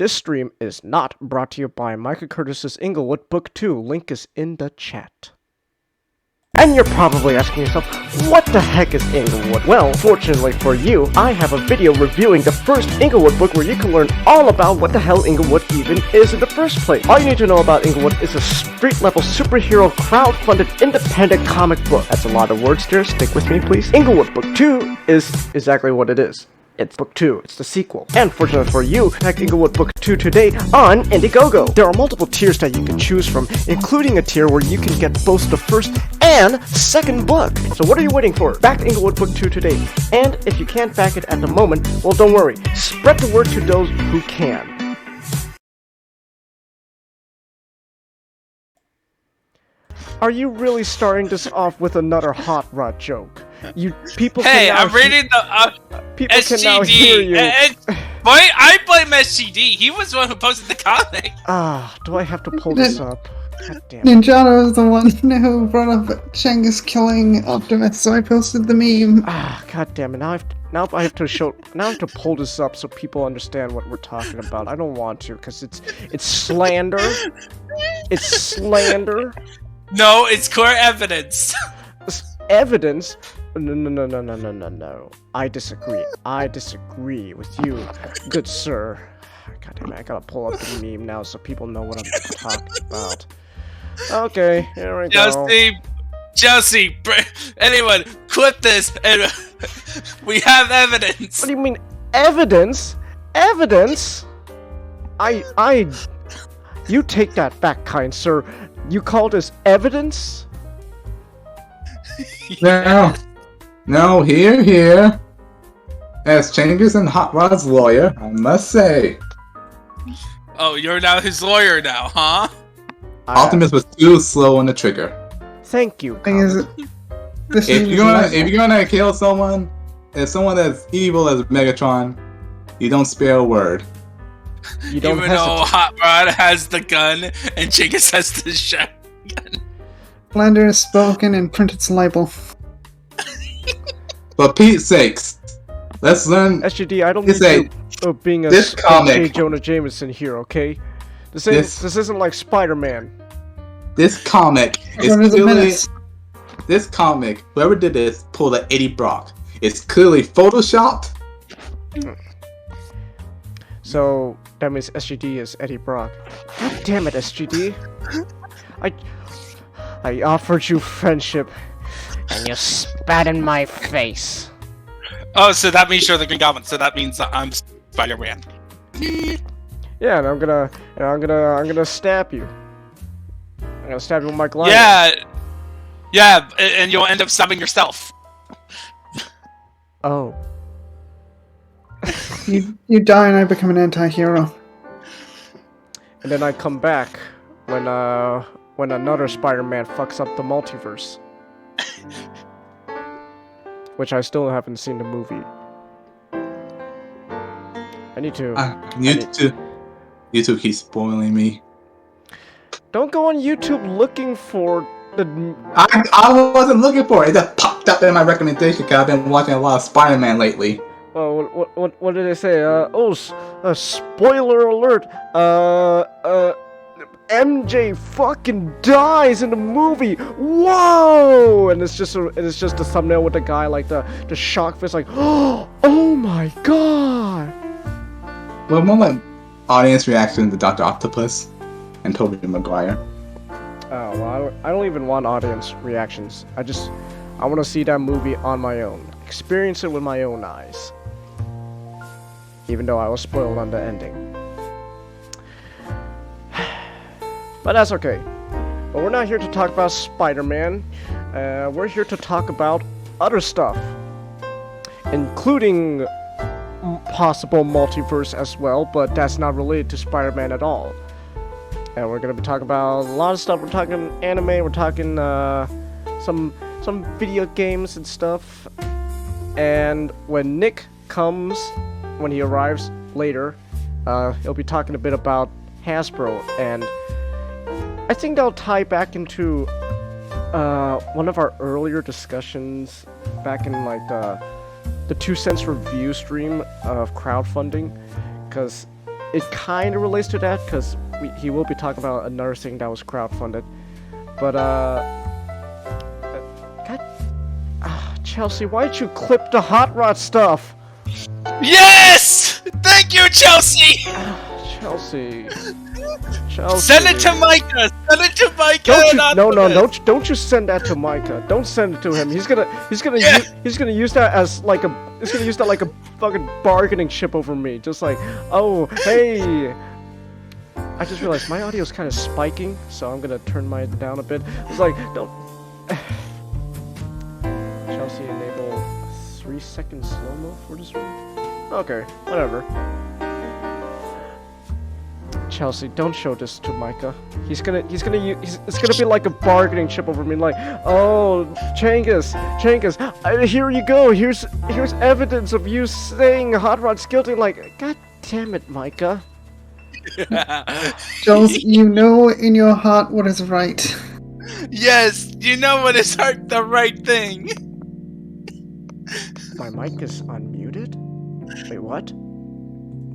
This stream is not brought to you by Micah Curtis's Inglewood Book 2. Link is in the chat. And you're probably asking yourself, what the heck is Inglewood? Well, fortunately for you, I have a video reviewing the first Inglewood book where you can learn all about what the hell Inglewood even is in the first place. All you need to know about Inglewood is a street-level superhero crowd-funded independent comic book. That's a lot of words there, stick with me please. Inglewood Book 2 is exactly what it is. It's Book 2. It's the sequel. And fortunately for you, check Inglewood Book 2 today on Indiegogo. There are multiple tiers that you can choose from, including a tier where you can get both the first and second book. So what are you waiting for? Back Inglewood Book 2 today. And if you can't back it at the moment, well, don't worry. Spread the word to those who can. Are you really starting this off with another hot rod joke? People hey, can now I'm reading the people SGD. can now hear you. Boy, I blame SGD. He was the one who posted the comic. Do I have to pull this up? God damn it. Ninjato was the one who brought up Chang's killing Optimus, so I posted the meme. God damn it. Now I have to pull this up so people understand what we're talking about. I don't want to, because it's slander. It's slander. No, it's clear evidence. Evidence? No. I disagree with you, good sir. God damn it, I gotta pull up the meme now so people know what I'm talking about. Okay, here we go. Chelsea, anyone, clip this, and we have evidence. What do you mean, evidence? Evidence? You take that back, kind sir. You call this evidence? No, here. As Chambers and Hot Rod's lawyer, I must say. Oh, you're now his lawyer now, huh? Optimus was too slow on the trigger. Thank you. If you're gonna kill someone, if someone as evil as Megatron, you don't spare a word. You don't Even though Hot Rod has the gun and Jingus has the shotgun. Slander is spoken and printed libel. For Pete's sakes, let's learn. SGD, I don't need you being a J. Jonah Jameson here, okay? This isn't like Spider-Man. This comic is clearly. This comic, whoever did this, pulled an Eddie Brock. It's clearly photoshopped. So that means SGD is Eddie Brock. God damn it, SGD! I offered you friendship, and you spat in my face. Oh, so that means you're the Green Goblin. So that means I'm Spider-Man. Yeah, and I'm gonna stab you. I'm gonna stab you with my glider. Yeah, and you'll end up stabbing yourself. Oh. You die and I become an anti-hero. And then I come back when another Spider-Man fucks up the multiverse. Which I still haven't seen the movie. I need to. You two keep spoiling me. Don't go on YouTube looking for the. I wasn't looking for it. It just popped up in my recommendation because I've been watching a lot of Spider-Man lately. Oh, what did they say? Spoiler alert. MJ fucking dies in the movie. Whoa! And it's just a thumbnail with the guy like the shock face, like, oh my god. Well, more like audience reaction to Dr. Octopus and Tobey Maguire. Oh well, I don't even want audience reactions. I want to see that movie on my own, experience it with my own eyes. Even though I was spoiled on the ending. But that's okay. But we're not here to talk about Spider-Man. We're here to talk about other stuff. Including possible multiverse as well, but that's not related to Spider-Man at all. And we're going to be talking about a lot of stuff. We're talking anime, we're talking some video games and stuff. And when Nick comes, when he arrives later, he'll be talking a bit about Hasbro, and I think that'll tie back into one of our earlier discussions back in like the 2 cents review stream of crowdfunding, because it kind of relates to that because he will be talking about another thing that was crowdfunded. But Chelsea, why'd you clip the hot rod stuff? Yes! Thank you, Chelsea! Chelsea. Send it to Micah! Send it to Micah! Don't you send that to Micah. Don't send it to him. He's gonna use that as like a fucking bargaining chip over me. Just like, oh, hey. I just realized my audio is kind of spiking, so I'm gonna turn mine down a bit. It's like, don't. Chelsea, enable 3-second slow-mo for this one? Okay, whatever. Chelsea, don't show this to Micah. It's gonna be like a bargaining chip over me, like, oh, Changus, here you go. Here's evidence of you saying Hot Rod's guilty. Like, god damn it, Micah. Jules, you know in your heart what is right. Yes, you know what is the right thing. My mic is unmuted? Wait, what?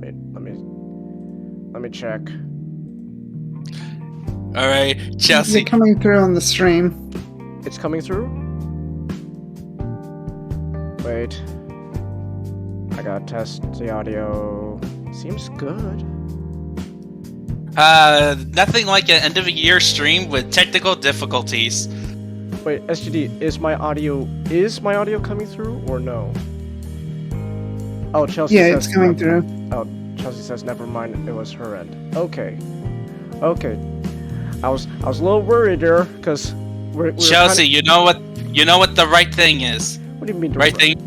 Wait, let me check. Alright, Chelsea. You're coming through on the stream. It's coming through? Wait. I gotta test the audio. Seems good. Nothing like an end of a year stream with technical difficulties. Wait, SGD, is my audio coming through or no? Oh, Chelsea says it's coming through. Oh, Chelsea says never mind, it was her end. Okay. I was a little worried there because we're Chelsea, you know what the right thing is. What do you mean the right thing?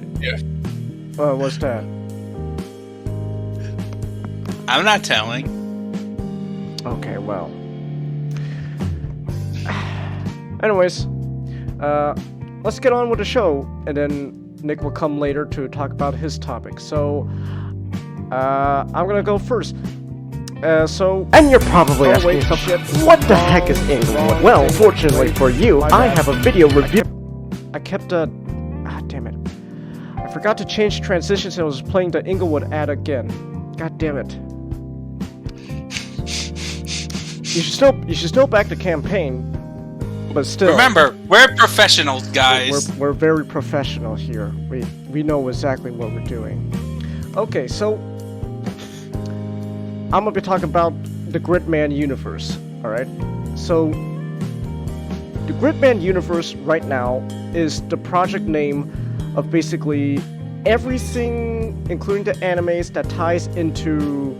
What's that? I'm not telling. Okay, well. Anyways, let's get on with the show, and then Nick will come later to talk about his topic. So, I'm gonna go first. And you're probably asking yourself, what the heck is Inglewood? Well, fortunately for you, I have a video review. I kept damn it. I forgot to change transitions and I was playing the Inglewood ad again. God damn it. You should still back the campaign, but still. Remember, we're professionals, guys. We're very professional here. We know exactly what we're doing. Okay, so I'm gonna be talking about the Gridman universe. All right. So the Gridman universe right now is the project name of basically everything, including the animes that ties into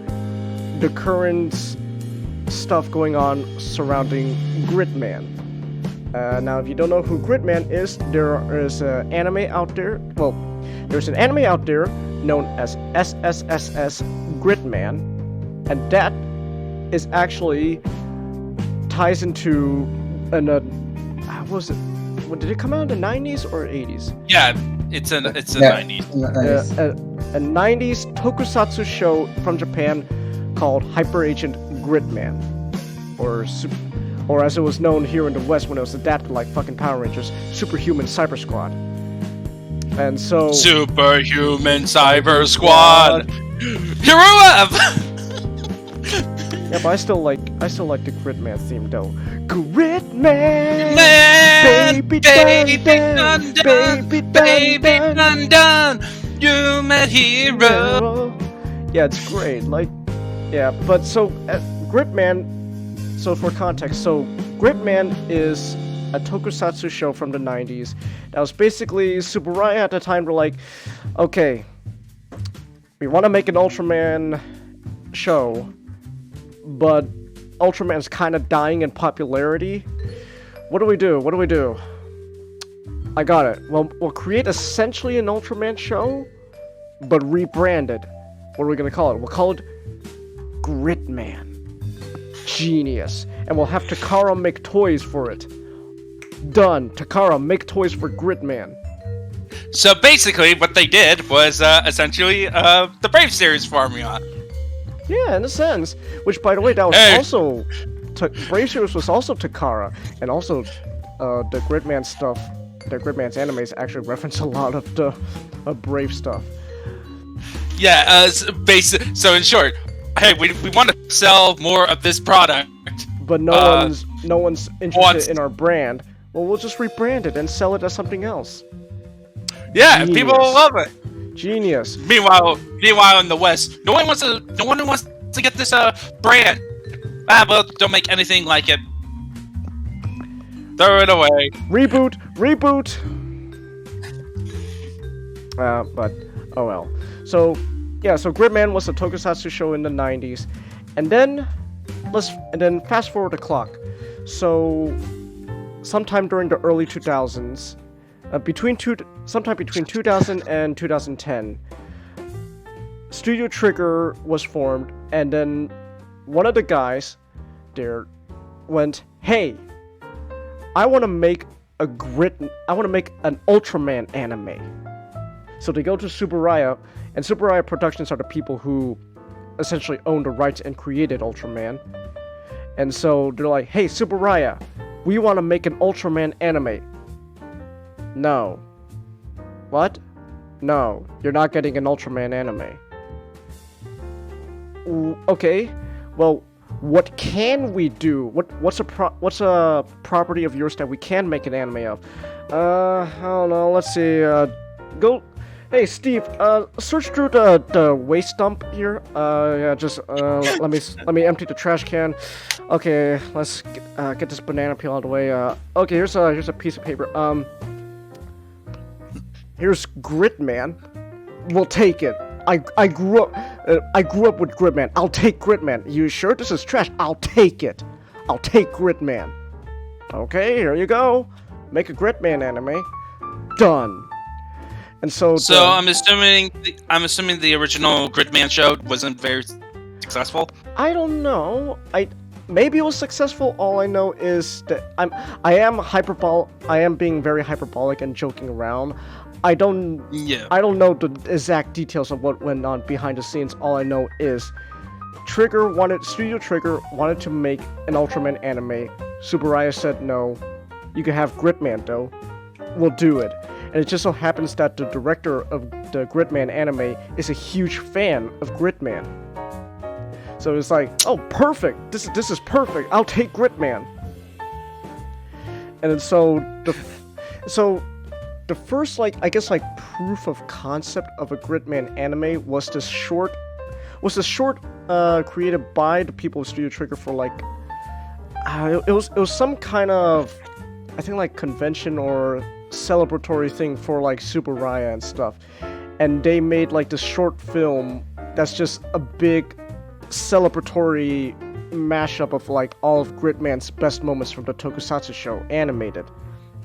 the current stuff going on surrounding Gridman. Now, if you don't know who Gridman is, there is an anime out there. Well, there's an anime out there known as SSSS Gridman, and that is actually ties into what was it? What, did it come out in the 90s or 80s? Yeah, it's a 90s. A 90s tokusatsu show from Japan called Hyper Agent Gridman, or as it was known here in the West when it was adapted like fucking Power Rangers, Superhuman Cyber Squad. And so Superhuman Cyber Squad. Hero up! Yeah, but I still like the Gridman theme though. Gridman, baby dun dun, baby dun dun, you met hero. Yeah, it's great. Like, yeah, but so Gridman. So for context, Gridman is a tokusatsu show from the 90s that was basically Subaraya at the time were like, okay, we want to make an Ultraman show, but Ultraman's kind of dying in popularity. What do we do? I got it. Well, we'll create essentially an Ultraman show, but rebranded. What are we gonna call it? We'll call it Gridman. Genius. And we'll have Takara make toys for it. Done. Takara, make toys for Gridman. So basically, what they did was essentially the Brave series formula. Yeah, in a sense. Which, by the way, that was also Brave series was also Takara, and also the Gridman stuff. The Gridman's animes actually reference a lot of the Brave stuff. Yeah. So in short, hey, we want to sell more of this product. but no one's interested in our brand. Well, we'll just rebrand it and sell it as something else. Yeah, Genius. people will love it. Genius. Meanwhile, in the West, no one wants to get this brand. Well, don't make anything like it. Throw it away. Reboot. But oh well. So yeah, so Gridman was a tokusatsu show in the 90s, and then fast forward the clock. So sometime during the early 2000s, sometime between 2000 and 2010, Studio Trigger was formed, and then one of the guys there went, "Hey, I want to make an Ultraman anime." So they go to Tsuburaya, and Tsuburaya Productions are the people who essentially own the rights and created Ultraman. And so they're like, "Hey, Tsuburaya, we want to make an Ultraman anime." No. What? No, you're not getting an Ultraman anime. Okay, well, what can we do? What's a property of yours that we can make an anime of? I don't know. Let's see. Go. Hey, Steve. Search through the waste dump here. Yeah. Just let me empty the trash can. Okay. Let's get this banana peel out of the way. Okay. Here's a piece of paper. Here's Gridman. We'll take it. I grew up with Gridman. I'll take Gridman. You sure this is trash? I'll take it. I'll take Gridman. Okay, here you go. Make a Gridman anime. Done. And so I'm assuming the original Gridman show wasn't very successful. I don't know. Maybe it was successful. All I know is that I am being very hyperbolic and joking around. I don't know the exact details of what went on behind the scenes. All I know is Studio Trigger wanted to make an Ultraman anime. Tsuburaya said no. You can have Gridman though. We'll do it. And it just so happens that the director of the Gridman anime is a huge fan of Gridman. So it's like, oh, perfect. This is perfect. I'll take Gridman. And then so the first, proof of concept of a Gridman anime was this short created by the people of Studio Trigger for it was some kind of, I think, convention or celebratory thing for Tsuburaya and stuff. And they made this short film that's just a big celebratory mashup of all of Gridman's best moments from the tokusatsu show animated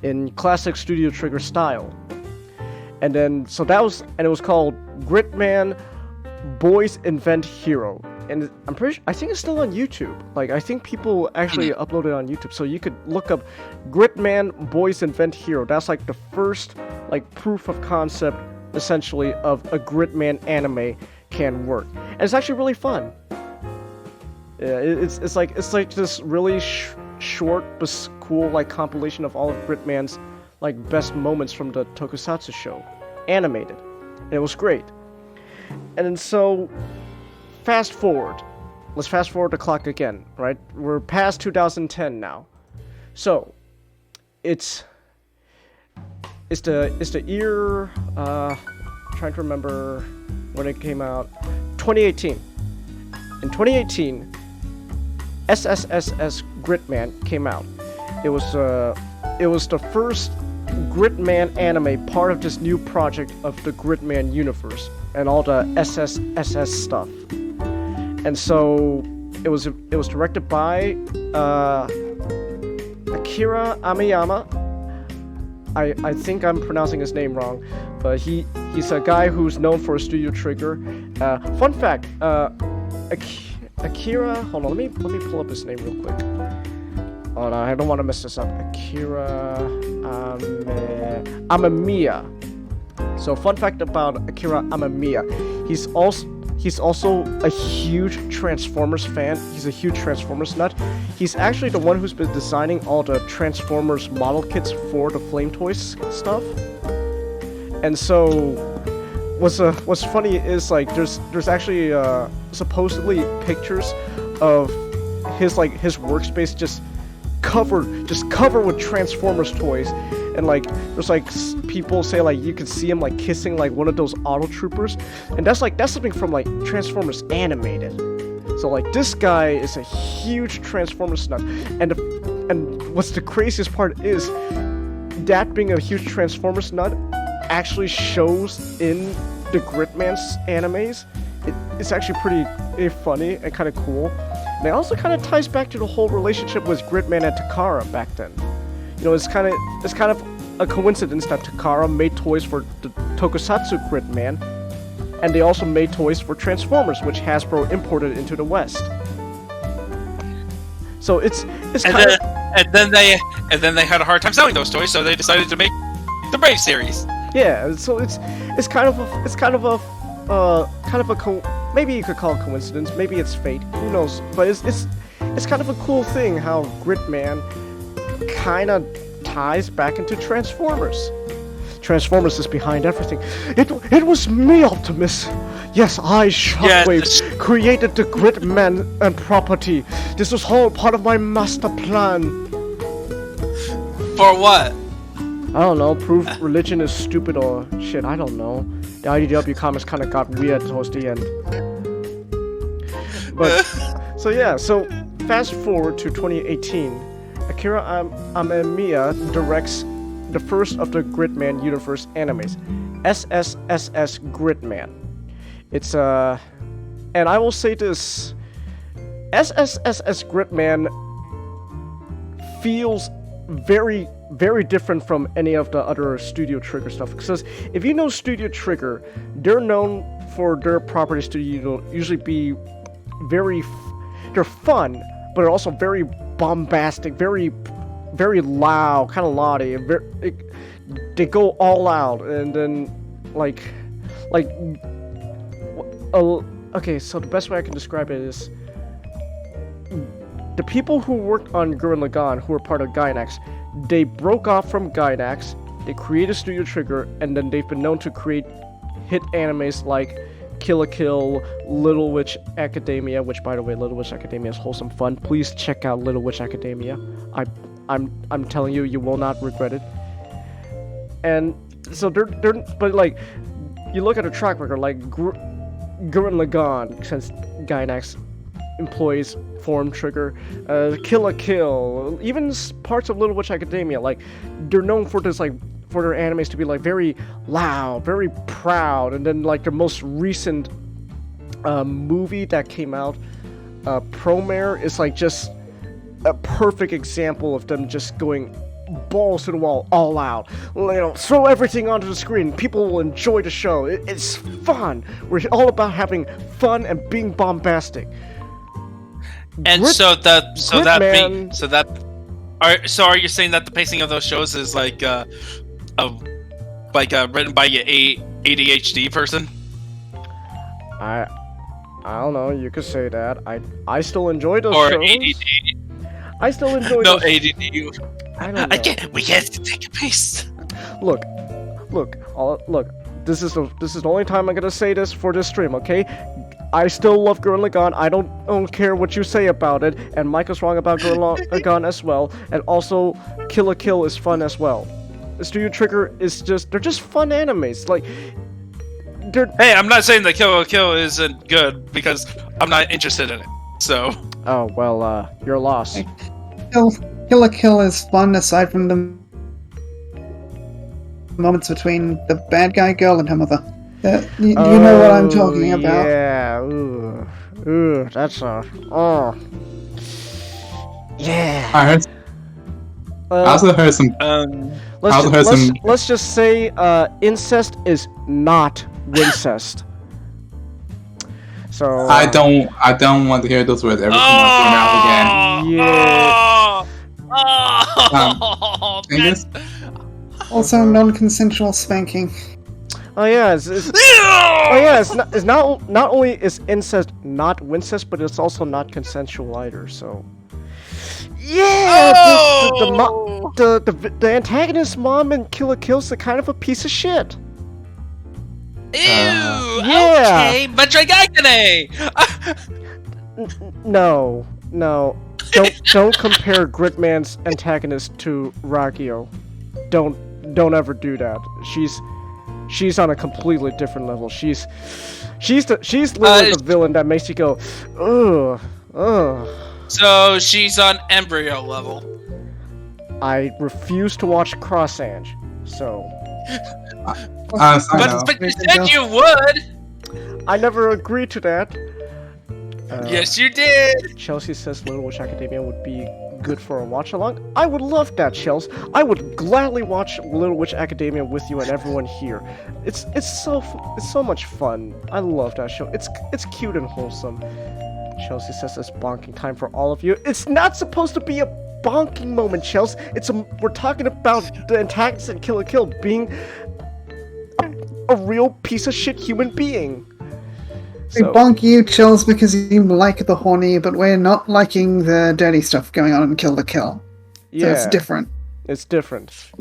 in classic Studio Trigger style. And then it was called Gridman Boys Invent Hero. And I think it's still on YouTube. I think people actually upload it on YouTube, so you could look up Gridman Boys Invent Hero. That's the first proof of concept essentially of a Gridman anime can work. And it's actually really fun. Yeah, it's like this really short but cool compilation of all of Gridman's best moments from the tokusatsu show, animated. And it was great. And then so fast forward. Let's fast forward the clock again, right? We're past 2010 now. So it's the year trying to remember when it came out. 2018. In 2018, SSSS Gridman came out. It was the first Gridman anime part of this new project of the Gridman universe and all the SSSS stuff. And so it was directed by Akira Amiyama. I think I'm pronouncing his name wrong, but he's a guy who's known for Studio Trigger. Fun fact, Akira, hold on, let me pull up his name real quick. Oh no, I don't want to mess this up. Akira Amamiya. So fun fact about Akira Amamiya, he's also a huge Transformers fan. He's a huge Transformers nut. He's actually the one who's been designing all the Transformers model kits for the Flame Toys stuff. And so what's funny is like there's actually supposedly pictures of his workspace just covered with Transformers toys, and like there's like people say like you can see him like kissing like one of those auto troopers, and that's something from like Transformers Animated. So like this guy is a huge Transformers nut, and what's the craziest part is that being a huge Transformers nut actually shows in the Gridman's animes. It's actually pretty funny and kind of cool. And it also kind of ties back to the whole relationship with Gridman and Takara back then. You know, it's kind of a coincidence that Takara made toys for the Tokusatsu Gridman, and they also made toys for Transformers, which Hasbro imported into the West. So it's kind of... And then they had a hard time selling those toys, so they decided to make the Brave series. Yeah, so it's kind of a maybe you could call it coincidence, maybe it's fate, who knows? But it's kind of a cool thing how Gridman kind of ties back into Transformers. Transformers is behind everything. It was me, Optimus. Yes, I, Shockwave, created the Gridman and property. This was all part of my master plan. For what? I don't know, prove religion is stupid or shit, I don't know. The IDW comics kind of got weird towards the end. But, so yeah, so fast forward to 2018. Akira Amemiya directs the first of the Gridman universe animes, SSSS Gridman. It's, and I will say this, SSSS Gridman feels very, very different from any of the other Studio Trigger stuff. Because if you know Studio Trigger, they're known for their properties to usually be they're fun, but they're also very bombastic, very loud, kind of laudy. They go all out, and then okay, so the best way I can describe it is the people who worked on Gurren Lagann, who were part of Gainax, they broke off from Gainax, they created Studio Trigger, and then they've been known to create hit animes like Kill la Kill, Little Witch Academia, which by the way, Little Witch Academia is wholesome fun. Please check out Little Witch Academia. I'm telling you, you will not regret it. And so they're but like you look at a track record like Gurren Lagann, since Gainax employees formed Trigger, Kill la Kill, even parts of Little Witch Academia, like they're known for this like for their animes to be like very loud, very proud, and then like their most recent movie that came out, Promare, is like just a perfect example of them just going balls to the wall, all out. You know, throw everything onto the screen. People will enjoy the show. It's fun. We're all about having fun and being bombastic. And are you saying that the pacing of those shows is like written by a ADHD person? I don't know. You could say that. I still enjoy those or shows. ADD. I still enjoy no those. ADD. I don't know. We can't take a pace. Look. This is the only time I'm gonna say this for this stream, okay? I still love Gurren Lagann. I don't care what you say about it, and Mike is wrong about Gurren Lagann as well. And also, Kill la Kill is fun as well. Studio Trigger is they're just fun animes. Like, hey, I'm not saying that Kill la Kill isn't good because I'm not interested in it. So. Oh well, you're lost. Kill la Kill is fun aside from the moments between the bad guy girl and her mother. You know what I'm talking about. Yeah, ooh, that's yeah. I also heard some. Let's just say, incest is not Wincest. So I don't want to hear those words every now and again. Yeah. Also, non-consensual spanking. Oh yeah, it's not only is incest not Wincest, but it's also not consensual either. So yeah, the antagonist's mom in Kill la Kill's a kind of a piece of shit. Ew! Yeah. Okay, but Dragagane! No. Don't compare Gridman's antagonist to Rakio. Don't ever do that. She's on a completely different level. She's literally the villain that makes you go, ugh. So she's on embryo level. I refuse to watch Cross Ange, so But you said you would! I never agreed to that. Yes, you did! Chelsea says Little Witch Academia would be good for a watch along. I would love that, Chels. I would gladly watch Little Witch Academia with you and everyone here. It's so much fun. I love that show. It's cute and wholesome. Chelsea says it's bonking time for all of you. It's not supposed to be a bonking moment, Chels. We're talking about the antagonist in Kill la Kill being a real piece of shit human being. We bonk you, Chills, because you like the horny, but we're not liking the dirty stuff going on in Kill la Kill. So it's different. It's different.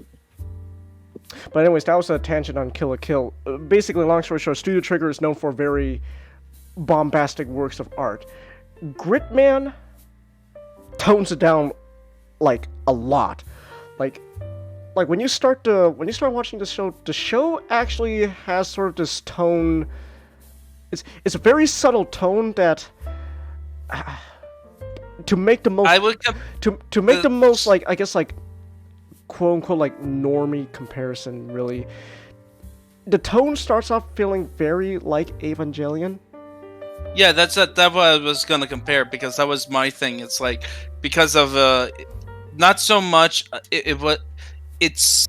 But anyways, that was a tangent on Kill la Kill. Basically, long story short, Studio Trigger is known for very bombastic works of art. Gridman tones it down like a lot. Like when you start watching the show actually has sort of this tone. It's a very subtle tone that to make the most to make the most like I guess like quote unquote like normie comparison really. The tone starts off feeling very like Evangelion. Yeah, that's what I was gonna compare because that was my thing. It's like because of not so much it's.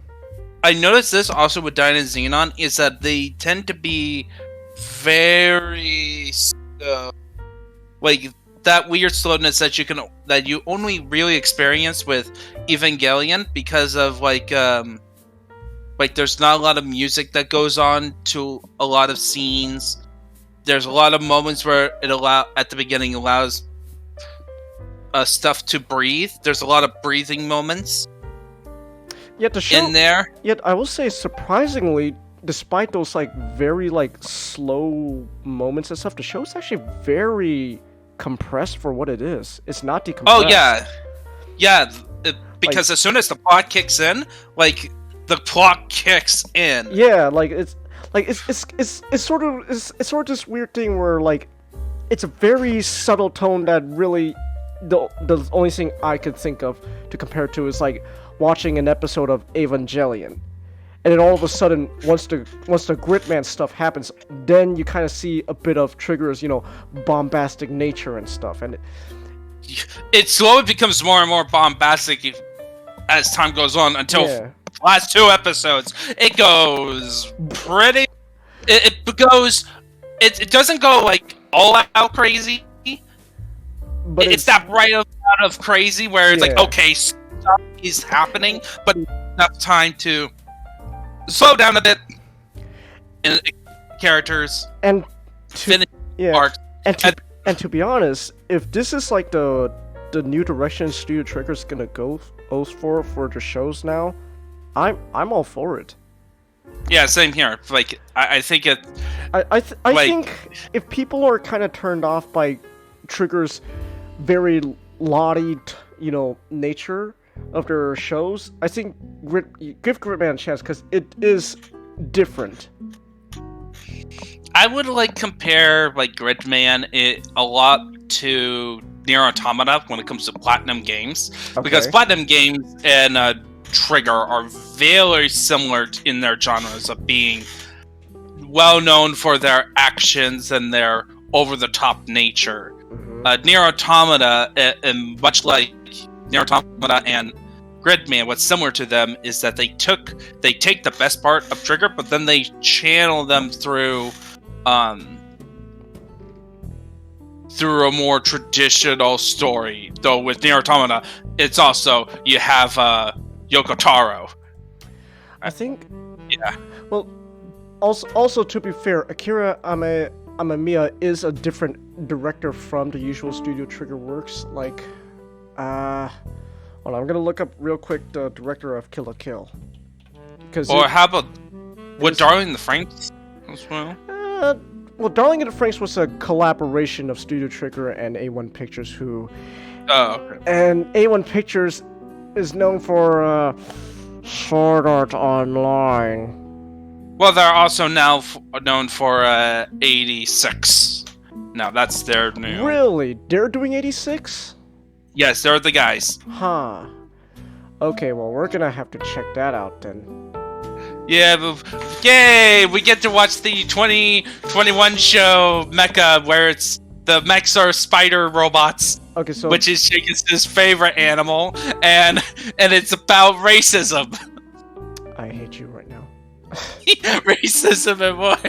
I noticed this also with Dyna and Xenon is that they tend to be very like that weird slowness that you only really experience with Evangelion because of like there's not a lot of music that goes on to a lot of scenes. There's a lot of moments where at the beginning allows stuff to breathe. There's a lot of breathing moments. Yet the show in there. Yet I will say surprisingly, despite those like very like slow moments and stuff, the show's actually very compressed for what it is. It's not decompressed. Oh yeah, because as soon as the plot kicks in, like the plot kicks in. Yeah, like it's sort of this weird thing where like it's a very subtle tone that really the only thing I could think of to compare to is like watching an episode of Evangelion. And then all of a sudden, once the Gridman stuff happens, then you kind of see a bit of Trigger's, bombastic nature and stuff. And it slowly becomes more and more bombastic as time goes on until the last 2 episodes. It goes pretty. It doesn't go like all out crazy. But it's that right amount of crazy where it's like, okay, stuff is happening, but enough time to slow down a bit in characters and finish arcs. And to be honest, if this is like the new direction Studio Trigger's gonna go for the shows now, I'm all for it. Yeah, same here. Like I think it. I think if people are kind of turned off by Trigger's very lauded, nature of their shows, I think give Gridman a chance because it is different. I would compare Gridman a lot to Nier Automata when it comes to Platinum Games, because Platinum Games and Trigger are very similar in their genres of being well known for their actions and their over-the-top nature. Nier Automata, and much like Nier Automata and Gridman, what's similar to them is that they take the best part of Trigger, but then they channel them through a more traditional story. Though with Nier Automata, it's also you have Yoko Taro. I think. Yeah. Well, also to be fair, Akira Amamiya is a different director from the usual Studio Trigger works. Hold on, I'm gonna look up real quick the director of Kill la Kill. Or how about Darling the Franxx? as well? Well, Darling in the Franxx was a collaboration of Studio Trigger and A1 Pictures, who... Oh, okay. And A1 Pictures is known for Sword Art Online. Well, they're also now known for 86. Now, that's their new... Really? They're doing 86? Yes, they're the guys. Huh. Okay, well, we're gonna have to check that out then. Yeah, but yay! We get to watch the 2021 show Mecha, where it's the mechs are spider robots. Okay, so which is Shakespeare's favorite animal, and it's about racism. I hate you right now. Racism and what?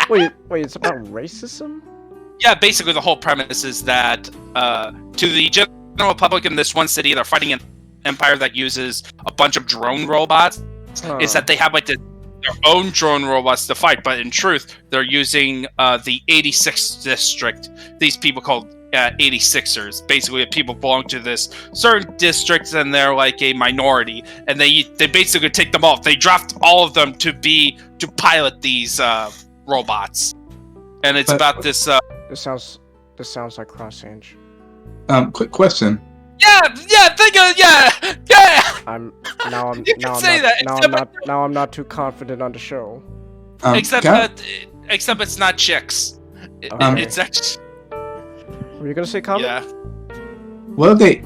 wait, it's about racism? Yeah, basically the whole premise is that to the general public in this one city, they're fighting an empire that uses a bunch of drone robots. Is that they have like their own drone robots to fight, but in truth, they're using the 86th district. These people called 86ers. Basically, people belong to this certain district, and they're like a minority. And they basically take them off. They draft all of them to pilot these robots. And it's about this. This sounds like Cross-Ange. Quick question. Yeah. I'm not too confident on the show. Except it's not chicks. It's actually. Were you gonna say comment? Yeah. What if they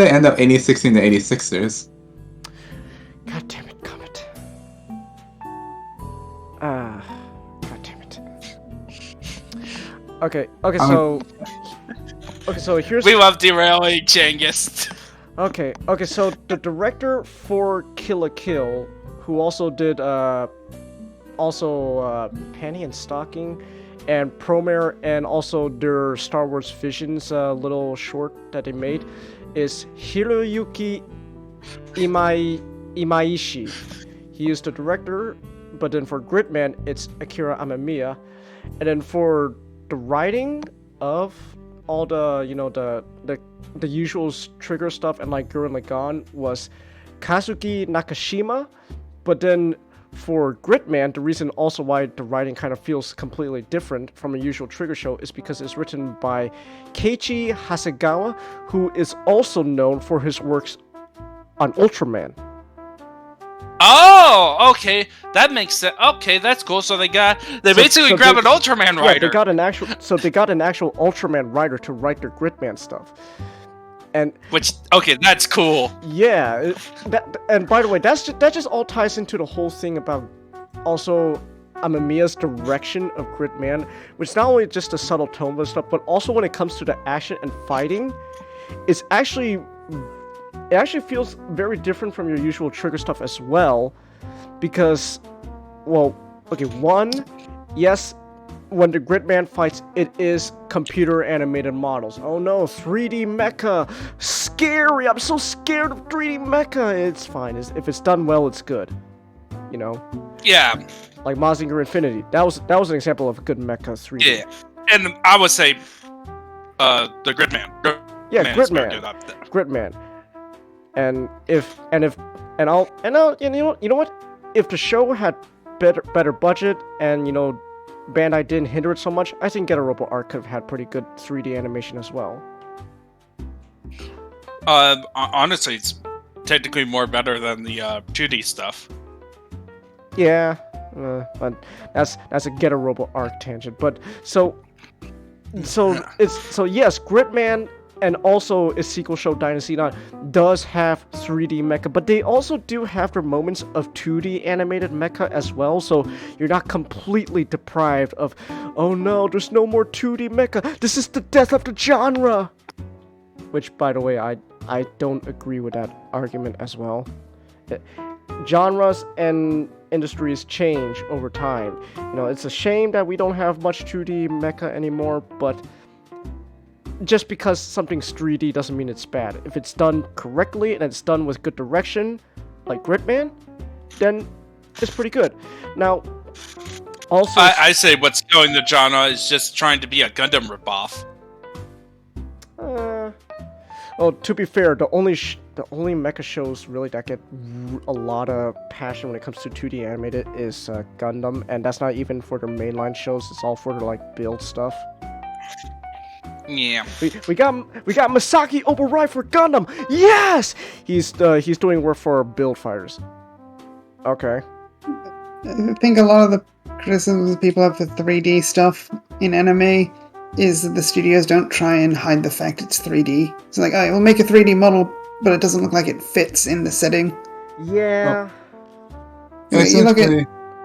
end up 86ing the 86ers? God damn it, comment. God damn it. Okay, so here's... We love derailing Changus. Okay, so the director for Kill la Kill, who also did, Panty and Stocking, and Promare, and also their Star Wars Visions little short that they made, is Hiroyuki Imaishi. He is the director, but then for Gridman, it's Akira Amamiya. And then for the writing of all the the usual Trigger stuff and like Gurren Lagann was Kazuki Nakashima. But then for Gridman, the reason also why the writing kind of feels completely different from a usual Trigger show is because it's written by Keiichi Hasegawa, who is also known for his works on Ultraman. Oh, okay, that makes sense. Okay, that's cool. So they basically grabbed an Ultraman writer. Yeah, they got an actual Ultraman writer to write their Gridman stuff. And that's cool. Yeah, and by the way, that just all ties into the whole thing about also Amamiya's direction of Gridman, which not only just the subtle tone and stuff, but also when it comes to the action and fighting, it actually feels very different from your usual Trigger stuff as well, because, well, okay, one, yes, when the Gridman fights, it is computer animated models. Oh no, 3D mecha, scary! I'm so scared of 3D mecha. It's fine. If it's done well, it's good. You know? Yeah. Like Mazinger Infinity. That was an example of a good mecha 3D. Yeah, and I would say, the Gridman. Yeah, Gridman. And you know what? If the show had better budget and Bandai didn't hinder it so much, I think Getter Robo Art could have had pretty good 3D animation as well. Honestly, it's technically more better than the 2D stuff. Yeah, but that's a Getter Robo Art tangent. But so yes, Gridman and also its sequel show Dynasty 9 does have 3D mecha, but they also do have their moments of 2D animated mecha as well, so you're not completely deprived of, oh no, there's no more 2D mecha, this is the death of the genre! Which, by the way, I don't agree with that argument as well. Genres and industries change over time. It's a shame that we don't have much 2D mecha anymore, but just because something's 3D doesn't mean it's bad. If it's done correctly and it's done with good direction, like Gridman, then it's pretty good. Now, also... I say what's going the genre is just trying to be a Gundam ripoff. Well, to be fair, the the only mecha shows really that get a lot of passion when it comes to 2D animated is Gundam, and that's not even for their mainline shows. It's all for their like build stuff. Yeah. We got Masaki Obarai for Gundam. Yes, he's doing work for Build Fighters. Okay. I think a lot of the criticisms people have for 3D stuff in anime is that the studios don't try and hide the fact it's 3D. It's like, oh, we'll make a 3D model, but it doesn't look like it fits in the setting. Yeah. Well, you look at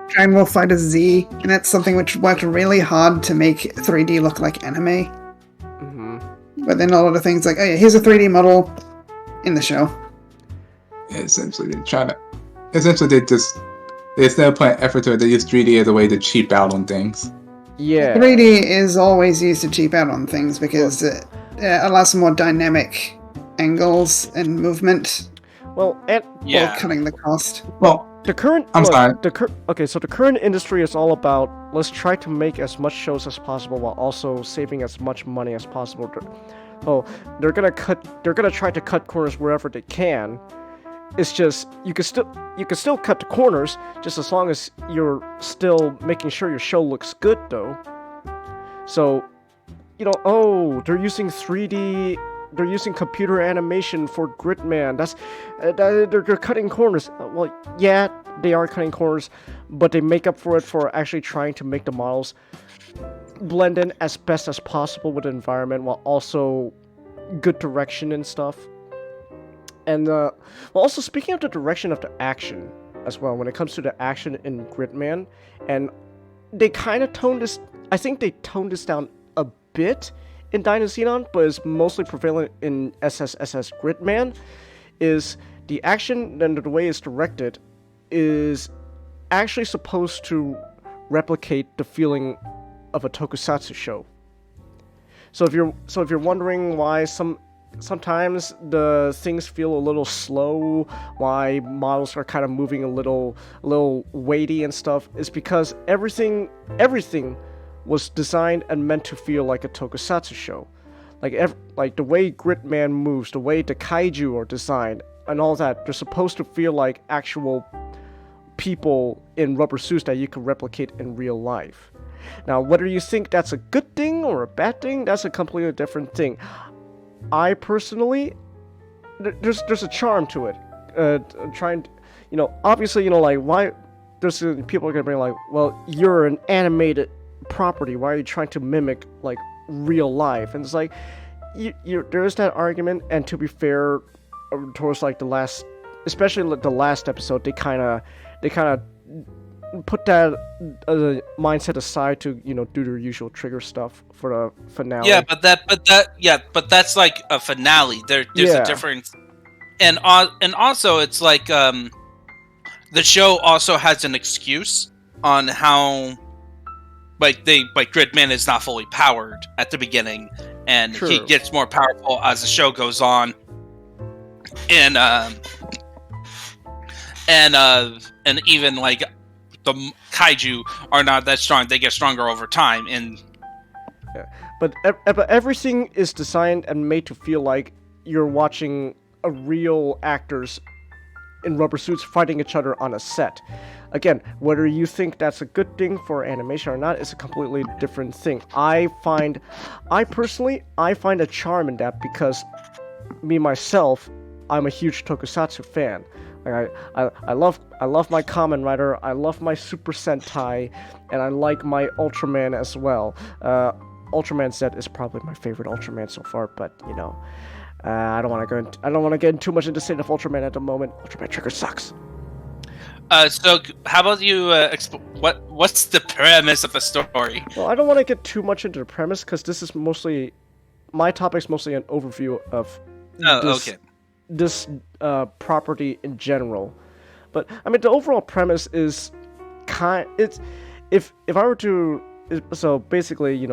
Dragon Ball Fighter Z, and that's something which worked really hard to make 3D look like anime. Mm-hmm. But then a lot of things like, oh yeah, here's a 3D model in the show. Yeah, essentially, they're trying to. Essentially, there's no point effort to it. They use 3D as a way to cheap out on things. Yeah. 3D is always used to cheap out on things because it allows some more dynamic angles and movement. Well, while cutting the cost. Well, the current. Sorry. So the current industry is all about let's try to make as much shows as possible while also saving as much money as possible. They're gonna try to cut corners wherever they can. It's just you can still cut the corners just as long as you're still making sure your show looks good though. So, they're using 3D, they're using computer animation for Gridman. They're cutting corners. Well, yeah, they are cutting corners, but they make up for it for actually trying to make the models blend in as best as possible with the environment while also good direction and stuff. And also speaking of the direction of the action as well, when it comes to the action in Gridman, and they kind of toned this. I think they toned this down a bit in Dino Xenon, but it's mostly prevalent in SSSS Gridman. Is the action and the way it's directed is actually supposed to replicate the feeling of a tokusatsu show. So if you're wondering why sometimes the things feel a little slow, why models are kind of moving a little weighty and stuff, is because everything was designed and meant to feel like a tokusatsu show. Like the way Gridman moves, the way the kaiju are designed, and all that, they're supposed to feel like actual people in rubber suits that you can replicate in real life. Now, whether you think that's a good thing or a bad thing, that's a completely different thing. I personally, there's a charm to it. Obviously, like, why there's people are gonna be like, well, you're an animated property. Why are you trying to mimic like real life? And it's like, there is that argument. And to be fair, towards like especially the last episode, they kind of put that mindset aside to do their usual trigger stuff for the finale. Yeah, but that's like a finale. There's a difference, and also it's like the show also has an excuse on how Gridman is not fully powered at the beginning, and True. He gets more powerful as the show goes on, and even like the kaiju are not that strong. They get stronger over time, and but everything is designed and made to feel like you're watching a real actors in rubber suits fighting each other on a set. Again, whether you think that's a good thing for animation or not is a completely different thing. I personally find a charm in that because myself, I'm a huge tokusatsu fan. Like I love my Kamen Rider, I love my Super Sentai, and I like my Ultraman as well. Ultraman Z is probably my favorite Ultraman so far, but I don't want to get too much into State of Ultraman at the moment. Ultraman Trigger sucks. So how about you? What's the premise of the story? Well, I don't want to get too much into the premise because this is mostly my topic's mostly an overview of this property in general. But I mean, the overall premise is if I were to, so basically,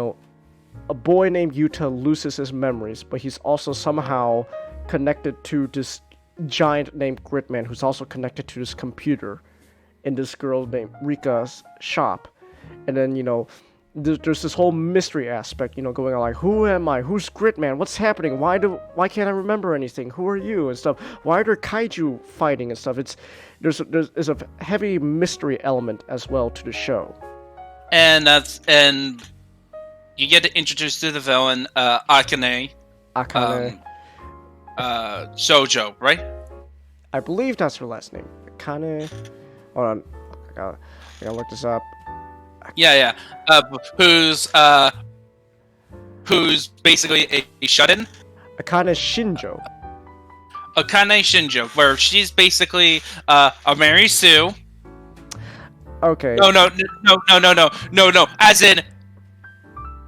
a boy named Yuta loses his memories, but he's also somehow connected to this giant named Gridman, who's also connected to this computer in this girl named Rika's shop. And then, there's this whole mystery aspect, going on, like, who am I? Who's Gridman? What's happening? Why can't I remember anything? Who are you? And stuff. Why are there kaiju fighting and stuff? There's a heavy mystery element as well to the show. And you get introduced to the villain, Akane. Shoujo, right? I believe that's her last name. Akane. Hold on. I gotta look this up. Yeah. Who's basically a shut-in? Akane Shinjo. Akane Shinjo, where she's basically a Mary Sue. Okay. No.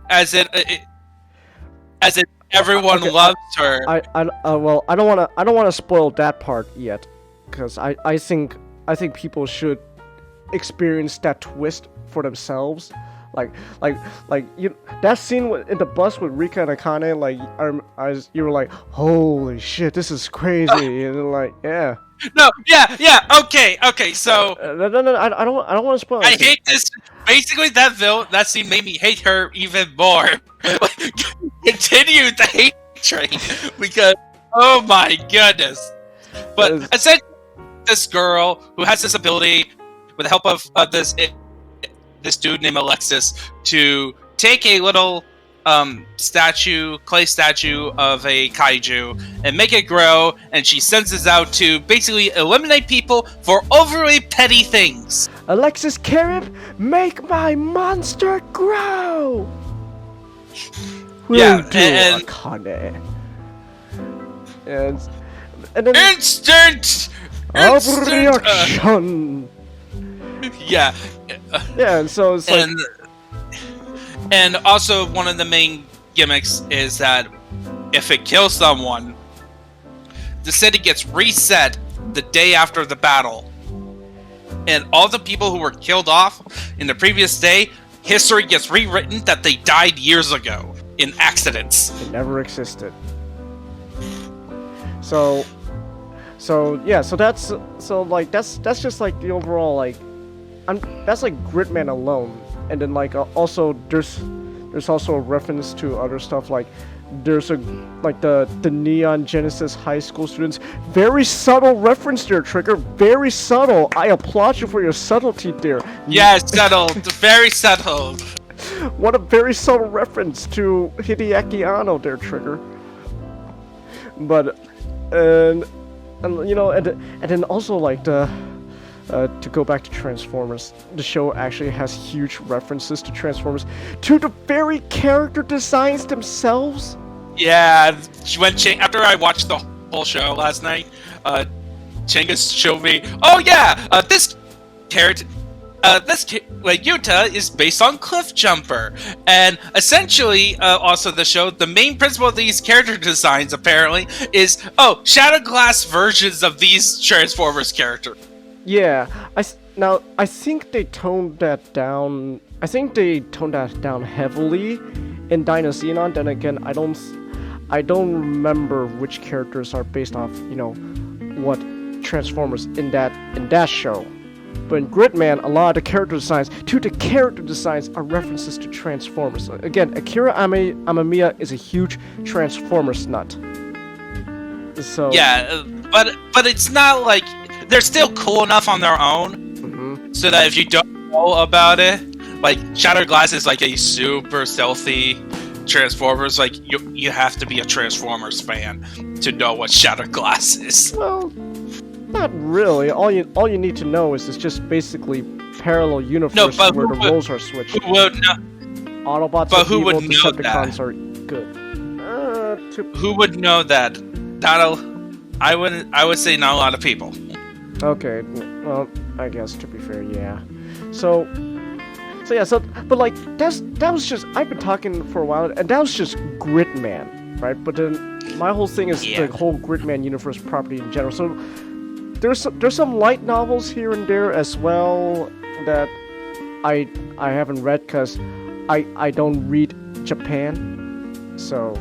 As in everyone loves her. Well, I don't wanna spoil that part yet, because I think people should experience that twist for themselves. Like that scene in the bus with Rika and Akane, like you were like, holy shit, this is crazy, and like, yeah. No, yeah, okay. So no, I don't want to spoil it. I hate this. Basically, that scene made me hate her even more. Continue the hate train because, oh my goodness. But essentially, this girl who has this ability, with the help of this dude named Alexis, to take a little clay statue of a kaiju and make it grow, and she sends this out to basically eliminate people for overly petty things. Alexis Carib, make my monster grow! Yeah, and Akane. And then Instant reaction! Yeah. Yeah, and so it's like... And also, one of the main gimmicks is that if it kills someone, the city gets reset the day after the battle. And all the people who were killed off in the previous day, history gets rewritten that they died years ago in accidents. It never existed. So that's just like the overall, like, that's like Gridman alone. And then like also there's also a reference to other stuff, like there's the Neon Genesis High School students. Very subtle reference there, Trigger. Very subtle. I applaud you for your subtlety there. Yeah, subtle. Very subtle. What a very subtle reference to Hideaki Anno there, Trigger. But and then also like to go back to Transformers, the show actually has huge references to Transformers, to the very character designs themselves. Yeah, after I watched the whole show last night, Chengus showed me, oh yeah, this character, Yuta is based on Cliff Jumper, and essentially, also the show, the main principle of these character designs apparently is, Shattered Glass versions of these Transformers characters. Yeah, I think they toned that down. I think they toned that down heavily in Dino-Xenon. Then again, I don't remember which characters are based off, what Transformers in that show. But in Gridman, a lot of the character designs are references to Transformers. Again, Akira Amamiya is a huge Transformers nut. So yeah, but it's not like they're still cool enough on their own, so that if you don't know about it, like Shattered Glass is like a super stealthy Transformers. Like you have to be a Transformers fan to know what Shattered Glass is. Well, not really. All you need to know is it's just basically parallel universe where the roles are switched. Who would know? Autobots but are who evil, would know Decepticons that? are good. Who would know that? I would say not a lot of people. Okay, well, I guess to be fair, yeah. But like that was just, I've been talking for a while, and that was just Gridman, right? But then my whole thing is the whole Gridman universe property in general. So there's some light novels here and there as well that I haven't read because I don't read Japan, so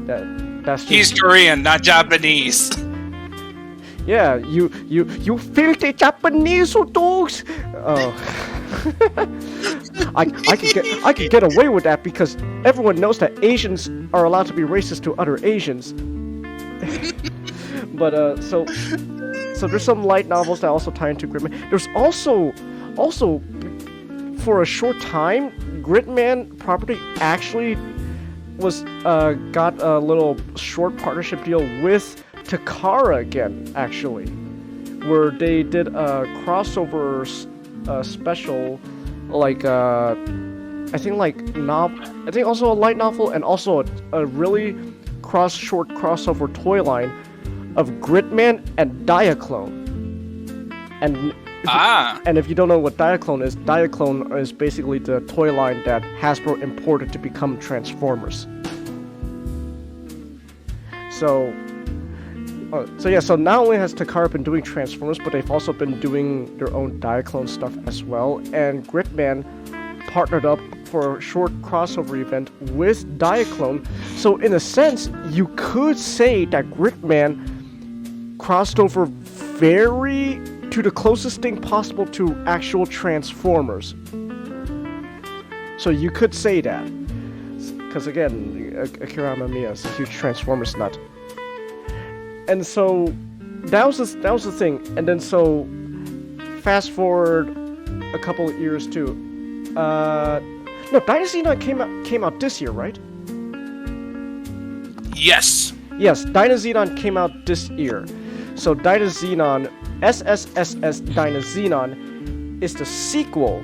that's just... He's Korean, not Japanese. Yeah, you filthy Japanese dogs! Oh. I could get away with that because everyone knows that Asians are allowed to be racist to other Asians. But so there's some light novels that also tie into Gridman. There's also for a short time, Gridman property actually was got a little short partnership deal with Takara again, actually, where they did a crossover special, like I think also a light novel and also a really short crossover toy line of Gridman and Diaclone. And if you don't know what Diaclone is basically the toy line that Hasbro imported to become Transformers. So not only has Takara been doing Transformers, but they've also been doing their own Diaclone stuff as well. And Gridman partnered up for a short crossover event with Diaclone. So in a sense, you could say that Gridman crossed over to the closest thing possible to actual Transformers. So you could say that. Because again, Akira Amamiya is a huge Transformers nut. And so that was the thing. And then so fast forward a couple of years too. No, Dynasty Xenon came out this year, right? Yes. Yes, Dynazenon came out this year. So Dynazenon, SSSS Dynazenon, is the sequel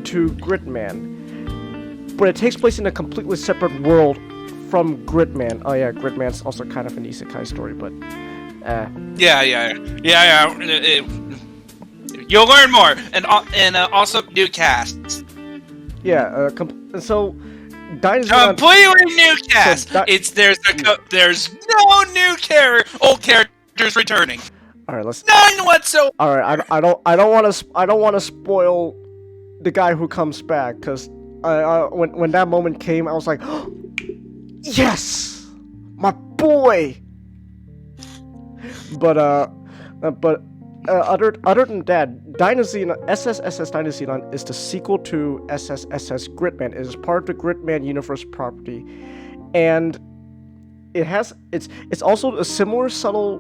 to Gridman, but it takes place in a completely separate world from Gridman. Oh yeah, Gridman's also kind of an isekai story, but Yeah. You'll learn more, and also new casts. Yeah, so Dynazenon... Completely new cast. So there's no new old characters returning. All right, let's. None whatsoever. All right, I don't want to spoil the guy who comes back, because when that moment came, I was like, oh, yes, my boy. But other than that, Dynazenon, SSSS Dynazenon is the sequel to SSSS Gridman. It is part of the Gridman universe property, and it's also a similar subtle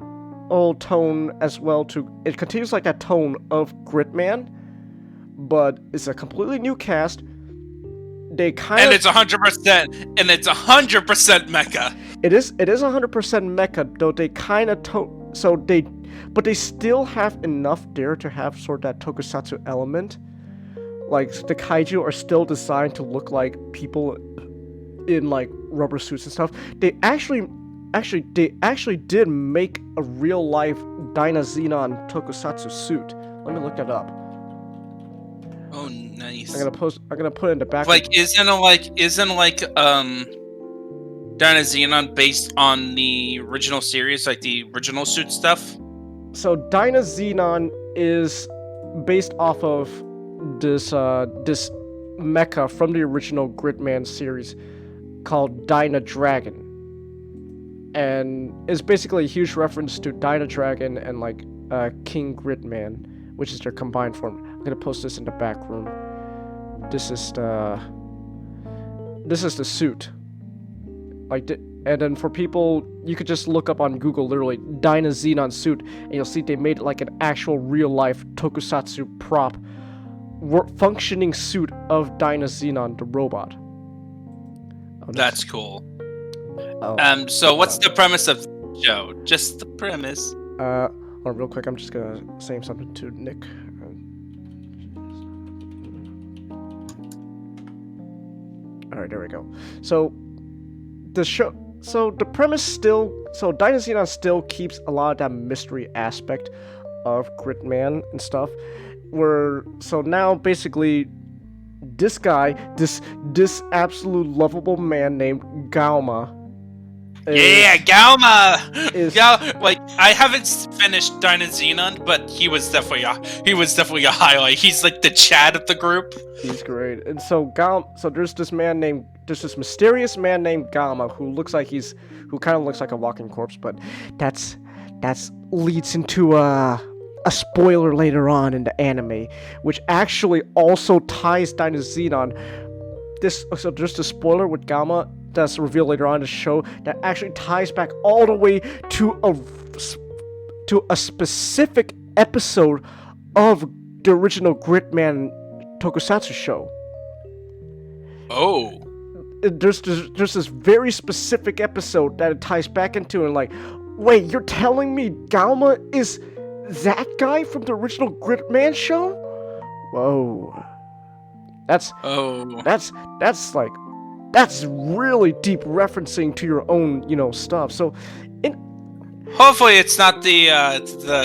tone as well it continues like that tone of Gridman, but it's a completely new cast. They it's 100%, and it's 100% mecha. It is 100% mecha, though they kind of but they still have enough there to have sort of that tokusatsu element. Like the kaiju are still designed to look like people in like rubber suits and stuff. They actually did make a real life Dynazenon tokusatsu suit. Let me look that up. Oh, nice. I'm gonna put it in the back. Like, isn't Dynazenon based on the original series, like the original suit stuff? So Dynazenon is based off of this mecha from the original Gridman series called Dyna Dragon, and it's basically a huge reference to Dyna Dragon and like King Gridman, which is their combined form. I'm gonna post this in the back room. This is the suit. And then for people, you could just look up on Google literally Dynazenon suit, and you'll see they made like an actual real life tokusatsu prop functioning suit of Dynazenon the robot. That's cool. Oh, so what's the premise of the show? Just the premise. Real quick, I'm just gonna say something to Nick. Alright, there we go. So the premise Dynazenon still keeps a lot of that mystery aspect of Gridman and stuff. Now basically this guy, this absolute lovable man named Gauma. Gauma! I haven't finished Dynazenon, but he was definitely a highlight. He's like the Chad of the group. He's great. And so there's this mysterious man named Gauma who kind of looks like a walking corpse, but that's leads into a spoiler later on in the anime, which actually also ties Dino Xenon. So there's the spoiler with Gamma that's revealed later on in the show that actually ties back all the way to a specific episode of the original Gridman Tokusatsu show. Oh. There's this very specific episode that it ties back into, and like, wait, you're telling me Galma is that guy from the original Gridman show? Whoa. That's really deep referencing to your own, stuff. So, hopefully it's not the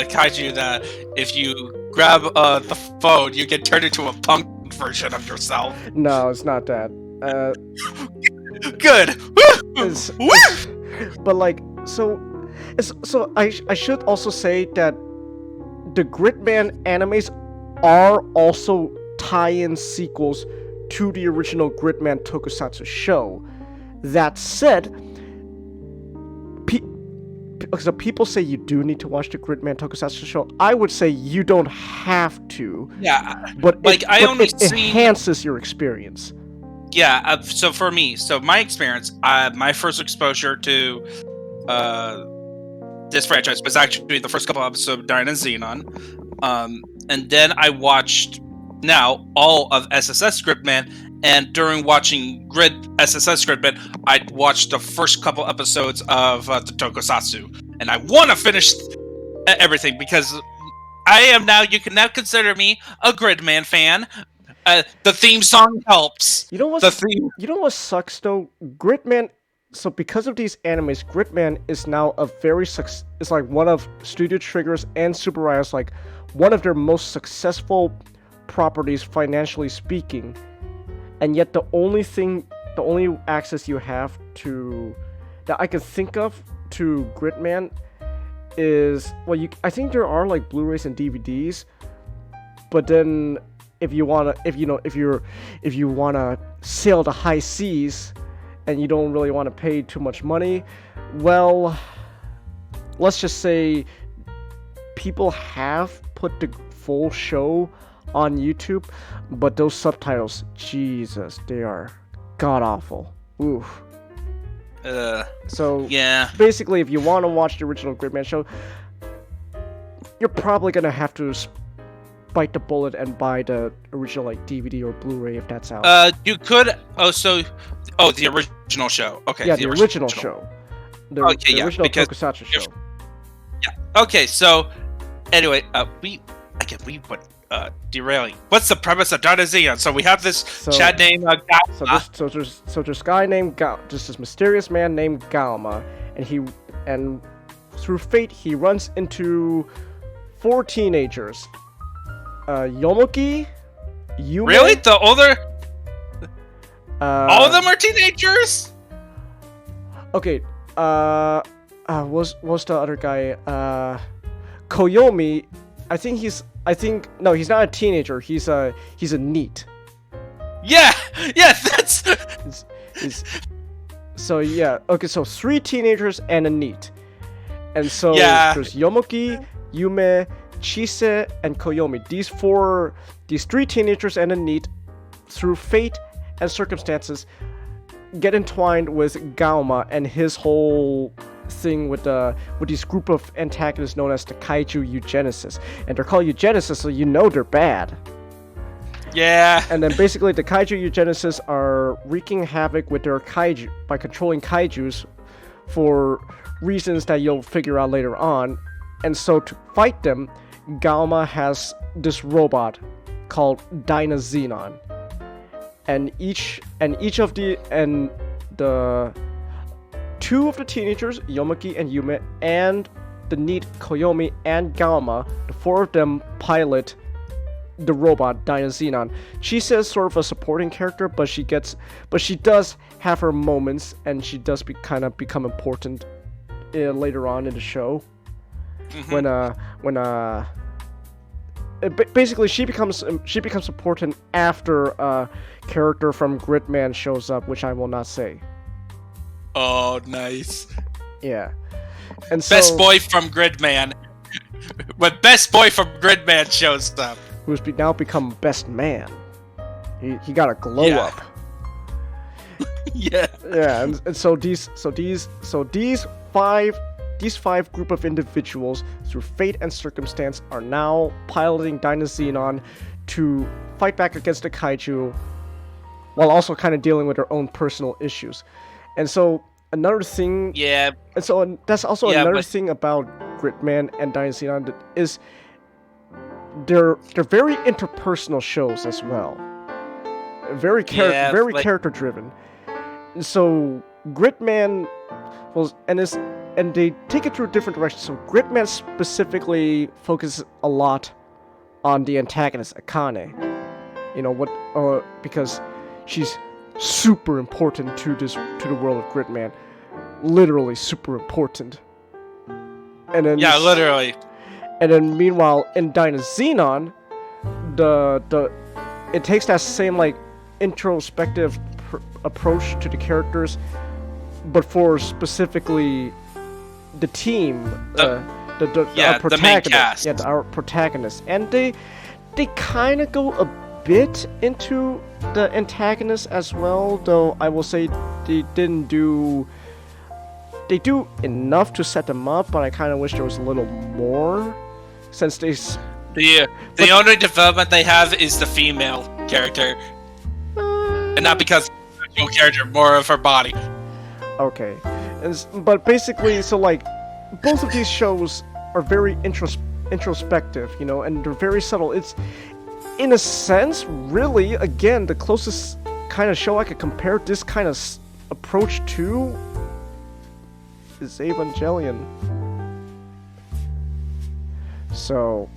kaiju that if you grab the phone, you get turned into a punk version of yourself. No, it's not that. Good. But like, so I should also say that the Gridman animes are also tie-in sequels to the original Gridman Tokusatsu show. That said, so people say you do need to watch the Gridman Tokusatsu show. I would say you don't have to. Yeah, but like it enhances your experience. Yeah, so for me, my experience, my first exposure to this franchise was actually the first couple episodes of Dino Xenon, and then I watched all of SSS Gridman, and during watching SSS Gridman, I watched the first couple episodes of the Tokusatsu, and I want to finish everything because you can now consider me a Gridman fan. The theme song helps. You know what sucks though? Gridman. So because of these animes, Gridman is now it's like one of Studio Trigger's and Tsuburaya, like one of their most successful properties financially speaking. And yet the only access you have to that I can think of to Gridman is, well, I think there are like Blu-rays and DVDs, but then if you wanna sail the high seas and you don't really want to pay too much money, well, let's just say people have put the full show on YouTube, but those subtitles, Jesus, they are god awful. Oof. So yeah, basically, if you want to watch the original Gridman show, you're probably gonna have to bite the bullet and buy the original like DVD or Blu-ray if that's out. You could the original show. Okay. Yeah, the original show. The original Tokusatsu show. Yeah. Okay. So anyway, we went derailing. What's the premise of Dino Xenon? So we have this Chad named Galma. So there's this guy named this mysterious man named Galma, and through fate he runs into 4 teenagers. Yomoki, Yume. Really? The older? All of them are teenagers? Okay. What's the other guy? Koyomi. No, he's not a teenager. He's a NEET. Yeah. That's. So yeah. Okay. So 3 teenagers and a NEET. And so there's Yomoki, Yume, Chise, and Koyomi. These 3 teenagers and a NEET, through fate and circumstances, get entwined with Gaoma and his whole thing with this group of antagonists known as the Kaiju Eugenicists. And they're called Eugenicists, so you know they're bad. Yeah. And then basically the Kaiju Eugenicists are wreaking havoc with their kaiju by controlling kaijus for reasons that you'll figure out later on. And so to fight them, Gaoma has this robot called Dino Xenon. And the 2 of the teenagers, Yomoki and Yume, and the NEET Koyomi and Gaoma, the 4 of them pilot the robot Dino Xenon. She says sort of a supporting character, but she does have her moments, and she does become important later on in the show. Mm-hmm. Basically she becomes important after a character from Gridman shows up, which I will not say. Oh, nice. Yeah. And Best boy from Gridman. when Best Boy from Gridman shows up. Who's now become best man. He got a glow Yeah. up. Yeah. Yeah, and so these five group of individuals, through fate and circumstance, are now piloting Dynazenon to fight back against the kaiju, while also kind of dealing with their own personal issues. And so another thing, Yeah. and so that's also Yeah, another but- thing about Gridman and Dynazenon is they're very interpersonal shows as well. Very Yeah, like- character driven. So Gridman and they take it through different directions. So Gridman specifically focuses a lot on the antagonist Akane. You know because she's super important to the world of Gridman. Literally super important. And then Yeah, literally. And then meanwhile in Dynazenon, it takes that same like introspective approach to the characters, but for specifically the team, our protagonist, the main cast. yeah, our protagonist, and they kind of go a bit into the antagonist as well. Though I will say they do enough to set them up, but I kind of wish there was a little more, since they. The only development they have is the female character, and not because of the character, more of her body. Okay, but basically, so like, both of these shows are very introspective, you know, and they're very subtle. It's, in a sense, really, again, the closest kind of show I could compare this kind of approach to is Evangelion. So.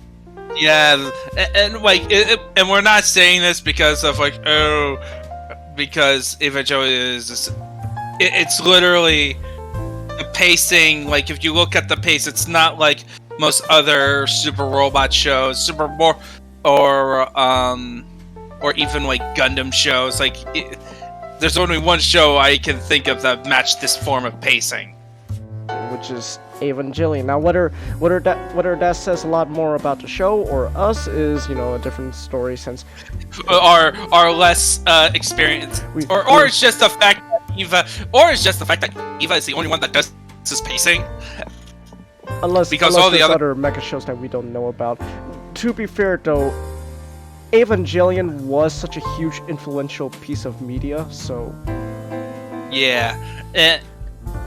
Yeah, and like, and we're not saying this because of like, because Evangelion is, it's literally the pacing. Like, if you look at the pace, it's not like most other super robot shows, or even like Gundam shows. Like, there's only one show I can think of that matched this form of pacing, which is Evangelion. Now, whether that says a lot more about the show or us is, you know, a different story, since are less experienced, or it's just the fact that Eva is the only one that does this pacing. Unless all the there's other mecha shows that we don't know about. To be fair, though, Evangelion was such a huge influential piece of media, so yeah,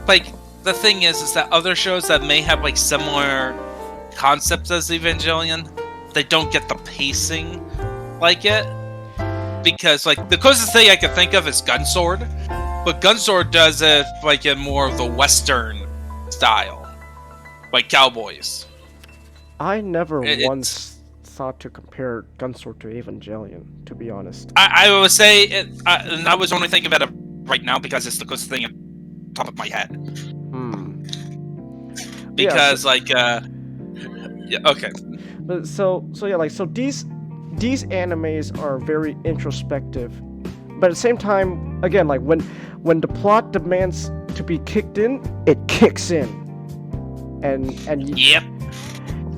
like. The thing is that other shows that may have like similar concepts as Evangelion, they don't get the pacing like it, because like the closest thing I can think of is Gunsword, but Gunsword does it like in more of the Western style, like cowboys. I never once thought to compare Gunsword to Evangelion, to be honest. I would say and I was only thinking about it right now because it's the closest thing on top of my head. Because yeah, okay. But so yeah, like, so these animes are very introspective, but at the same time, again, like when the plot demands to be kicked in, it kicks in, and Yep.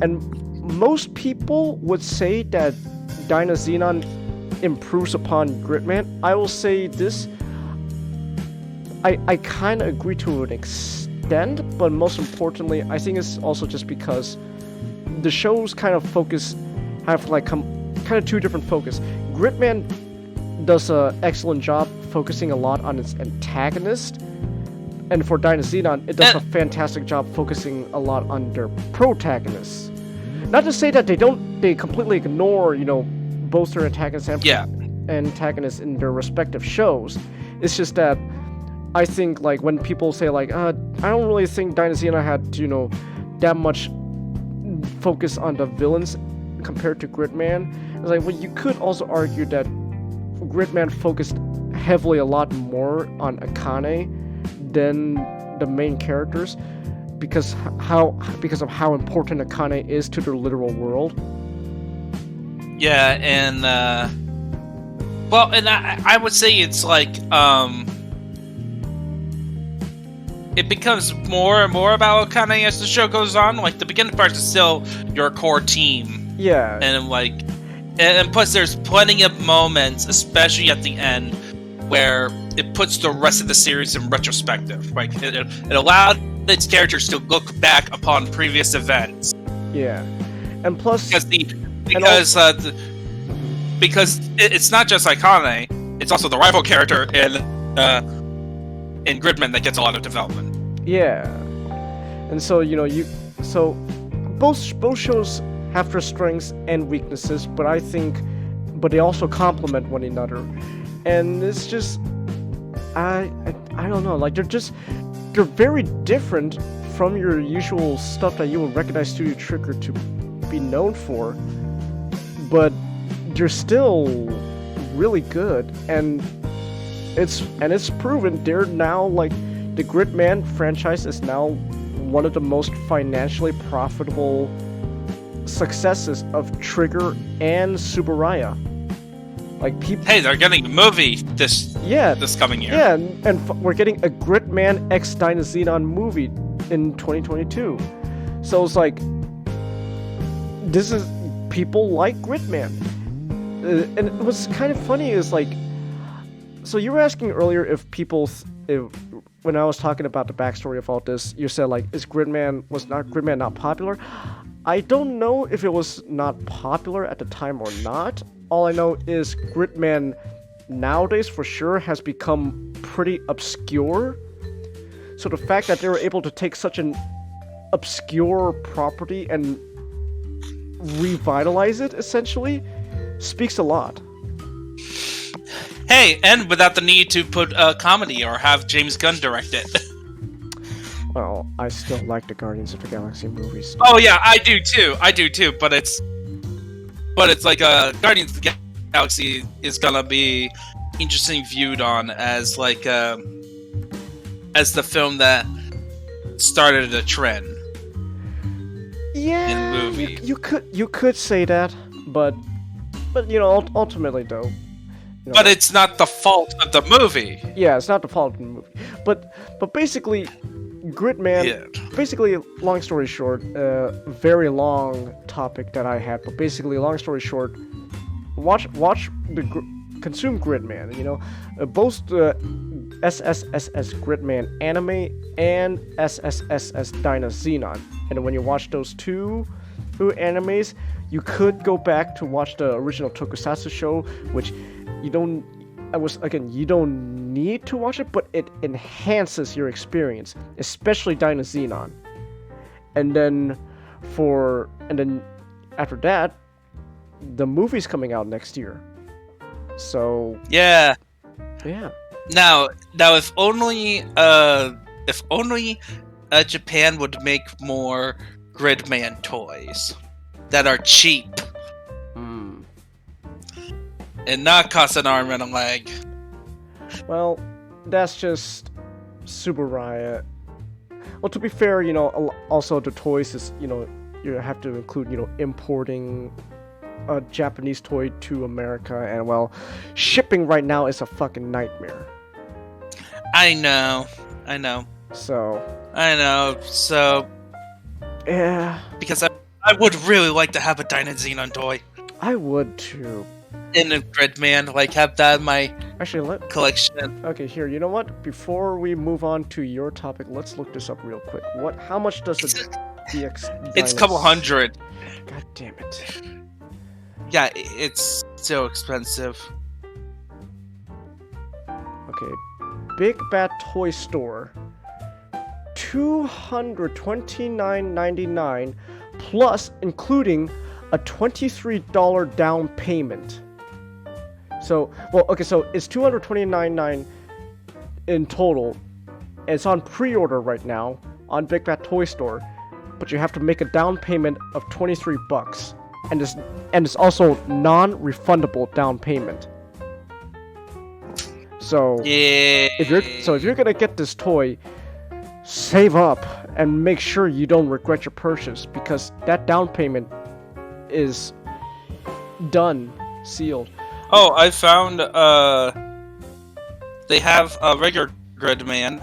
And most people would say that Dynazenon improves upon Gridman. I will say this. I kind of agree to an extent, but most importantly, I think it's also just because the shows kind of have kind of two different focus. Gridman does an excellent job focusing a lot on its antagonist, and for Dynazenon, it does a fantastic job focusing a lot on their protagonists. Not to say that they completely ignore, you know, both their antagonists and antagonists in their respective shows. It's just that I think, like, when people say, like, I don't really think Dynazenon had, you know, that much focus on the villains compared to Gridman. It's like, well, you could also argue that Gridman focused heavily a lot more on Akane than the main characters, because of how important Akane is to their literal world. Yeah, and well, and I would say it's like it becomes more and more about Akane as the show goes on. Like the beginning part is still your core team, Yeah. And plus there's plenty of moments, especially at the end, where it puts the rest of the series in retrospective. Like it allowed its characters to look back upon previous events. Yeah. And plus because it's not just Akane, it's also the rival character in Gridman that gets a lot of development. Yeah. And so, both shows have their strengths and weaknesses, but they also complement one another. And it's just I don't know, like they're very different from your usual stuff that you would recognize Studio Trigger to be known for, but they're still really good, and it's proven. They're now, like, the Gridman franchise is now one of the most financially profitable successes of Trigger and Subaraya. Like, people. Hey, they're getting a movie this coming year. Yeah, and we're getting a Gridman X Dynazenon movie in 2022. So it's like, this is, people like Gridman. And what's kind of funny is, like, so you were asking earlier if people, when I was talking about the backstory of all this, you said, like, was Gridman not popular? I don't know if it was not popular at the time or not. All I know is Gridman nowadays for sure has become pretty obscure. So the fact that they were able to take such an obscure property and revitalize it, essentially, speaks a lot. Hey, and without the need to put a comedy or have James Gunn direct it. Well, I still like the Guardians of the Galaxy movies. Oh yeah, I do too. But it's like Guardians of the Galaxy is gonna be interesting viewed on as like as the film that started a trend. Yeah, in movies. You could say that, but ultimately though. But it's not the fault of the movie. Yeah, it's not the fault of the movie. But basically, Gridman. Yeah. Basically, long story short, very long topic that I had. But basically, long story short, consume Gridman. Both the SSSS Gridman anime and SSSS Dynazenon. And when you watch those two animes, you could go back to watch the original Tokusatsu show, which you don't need to watch it, but it enhances your experience, especially Dynazenon. And then after that, the movie's coming out next year. So yeah. Now, if only Japan would make more Gridman toys that are cheap. And not cost an arm and a leg. Well, that's just Subaraya. Well, to be fair, also the toys is, you have to include, importing a Japanese toy to America, and well, shipping right now is a fucking nightmare. I know. So. Yeah. Because I would really like to have a Dynazenon toy. I would too. In a Gridman, like have that in my collection. Okay, here. You know what? Before we move on to your topic, let's look this up real quick. How much does a DX? It's a couple hundred. God damn it. Yeah, it's so expensive. Okay, Big Bad Toy Store. $229.99 plus including a $23 down payment. So it's $229.99 in total. It's on pre-order right now on Big Bad Toy Store, but you have to make a down payment of $23, and it's also non-refundable down payment. So yeah. If you're gonna get this toy, save up and make sure you don't regret your purchase, because that down payment is done, sealed. Oh, I found they have a regular Gridman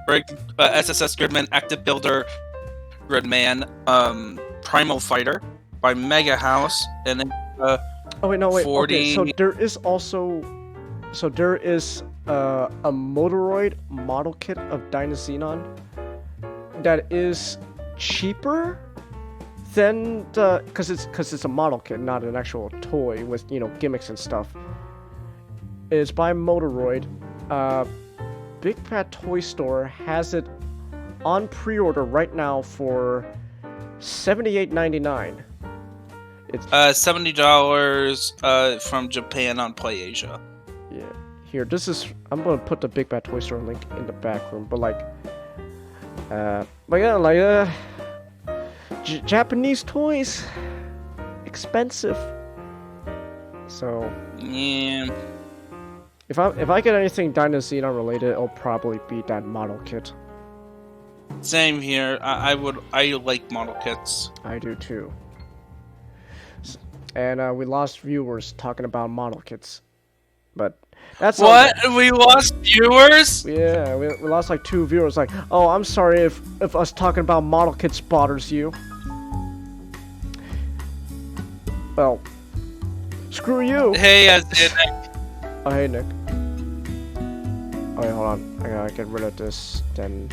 SSS Gridman, Active Builder, Gridman, Primal Fighter by Mega House, and then Oh wait, no wait. 40... Okay, so there is also, a Motoroid model kit of Dynazenon that is cheaper than the, because it's a model kit, not an actual toy with gimmicks and stuff. It's by Motoroid. Big Fat Toy Store has it on pre-order right now for $78.99. It's $70 from Japan on PlayAsia. yeah. Here, I'm gonna put the Big Bad Toy Store link in the back room, but Japanese toys, expensive. So Yeah. if I get anything Dynazenon related, it'll probably be that model kit. Same here. I like model kits. I do too. And we lost viewers talking about model kits, but that's What? We lost viewers? Yeah, we lost like 2 viewers. Like, oh, I'm sorry if us talking about model kits bothers you. Well, screw you. Hey, Oh, hey, Nick. Oh, wait, hold on. I gotta get rid of this, then...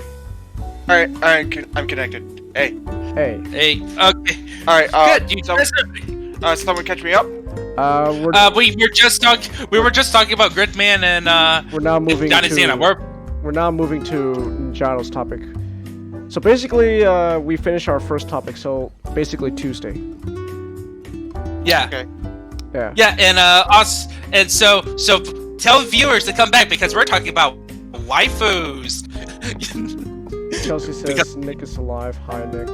Alright, I'm connected. Hey. Hey. Hey. Okay. Alright, Good. You someone catch me up? we were just talking about Gridman and we're now moving Dynazenon. We're now moving to Ninjato's topic. So basically, we finished our first topic, so basically Tuesday. Yeah. Okay. Yeah. Yeah, and us, and so tell viewers to come back because we're talking about waifus. Chelsea says Nick is alive. Hi, Nick.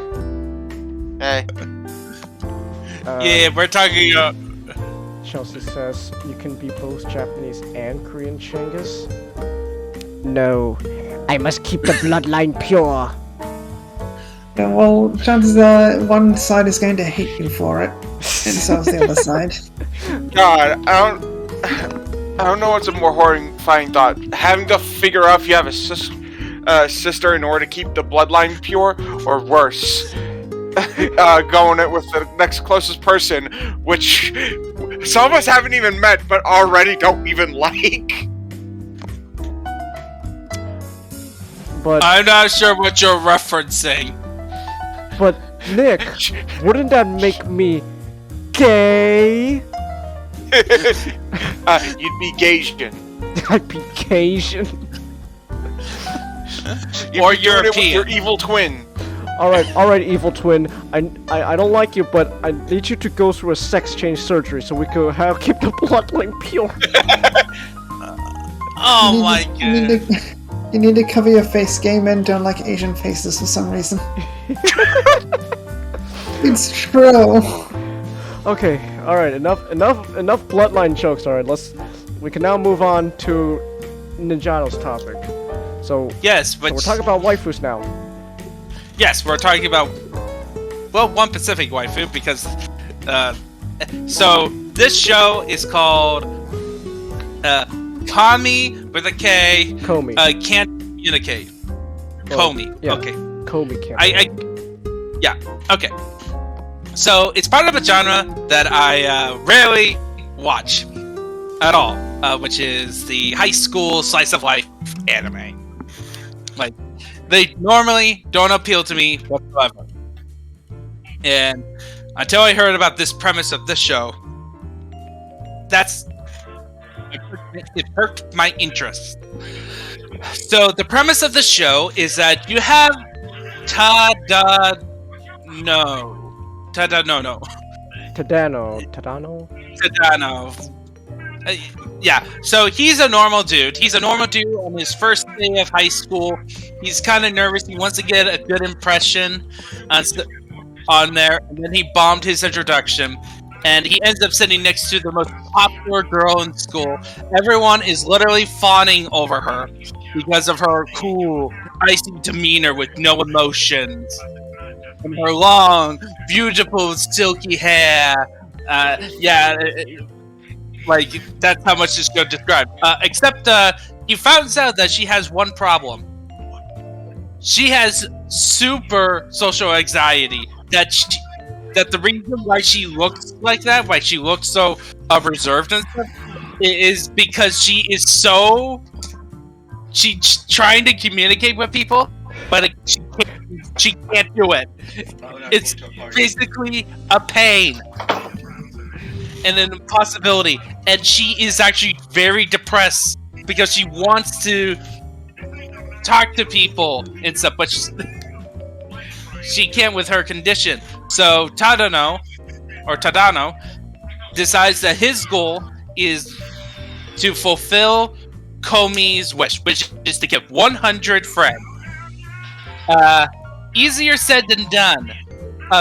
Hey. Yeah, we're talking. Chelsea says you can be both Japanese and Korean Chinggis. No, I must keep the bloodline pure. Yeah, well, chances are one side is going to hate you for it, and so is the other side. God, I don't know what's a more horrifying thought. Having to figure out if you have a sister in order to keep the bloodline pure, or worse, going it with the next closest person, which some of us haven't even met, but already don't even like. But I'm not sure what you're referencing. But Nick, wouldn't that make me gay? You'd be Gasian. I'd be Cajun. You'd be doing it with your evil twin. Alright, evil twin. I don't like you, but I need you to go through a sex change surgery so we could keep the bloodline pure. Oh my god. You need to cover your face. Gay men don't like Asian faces for some reason. It's true. Okay, alright, enough bloodline jokes. Alright, we can now move on to Ninjato's topic. So Yes, but we're talking about waifus now. Yes, we're talking about one Pacific waifu because so this show is called Kami with a K. Komi. Can't communicate. Komi. Yeah. Okay. Komi can't. Yeah. Okay. So it's part of a genre that I rarely watch at all, which is the high school slice of life anime. Like, they normally don't appeal to me whatsoever. And until I heard about this premise of this show, it perked my interest. So the premise of the show is that you have Tadano. Yeah, so he's a normal dude. He's a normal dude on his first day of high school. He's kind of nervous. He wants to get a good impression on there, and then he bombed his introduction. And he ends up sitting next to the most popular girl in school. Everyone is literally fawning over her because of her cool, icy demeanor with no emotions. And her long, beautiful, silky hair. Like, that's how much this show described. Except, he finds out that she has one problem. she has super social anxiety. That the reason why she looks like that, why she looks so reserved and stuff, is because she's trying to communicate with people, but she can't do it. It's basically a pain and an impossibility, and she is actually very depressed because she wants to talk to people and stuff, but she can't with her condition. So Tadano decides that his goal is to fulfill Komi's wish, which is to get 100 friends. Easier said than done,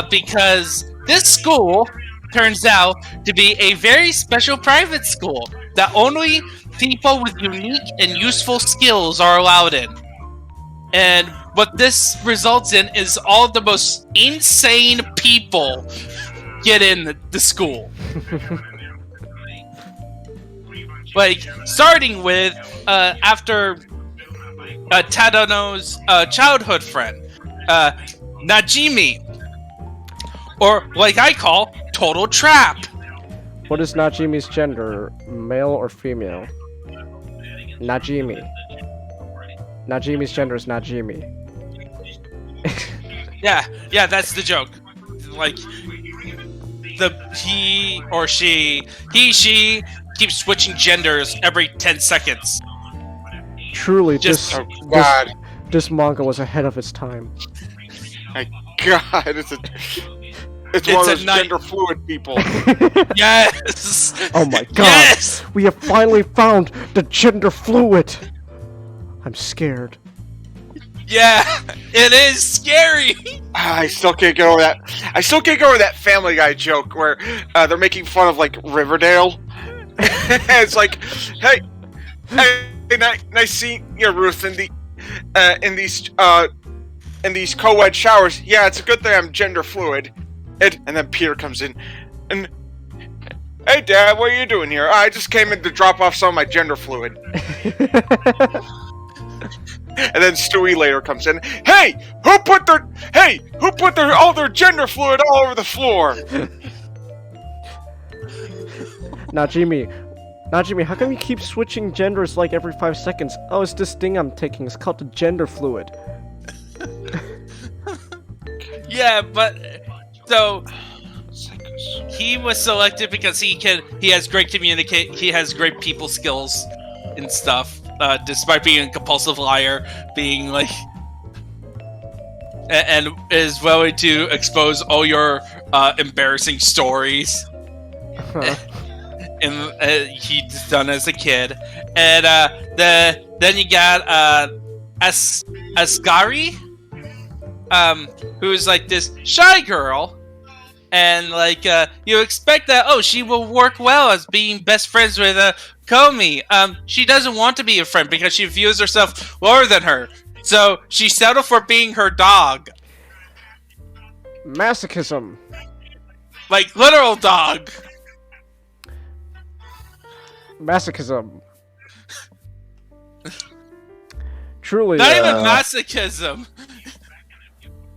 because this school turns out to be a very special private school that only people with unique and useful skills are allowed in. And what this results in is all the most insane people get in the school. Like, starting with, after Tadano's childhood friend, Najimi. Or, like I call, Total Trap. What is Najimi's gender? Male or female? Najimi. Najimi's gender is Najimi. Yeah, that's the joke. Like, he or she keeps switching genders every 10 seconds. Truly, Just- this manga was ahead of its time. My God, it's one of those gender fluid people. Yes! Oh my god! Yes! We have finally found the gender fluid! I'm scared. Yeah, it is scary! I still can't get over that. I still can't get over that Family Guy joke where they're making fun of like Riverdale. It's like, hey, nice seeing you, Ruth, in these co-ed showers. Yeah, it's a good thing I'm gender fluid. And then Peter comes in, and hey, Dad, what are you doing here? I just came in to drop off some of my gender fluid. And then Stewie later comes in. Hey, who put all their gender fluid all over the floor? Najimi, how come you keep switching genders like every 5 seconds? Oh, it's this thing I'm taking. It's called the gender fluid. Yeah, but so he was selected because he has great he has great people skills and stuff. Despite being a compulsive liar, being like, and is willing to expose all your embarrassing stories, and he's done as a kid. And then you got Asgari, who's like this shy girl, and like you expect that she will work well as being best friends with Komi. She doesn't want to be a friend because she views herself lower than her. So she settled for being her dog. Masochism. Like, literal dog. Masochism. Truly. Not even masochism.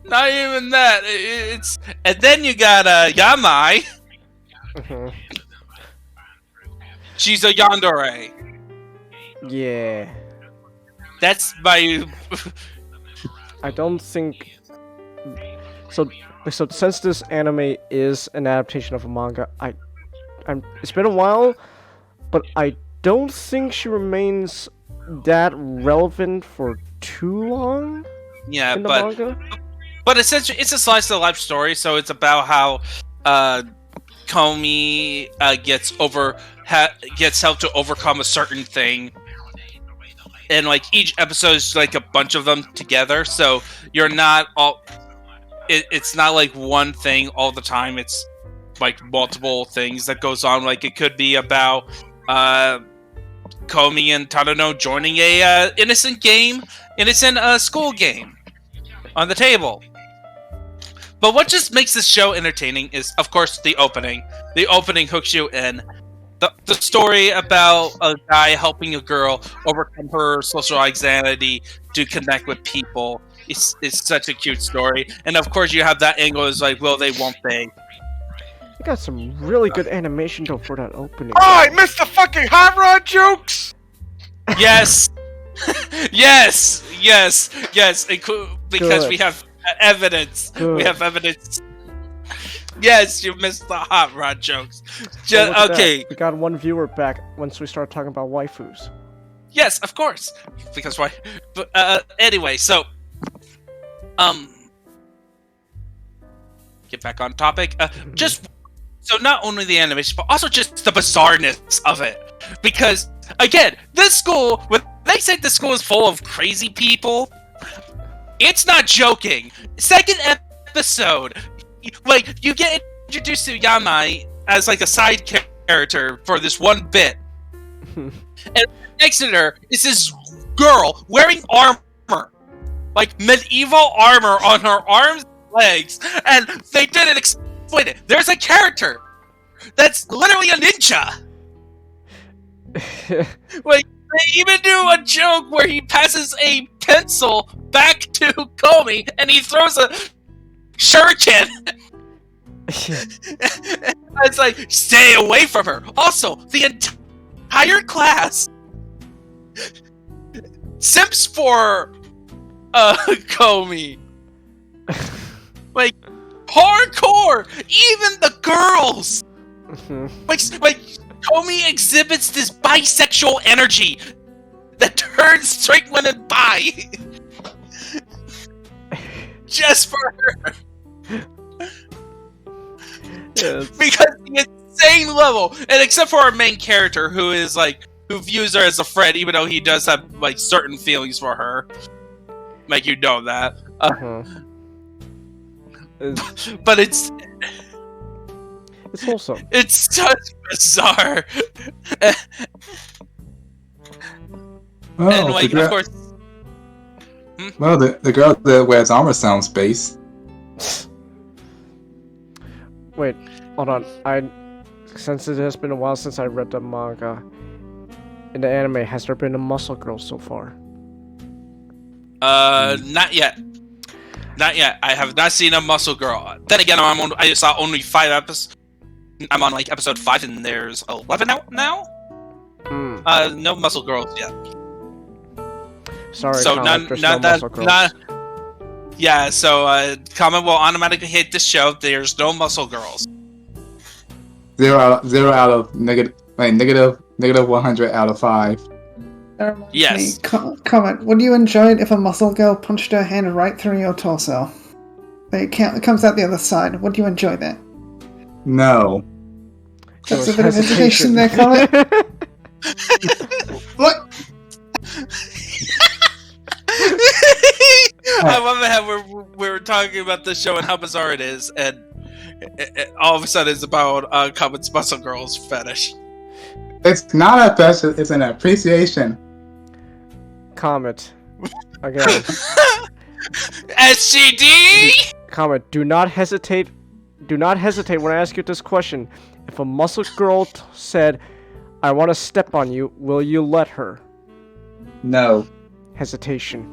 Not even that. It's and then you got Yamai. Mhm. She's a yandere. Yeah. That's my. I don't think. So since this anime is an adaptation of a manga, it's been a while, but I don't think she remains that relevant for too long. Yeah, in the manga. But essentially, it's a slice of life story. So it's about how Komi gets help to overcome a certain thing, and like each episode is like a bunch of them together. So you're not all. It's not like one thing all the time. It's like multiple things that goes on. Like it could be about Komi and Tadano joining a innocent school game on the table. But what just makes this show entertaining is, of course, the opening. The opening hooks you in. The story about a guy helping a girl overcome her social anxiety to connect with people. It's such a cute story, and of course you have that angle is like, will they, won't they? You got some really good animation though for that opening. Oh, I missed the fucking hot rod jokes! Yes, yes, because Good. we have evidence. Good. We have evidence. Yes, you missed the hot rod jokes. Oh, look at Okay. that. We got one viewer back once we start talking about waifus. Yes, of course. Because why? But anyway, so get back on topic. Just so not only the animation, but also just the bizarreness of it. Because again, this school, when they say the school is full of crazy people, it's not joking. Second episode, like you get introduced to Yamai as like a side character for this one bit, and next to her is this girl wearing armor, like medieval armor on her arms and legs, and they didn't explain it. There's a character that's literally a ninja. Like, they even do a joke where he passes a pencil back to Komi and he throws a shuriken. It's like, stay away from her. Also, the entire class simps for Komi. Like, hardcore. Even the girls. Like Komi exhibits this bisexual energy that turns straight women bi. Just for her. Yes. Because the insane level, and except for our main character, who is like, who views her as a friend, even though he does have like certain feelings for her, like, you know that. But it's wholesome. It's such bizarre. Oh, And like, the of course, well, the girl that wears armor sounds base. Wait, hold on. Since it has been a while since I read the manga, in the anime, has there been a muscle girl so far? not yet. Not yet. I have not seen a muscle girl. Then again, I saw only 5 episodes. I'm on like episode 5, and there's 11 out now. No muscle girls yet. Sorry, So Comet, there's not no that muscle girls. yeah. So comment will automatically hit the show. There's no muscle girls. 0 out of negative 100 out of 5. That reminds Yes. me, comment. Would you enjoy it if a muscle girl punched her hand right through your torso? It comes out the other side. Would you enjoy that? No. There That's was a bit of hesitation there, comment. What? I love it how we're talking about this show and how bizarre it is, and all of a sudden it's about Comet's muscle girls fetish. It's not a fetish, it's an appreciation. Comet. Again. SGD. Comet, do not hesitate. Do not hesitate when I ask you this question. If a muscle girl said, I want to step on you, will you let her? No. Hesitation.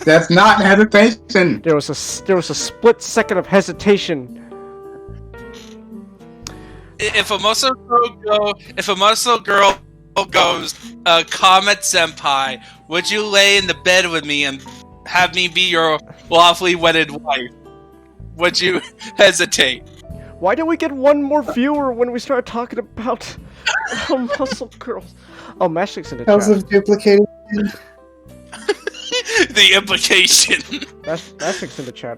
That's not hesitation. There was a split second of hesitation. If a muscle girl goes, Comet Senpai, would you lay in the bed with me and have me be your lawfully wedded wife? Would you hesitate? Why did we get one more viewer when we started talking about muscle girls? Oh, Mashik's in the How's chat. of duplicating? The implication. Mashik's in the chat.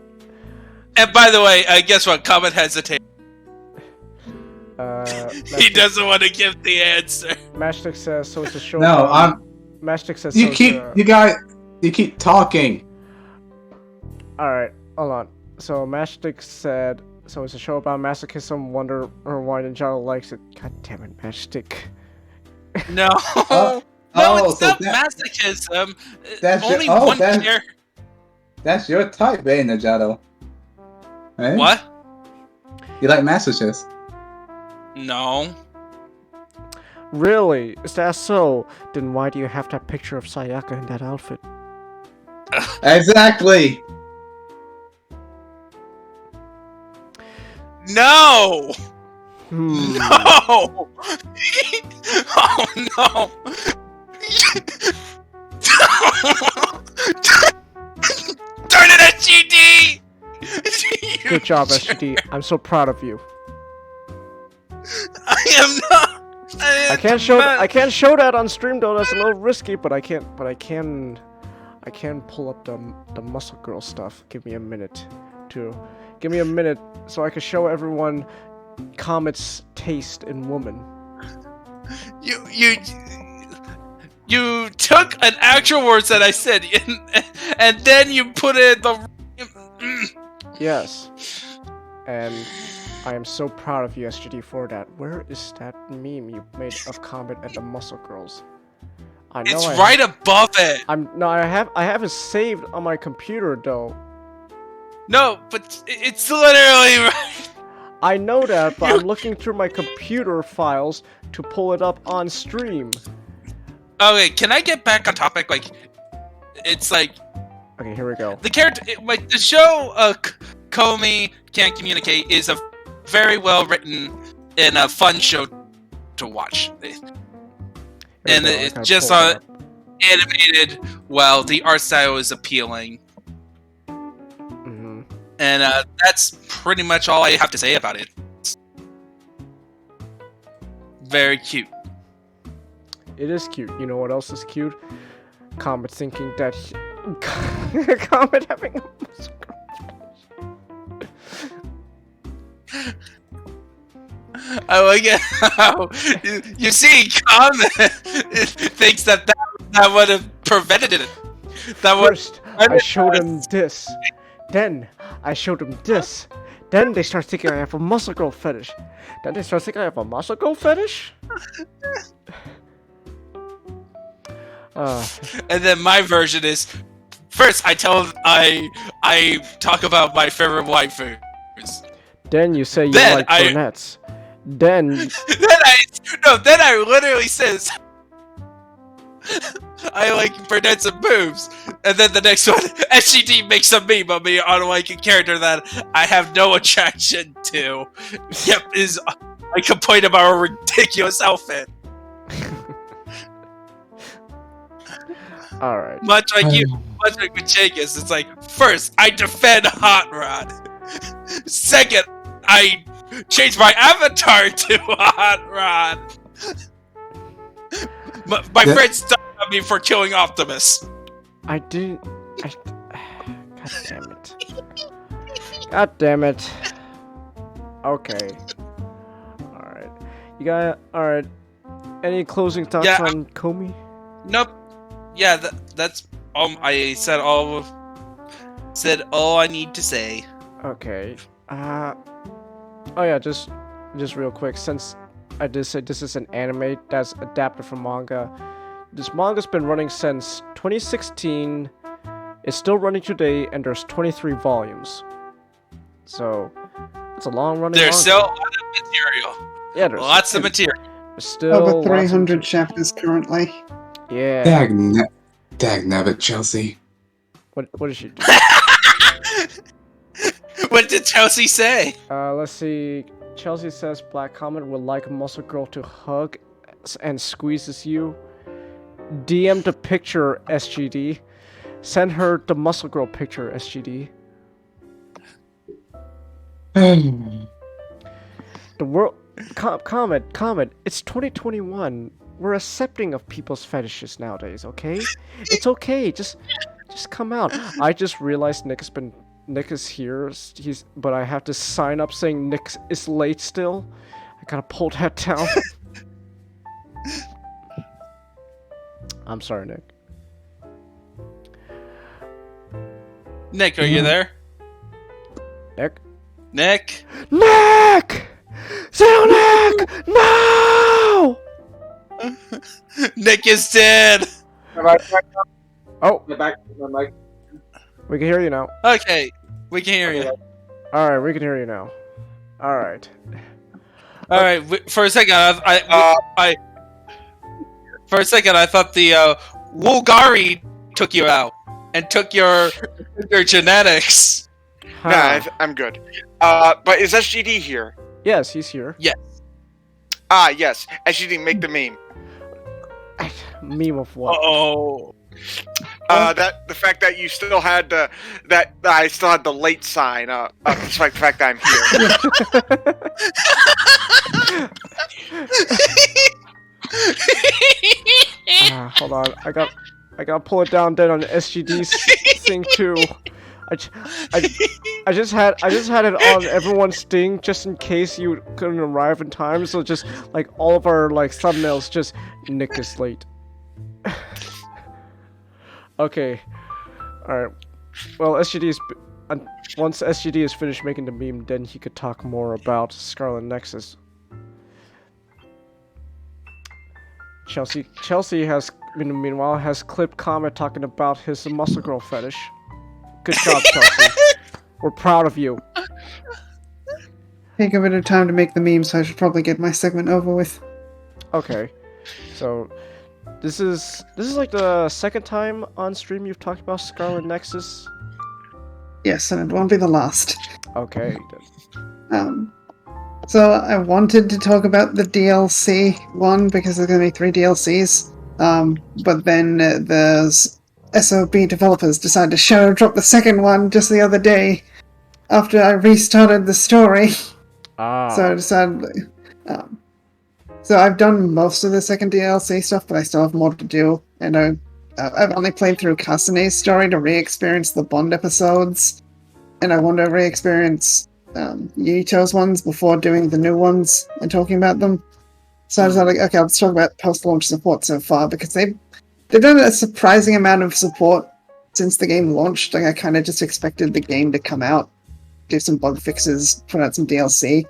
And by the way, guess what? Comet hesitate. He Mashik, doesn't want to give the answer. Mashik says, so it's a show. No, Mashik says, you so keep you keep talking. Alright, hold on. So Mashik said, so it's a show about masochism, wonder or why Ninjago likes it. God damn it, Mashik. No. Oh, It's so not that- masochism. that's your- Only oh, one that- character. That's your type, eh, Najado? Eh? What? You like masochists? No. Really? Is that so? Then why do you have that picture of Sayaka in that outfit? Exactly. No! Hmm. No! Oh no! Turn it SGD! Good job, SGD. I'm so proud of you. I am not. I can't show that on stream though. That's a little risky, but I can pull up the muscle girl stuff. Give me a minute so I can show everyone Comet's taste in woman. You took an actual words that I said and then you put it the Yes. And I am so proud of you, SGD, for that. Where is that meme you made of Comet and the muscle girls? I know It's right above it. I have it saved on my computer though. No, but it's literally right. I know that, but I'm looking through my computer files to pull it up on stream. Okay, can I get back on topic? Like, it's like Okay, here we go. the character, like the show, Komi Can't Communicate is a very well written and a fun show to watch. And it's just animated well. The art style is appealing. Mm-hmm. And that's pretty much all I have to say about it. It's very cute. It is cute. You know what else is cute? Comet thinking that Comet having a muscle girl. I like it how you see Comet thinks that would have prevented it. First, I showed him this. Then, I showed him this. Then they start thinking I have a muscle girl fetish. Then they start thinking I have a muscle girl fetish? And then my version is first I talk about my favorite waifus. Then you say you Then like brunettes. Then then I literally says I like brunettes and boobs. And then the next one, SGD makes a meme of me on like a character that I have no attraction to. Yep, I complain about a ridiculous outfit. alright. Much like you, much like with Jenkins, it's like, first, I defend Hot Rod. Second, I change my avatar to Hot Rod. My friends stopped at me for killing Optimus. I didn't. God damn it. God damn it. Okay. Alright. You got. Alright. Any closing thoughts Yeah, on Komi? Nope. Yeah, that's I said all I need to say. Okay. Oh yeah, just real quick, since I did say this is an anime that's adapted from manga, this manga's been running since 2016, it's still running today, and there's 23 volumes. So, it's a long running There's manga. still a lot of material. Yeah, there's Lots of material. still Over lots of 300 chapters currently. Yeah. Dag nabbit, Chelsea. What did she do? What did Chelsea say? Let's see. Chelsea says Black Comet would like a muscle girl to hug and squeezes you. DM the picture, SGD. Send her the muscle girl picture, SGD. The world... Comet, it's 2021. We're accepting of people's fetishes nowadays, okay? It's okay, just come out. I just realized Nick is here, but I have to sign up saying Nick is late still. I gotta pull that down. I'm sorry, Nick. Nick, are you there? Nick? Nick? Nick! Say Nick! No! Nick is dead! Oh, Back to my mic. we can hear you now. Okay, we can hear you. Alright, we can hear you now. Alright. Alright, for a second, For a second, I thought the Wulgari took you out and took your genetics. Huh. Nah, I'm good. But is SGD here? Yes, he's here. Ah, yes. SGD, make the meme. Meme of what? Oh. That the fact that you still had that I still had the late sign despite the fact that I'm here. Hold on, I gotta pull it down then on SGD's thing too. I just had it on everyone's thing just in case you couldn't arrive in time. So just like all of our like thumbnails, just Nick is late. Okay, all right. Well, once SGD is finished making the meme, then he could talk more about Scarlet Nexus. Chelsea has meanwhile has clipped Comet talking about his muscle girl fetish. Good job, Chelsea. We're proud of you. Take a bit of time to make the meme, so I should probably get my segment over with. Okay, so this is like the second time on stream you've talked about Scarlet Nexus. Yes, and it won't be the last. Okay. So I wanted to talk about the DLC one because there's going to be 3 DLCs. But then the SOB developers decided to shadow drop the second one just the other day after I restarted the story. So I decided. So I've done most of the second DLC stuff, but I still have more to do. And I've only played through Kasane's story to re-experience the Bond episodes, and I want to re-experience Yuito's ones before doing the new ones and talking about them. So I decided, okay, I'll just talk about post-launch support so far, because they've done a surprising amount of support since the game launched. Like, I kind of just expected the game to come out, do some bug fixes, put out some DLC.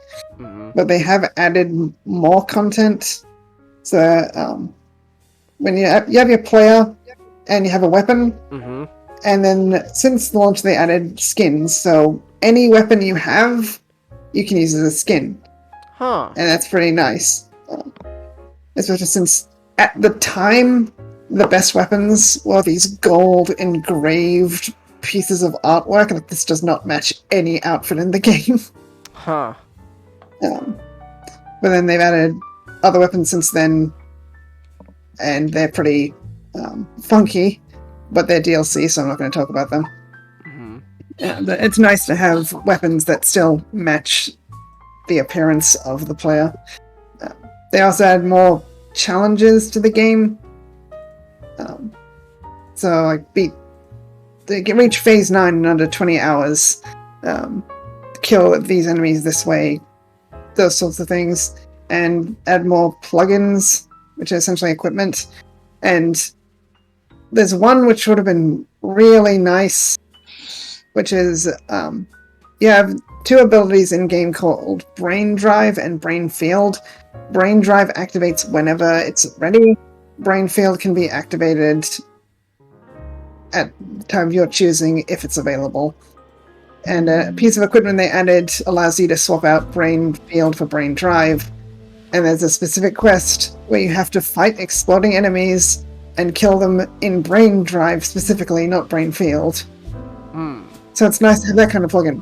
But they have added more content. So when you have your player and you have a weapon, and then since the launch they added skins. So any weapon you have, you can use as a skin. Huh. And that's pretty nice. Especially since at the time, the best weapons were these gold engraved pieces of artwork, and this does not match any outfit in the game. Huh. But then they've added other weapons since then, and they're pretty funky, but they're DLC, so I'm not going to talk about them. But it's nice to have weapons that still match the appearance of the player. They also add more challenges to the game. So they can reach phase 9 in under 20 hours, kill these enemies this way, those sorts of things, and add more plugins, which are essentially equipment. And there's one which would have been really nice, which is you have 2 abilities in game called Brain Drive and Brain Field. Brain Drive activates whenever it's ready. Brain Field can be activated at the time you're choosing if it's available. And a piece of equipment they added allows you to swap out Brain Field for Brain Drive. And there's a specific quest where you have to fight exploding enemies and kill them in Brain Drive specifically, not Brain Field. So it's nice to have that kind of plugin.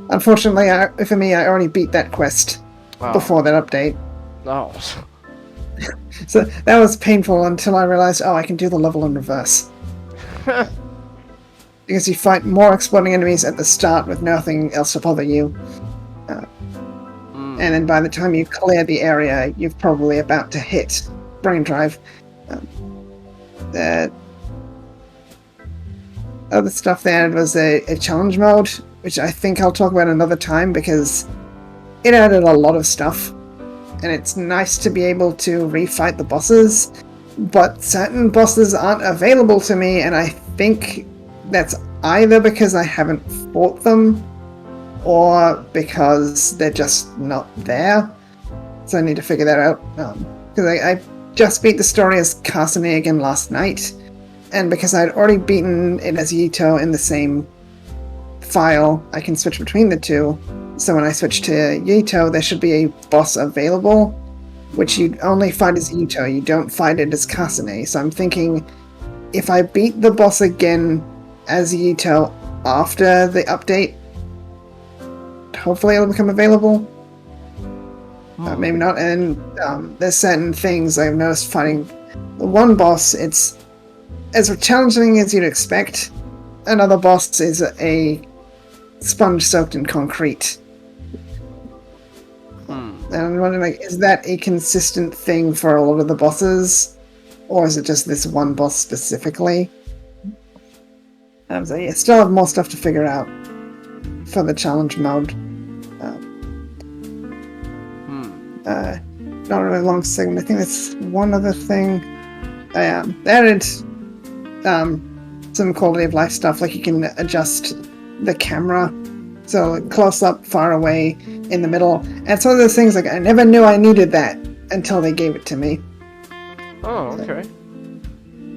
Unfortunately, for me, I already beat that quest before that update. Oh. So that was painful until I realized, I can do the level in reverse. Because you fight more exploding enemies at the start with nothing else to bother you. And then by the time you clear the area, you're probably about to hit Brain Drive. The other stuff they added was a challenge mode, which I think I'll talk about another time because it added a lot of stuff. And it's nice to be able to refight the bosses, but certain bosses aren't available to me, and I think that's either because I haven't fought them, or because they're just not there. So I need to figure that out. Because I just beat the story as Kasane again last night, and because I'd already beaten it as Yuito in the same file, I can switch between the two. So when I switch to Yuito, there should be a boss available. which you only fight as Yuto. You don't fight it as Kasane. So I'm thinking, if I beat the boss again as Yuto after the update, hopefully it'll become available. Maybe not. And there's certain things I've noticed fighting the one boss. It's as challenging as you'd expect. Another boss is a sponge soaked in concrete. And I'm wondering, like, is that a consistent thing for a lot of the bosses, or is it just this one boss specifically? So yeah, still have more stuff to figure out for the challenge mode. Not a really long segment. I think that's one other thing. They added some quality of life stuff, like you can adjust the camera, so close up, far away, in the middle. And it's one of those things, like, I never knew I needed that until they gave it to me. Oh, okay.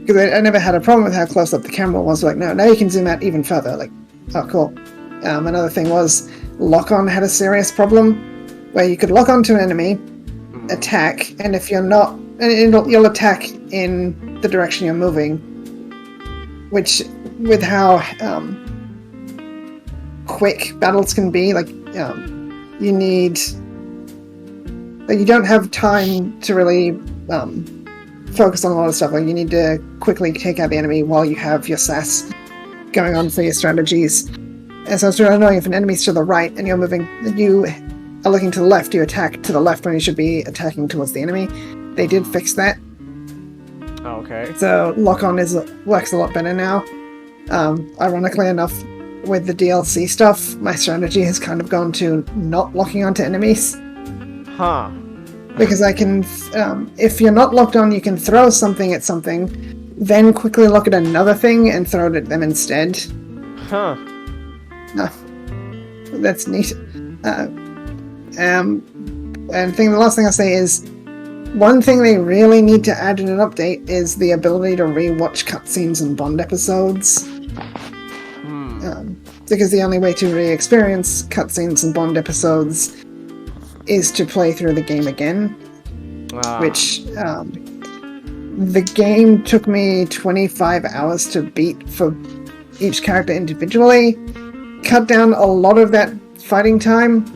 Because I never had a problem with how close up the camera was. Like, no, now you can zoom out even further. Like, oh, cool. Another thing was, lock-on had a serious problem, where you could lock onto an enemy, attack, and if you're not, you'll attack in the direction you're moving, which, with how quick battles can be, like, you need, like, you don't have time to really focus on a lot of stuff. Like, you need to quickly take out the enemy while you have your sass going on for your strategies. And so it's really annoying if an enemy's to the right and you are looking to the left, you attack to the left when you should be attacking towards the enemy. They did fix that. Okay. So lock-on works a lot better now. Ironically enough, with the DLC stuff, my strategy has kind of gone to not locking onto enemies. Huh. Because I can, if you're not locked on, you can throw something at something, then quickly look at another thing and throw it at them instead. Huh. That's neat. And the last thing I'll say is, one thing they really need to add in an update is the ability to re-watch cutscenes and Bond episodes. Because the only way to re-experience cutscenes and Bond episodes is to play through the game again. Which, the game took me 25 hours to beat for each character individually. Cut down a lot of that fighting time.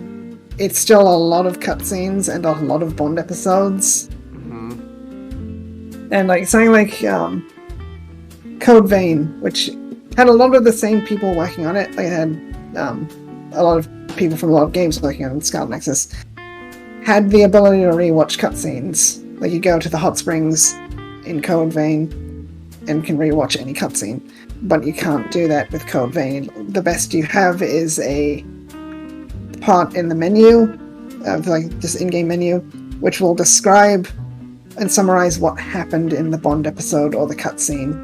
It's still a lot of cutscenes and a lot of Bond episodes. And like something like Code Vein, which had a lot of the same people working on it. Like it had a lot of people from a lot of games working on Scarlet Nexus. Had the ability to rewatch cutscenes. Like you go to the hot springs in Code Vein and can rewatch any cutscene. But you can't do that with Code Vein. The best you have is a part in the menu, like this in-game menu, which will describe and summarize what happened in the Bond episode or the cutscene.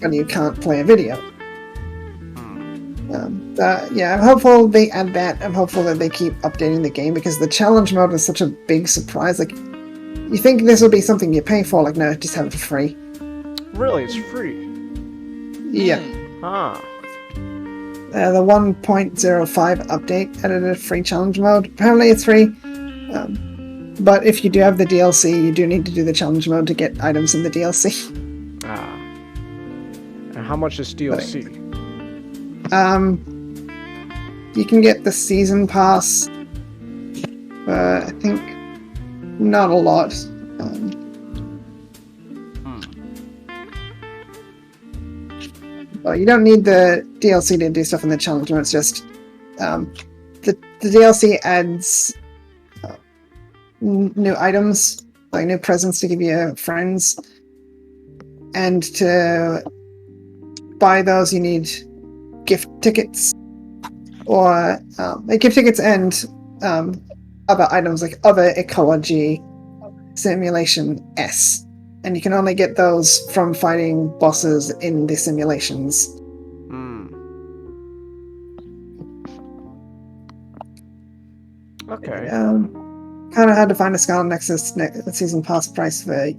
And you can't play a video. Yeah, I'm hopeful they add that. I'm hopeful that they keep updating the game, because the challenge mode was such a big surprise. Like, you think this will be something you pay for, like, no, just have it for free. Really? It's free? Yeah. Huh. The 1.05 update added a free challenge mode. Apparently it's free. But if you do have the DLC, you do need to do the challenge mode to get items in the DLC. And how much is DLC? You can get the season pass. I think not a lot. Well, you don't need the DLC to do stuff in the challenge mode. It's just the DLC adds new items, like new presents to give your friends, and to buy those you need gift tickets, or gift tickets and other items like other ecology simulation S, and you can only get those from fighting bosses in the simulations. Okay. Kind of hard to find a Scarlet Nexus season pass price for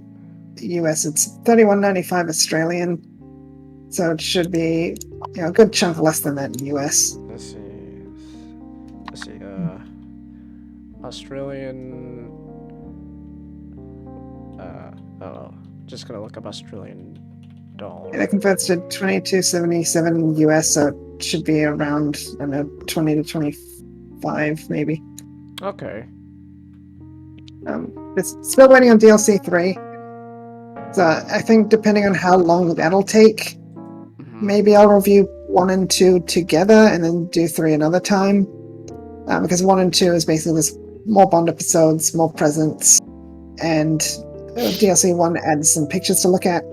US. It's $31.95 Australian, so it should be a good chunk less than that in US. Let's see. Australian Oh, just gonna look up Australian dollar. And it converts to 22.77 US, so it should be around, I don't know, 20 to 25 maybe. Okay. It's still waiting on DLC 3. So I think depending on how long that'll take, maybe I'll review 1 and 2 together and then do 3 another time. Because 1 and 2 is basically just more Bond episodes, more presents, and DLC 1 adds some pictures to look at,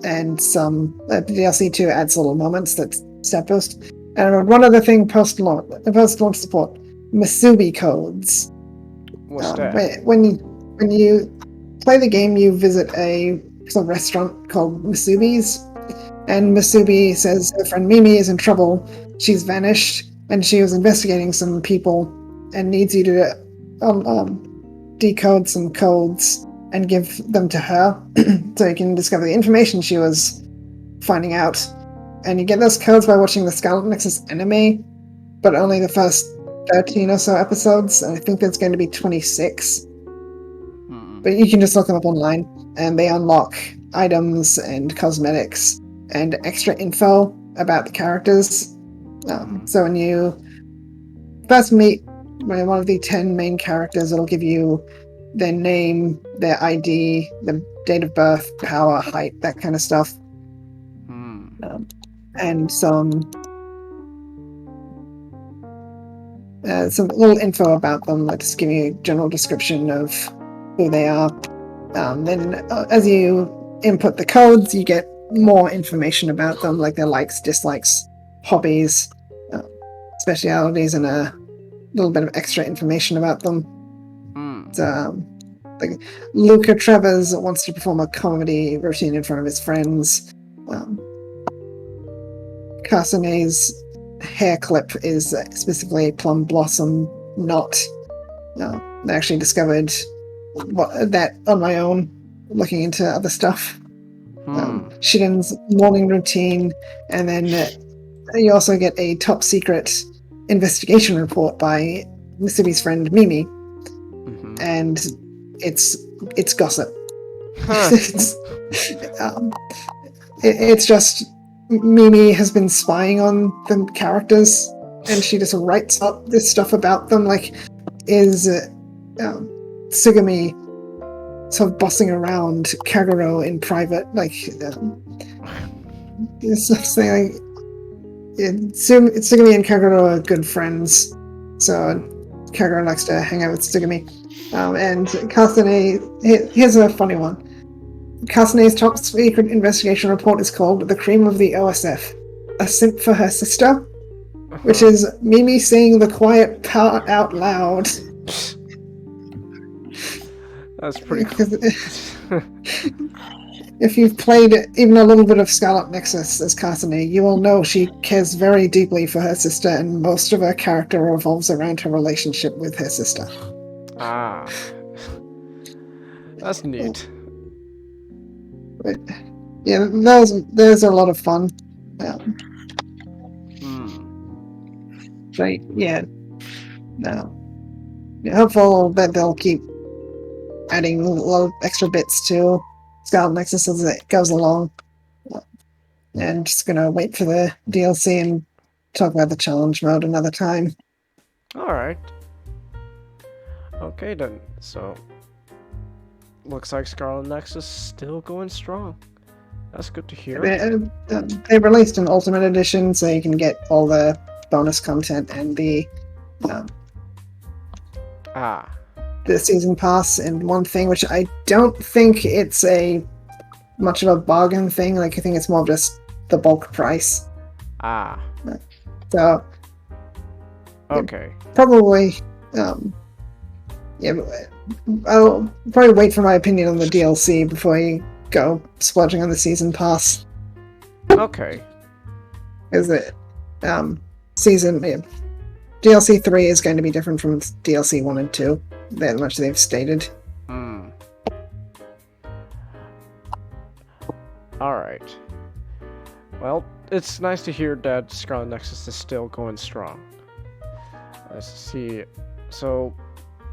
and some DLC 2 adds little moments that stat boost. And one other thing post-launch support, Masubi codes. What's that? When you play the game, you visit a restaurant called Masubi's, and Masubi says her friend Mimi is in trouble. She's vanished, and she was investigating some people and needs you to decode some codes and give them to her so you can discover the information she was finding out. And you get those codes by watching the Scarlet Nexus anime, but only the first 13 or so episodes, and I think there's going to be 26. But you can just look them up online, and they unlock items and cosmetics and extra info about the characters. So when you first meet one of the 10 main characters, it'll give you their name, their ID, their date of birth, power, height, that kind of stuff. And some little info about them, like just giving you a general description of who they are. Then as you input the codes, you get more information about them, like their likes, dislikes, hobbies, specialities, and a little bit of extra information about them. Like Luca Travers wants to perform a comedy routine in front of his friends. Casane's hair clip is specifically a plum blossom knot. I actually discovered that on my own, looking into other stuff. Shiden's morning routine, and then you also get a top secret investigation report by Misubi's friend Mimi, and it's gossip. It's just Mimi has been spying on the characters, and she just writes up this stuff about them, like, is Tsugumi sort of bossing around Kagero in private, like, it's something like, Tsugumi and Kagero are good friends, so Kagero likes to hang out with Tsugumi. And Kasane, here's a funny one. Kasane's top secret investigation report is called The Cream of the OSF, a simp for her sister, which is Mimi saying the quiet part out loud. That's pretty cool. If you've played even a little bit of Scarlet Nexus as Kasane, you will know she cares very deeply for her sister, and most of her character revolves around her relationship with her sister. Ah. That's neat. But, yeah, there's a lot of fun. Right, yeah. No. Yeah, hopeful that they'll keep adding a lot of extra bits to Scarlet Nexus as it goes along. And just gonna wait for the DLC and talk about the challenge mode another time. Alright. Okay then, so looks like Scarlet Nexus is still going strong. That's good to hear. They released an Ultimate Edition, so you can get all the bonus content and the season pass in one thing, which I don't think it's a much of a bargain thing. Like, I think it's more of just the bulk price. So okay. Probably I'll probably wait for my opinion on the DLC before you go splurging on the season pass. Okay. Is it DLC 3 is going to be different from DLC 1 and 2, that much they've stated. Alright. Well, it's nice to hear that Scarlet Nexus is still going strong. Let's see. So,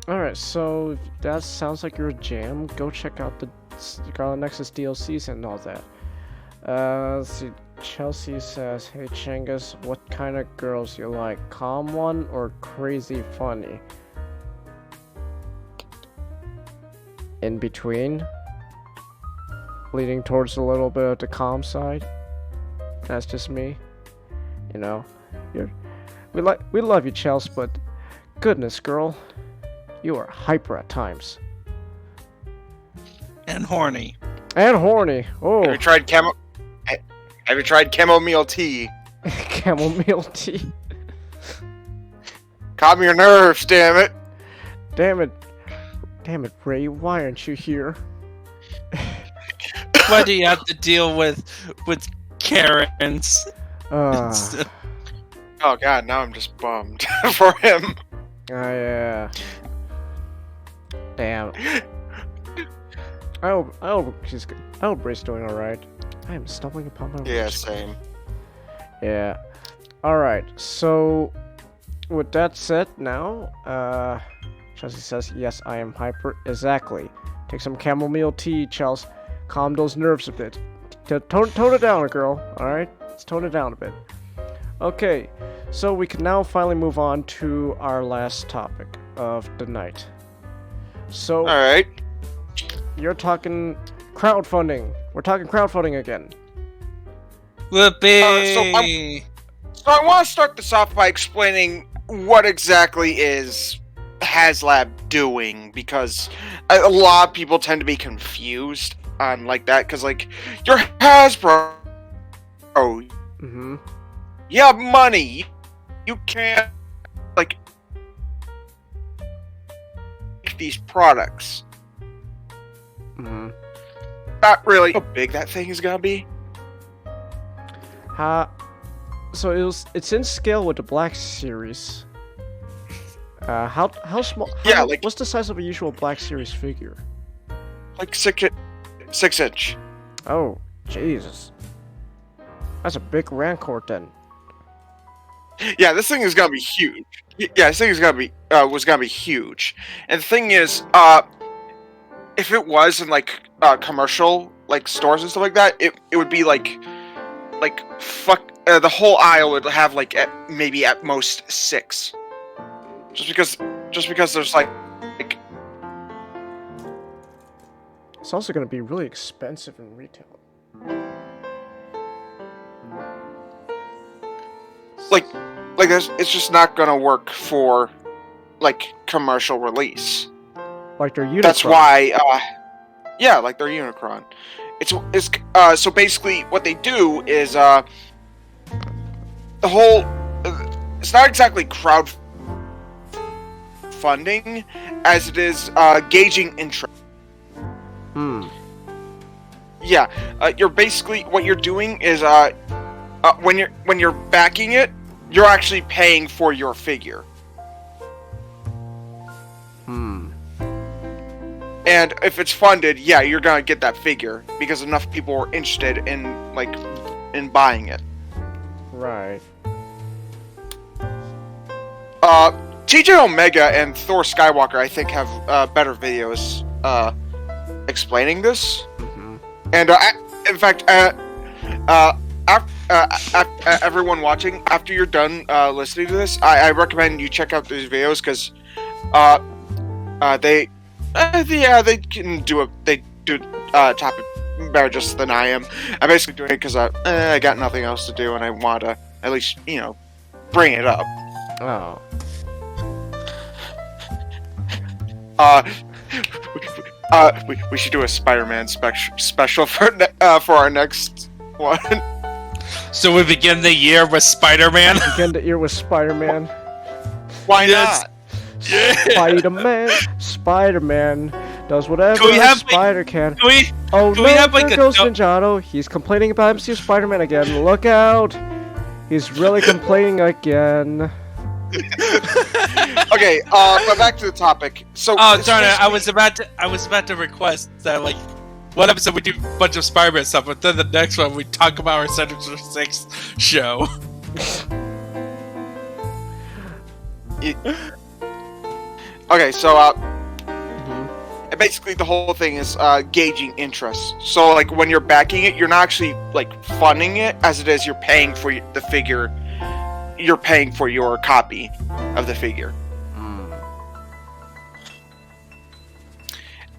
alright, so if that sounds like your jam, go check out the Scarlet Nexus DLCs and all that. Let's see. Chelsea says, "Hey Chingus, what kind of girls you like? Calm one or crazy funny?" In between, leading towards a little bit of the calm side. That's just me. You know, we love you, Chels, but goodness, girl, you are hyper at times. And horny. And horny. Oh. Have you tried chamomile tea? Chamomile tea. Calm your nerves, damn it. Damn it, Ray, why aren't you here? Why do you have to deal with Karens? Ah, Oh god, now I'm just bummed for him. yeah. Damn. I hope Ray's doing alright. I am stumbling upon my Yeah, words. same. Yeah. Alright, so with that said now, Chelsea says, "Yes, I am hyper." Exactly. Take some chamomile tea, Chelsea. Calm those nerves a bit. Tone it down, girl. Alright? Let's tone it down a bit. Okay, so we can now finally move on to our last topic of the night. So, Alright. you're talking crowdfunding. We're talking crowdfunding again. Whoopee! So I want to start this off by explaining what exactly is HasLab doing, because a lot of people tend to be confused on like that, because like, you're Hasbro, Mm-hmm. you have money, you can't like make these products. Mm-hmm. Not really how big that thing is gonna be. So it's in scale with the Black Series. How small? Yeah, like- what's the size of a usual Black Series figure? Like 6 inch. Oh, Jesus. That's a big Rancor then. Yeah, this thing is gonna be huge. Yeah, this thing is gonna be was gonna be huge. And the thing is, if it was in like commercial like stores and stuff like that, it would be like fuck. The whole aisle would have like maybe at most 6. Just because there's like It's also going to be really expensive in retail. like it's just not gonna work for like commercial release. Like their Unicron. That's why, yeah, like their Unicron. It's so basically what they do is the whole. It's not exactly crowdfunding as it is gauging interest. Yeah, you're basically what you're doing is when you're backing it, you're actually paying for your figure. And if it's funded, yeah, you're gonna get that figure because enough people are interested in buying it. Right. TJ Omega and Thor Skywalker, I think, have better videos explaining this. Mm-hmm. And in fact, everyone watching, after you're done listening to this, I recommend you check out these videos because they can do topic better just than I am. I'm basically doing it because I got nothing else to do and I want to at least bring it up. Oh. We should do a Spider-Man special for our next one. So we begin the year with Spider-Man? Begin the year with Spider-Man. Why Yes. not? Yeah. Spider-Man does whatever Can we a have, spider can. Can we, Oh can no, we have, like, there a goes do- Ninjato. He's complaining about MCU Spider-Man again. Look out! He's really complaining again. Okay, but back to the topic. So, Oh darn it! I was about to request that like one episode we do a bunch of Spider-Man stuff, but then the next one we talk about our Sinister Six show. Okay, so basically the whole thing is gauging interest. So like when you're backing it, you're not actually like funding it as it is you're paying for the figure. You're paying for your copy of the figure.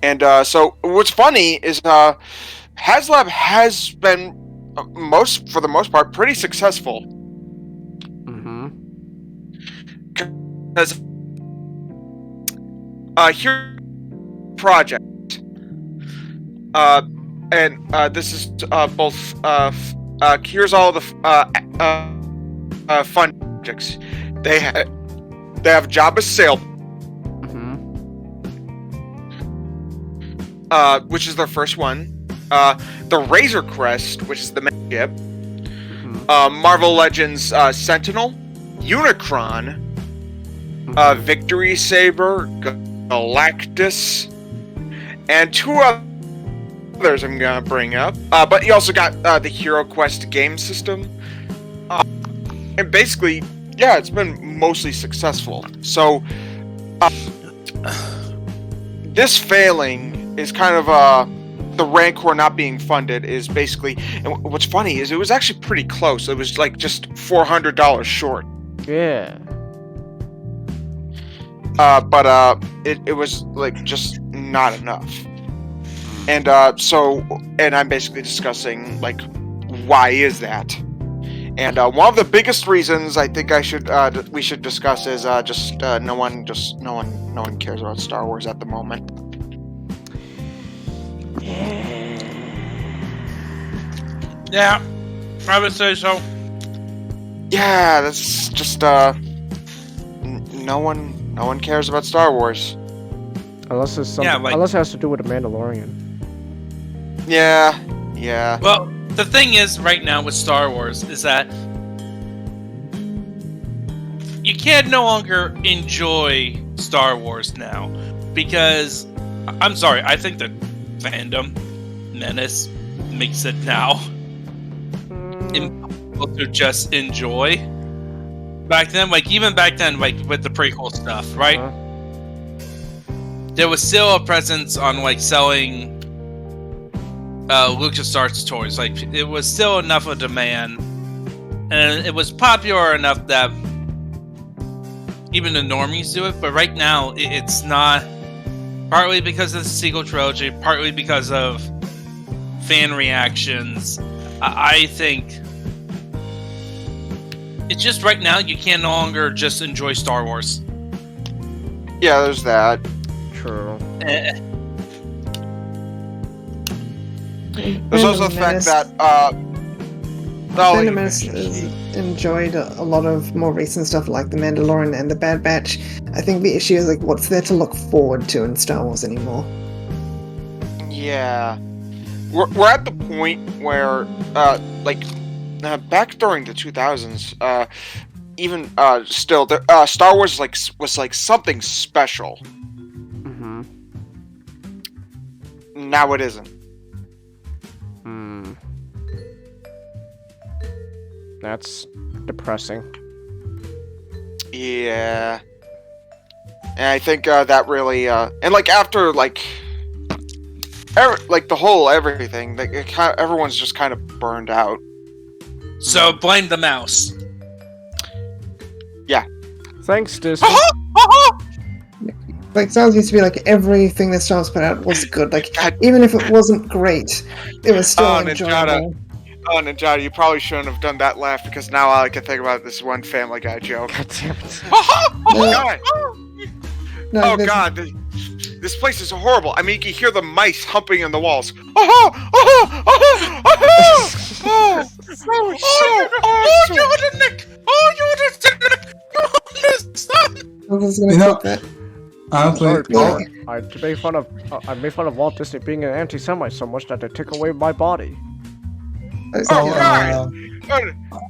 And so what's funny is HasLab has been for the most part pretty successful. Because here project and this is both here's all the fun projects they have. Jabba's sail, which is their first one. The Razor Crest, which is the main ship. Marvel Legends Sentinel, Unicron, Victory Saber, Galactus, and 2 others I'm gonna bring up. But you also got the Hero Quest game system. And basically, yeah, it's been mostly successful. So, this failing is kind of the Rancor not being funded is basically. And what's funny is it was actually pretty close. It was like just $400 short. Yeah. But it was like just not enough. And and I'm basically discussing like why is that? And one of the biggest reasons I think we should discuss is just no one cares about Star Wars at the moment. Yeah, I would say so. Yeah, that's just no one cares about Star Wars. Unless it's something, unless it has to do with the Mandalorian. Yeah. Well, the thing is, right now with Star Wars, is that you can no longer enjoy Star Wars now. Because, I'm sorry, I think the fandom menace makes it now impossible to just enjoy. Back then, like with the prequel stuff, right? There was still a presence on like selling LucasArts toys. Like it was still enough of a demand, and it was popular enough that even the normies do it. But right now, it's not. Partly because of the sequel trilogy, partly because of fan reactions. I think it's just right now you can no longer just enjoy Star Wars. Yeah, there's that. True. There's also the fact that Phantom Menace has enjoyed a lot of more recent stuff like The Mandalorian and The Bad Batch. I think the issue is like what's there to look forward to in Star Wars anymore. Yeah, we're at the point where back during the 2000s, even still, Star Wars was like something special. Now it isn't. That's depressing. Yeah. And I think that really and like after like the whole everything, like everyone's just kind of burned out. So blame the mouse. Yeah. Thanks, Disney. Like Star Wars used to be like everything that Star Wars put out was good. Like even if it wasn't great, it was still enjoyable. Ninjada, you probably shouldn't have done that laugh because now all I can think about this one Family Guy joke. God damn it. Oh God, this place is horrible. I mean, you can hear the mice humping in the walls. Honestly, I made fun of Walt Disney being an anti-Semite so much that they took away my body. God!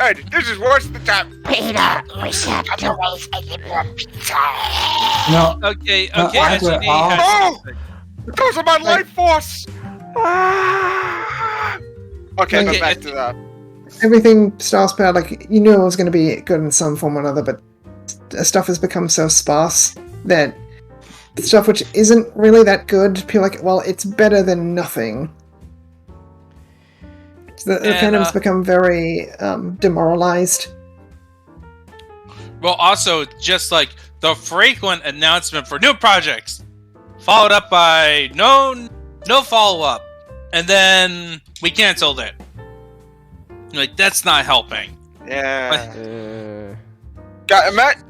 Hey, this is worse than that. Peter, we should have to waste any more pizza. No. Okay, SGD has Those are my life force! Okay, go back to that. Everything Star Wars put out, like, you knew it was going to be good in some form or another, but stuff has become so sparse that stuff which isn't really that good, people are like, well, it's better than nothing. So the fandom's become very demoralized. Well, also, just like the frequent announcement for new projects, followed up by no follow-up, and then we canceled it. Like, that's not helping. Yeah. Matt,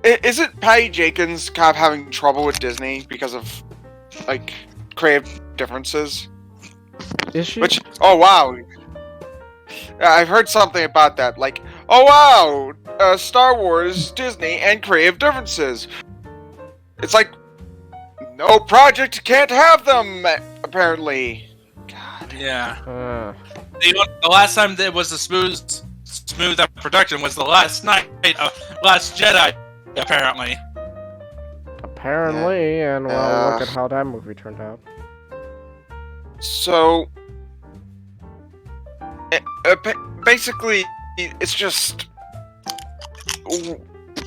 isn't Patty Jenkins kind of having trouble with Disney because of, like, creative differences? Is she? Which, oh wow, I've heard something about that. Like, oh wow, Star Wars, Disney, and creative differences. It's like, no project can't have them, apparently. God. Yeah. The last time there was a smooth production was the last night of Last Jedi, apparently. Apparently, and well, look at how that movie turned out. So, basically, it's just,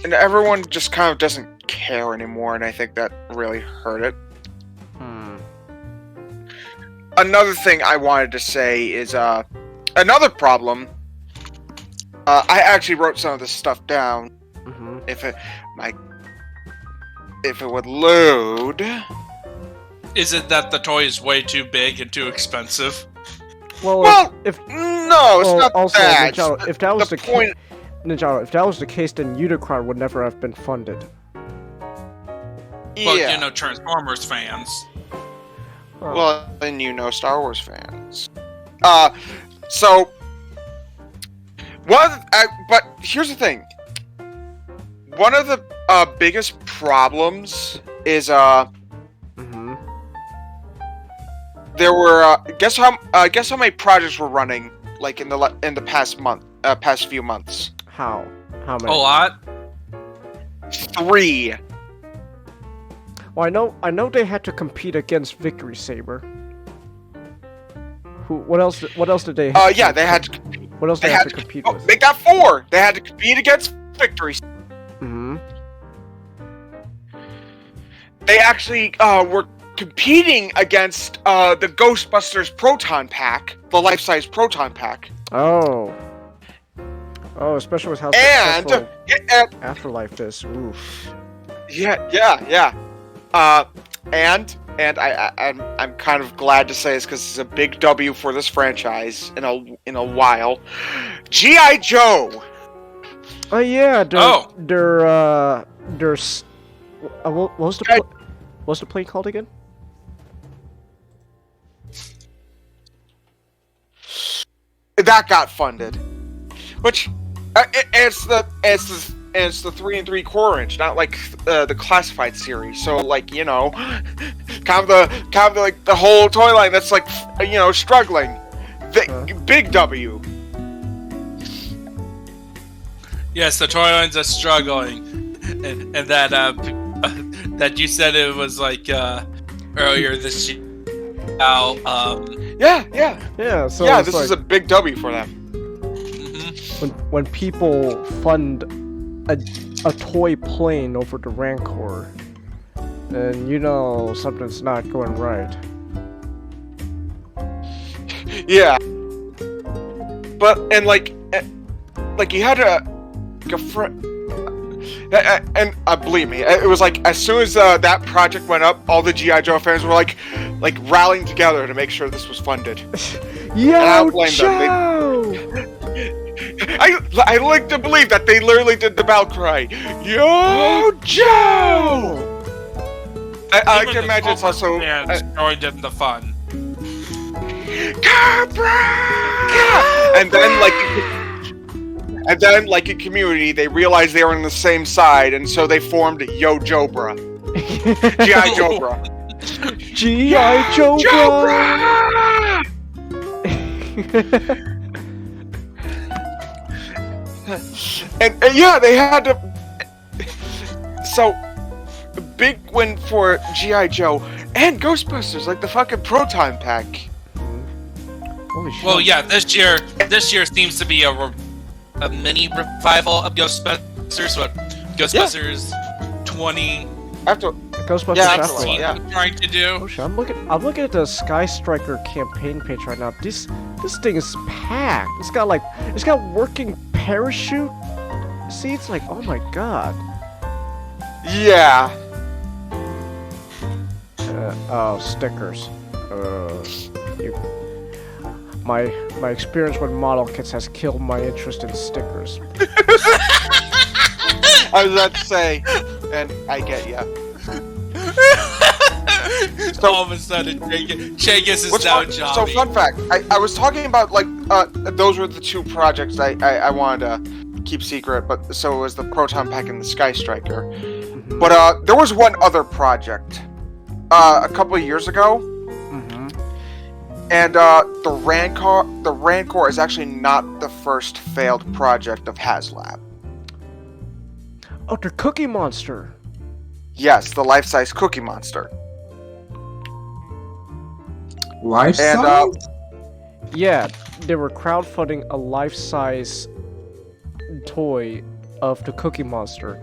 and everyone just kind of doesn't care anymore, and I think that really hurt it. Another thing I wanted to say is, another problem. I actually wrote some of this stuff down. Mm-hmm. If it would load. Is it that the toy is way too big and too expensive? Well, if no, it's not also, that. Ninjaro, if that was the point, Ninjaro, if that was the case, then Unicron would never have been funded. Yeah. Well, you know, Transformers fans. Oh. Well, then you know Star Wars fans. So but here's the thing. One of the biggest problems is Mm-hmm. there were guess how many projects were running like in the past few months. How many? A lot. 3. Well, I know they had to compete against Victory Saber. What else did they? Yeah, they had to compete. What else they had to compete with? They got 4. They had to compete against Victory. Mm-hmm. They actually were competing against the Ghostbusters Proton Pack, the life-size Proton Pack. Oh, especially with how successful Afterlife is. Oof. Yeah. And I'm kind of glad to say this because it's a big W for this franchise in a while. G.I. Joe. Oh yeah, what's the plane called again? That got funded, which it's the 3 3/4 inch, not like the classified series. So like, you know, kind of like the whole toy line that's like, you know, struggling. Big W. Yes, the toy lines are struggling, and that that you said it was like earlier this year. Yeah. So yeah, this is a big W for them. Mm-hmm. When people fund a toy plane over the Rancor, then you know something's not going right. Yeah, but and like you had and believe me, it was like as soon as that project went up, all the G.I. Joe fans were like rallying together to make sure this was funded. Yo, Joe! I like to believe that they literally did the battle cry. Yo, Joe! I can imagine it's also joined in the fun. Cobra! And then, like in Community, they realized they were on the same side, and so they formed Yo Jobra. G.I. Jobra. G.I. Jobra! and yeah, they had to. So, big win for G.I. Joe and Ghostbusters, like the fucking Proton Pack. Holy shit. Well, yeah, this year seems to be a mini revival of Ghostbusters. But Ghostbusters 20 After Ghostbusters Yeah, Afterlife. absolutely, yeah. trying to do. Oh shit, I'm looking at the Sky Striker campaign page right now. This thing is packed. It's got working parachute seats. Like, oh my god. yeah. Oh, stickers. My experience with model kits has killed my interest in stickers. I was about to say, and I get ya. So, All of a sudden, Chagus is what's now fun, Johnny. so fun fact, I was talking about like those were the two projects I wanted to keep secret, but so was the Proton Pack and the Sky Striker. Mm-hmm. But there was one other project a couple of years ago, and the Rancor is actually not the first failed project of HasLab. Oh, the Cookie Monster. Yes, the life-size Cookie Monster. Life And, size? Yeah, they were crowdfunding a life-size toy of the Cookie Monster.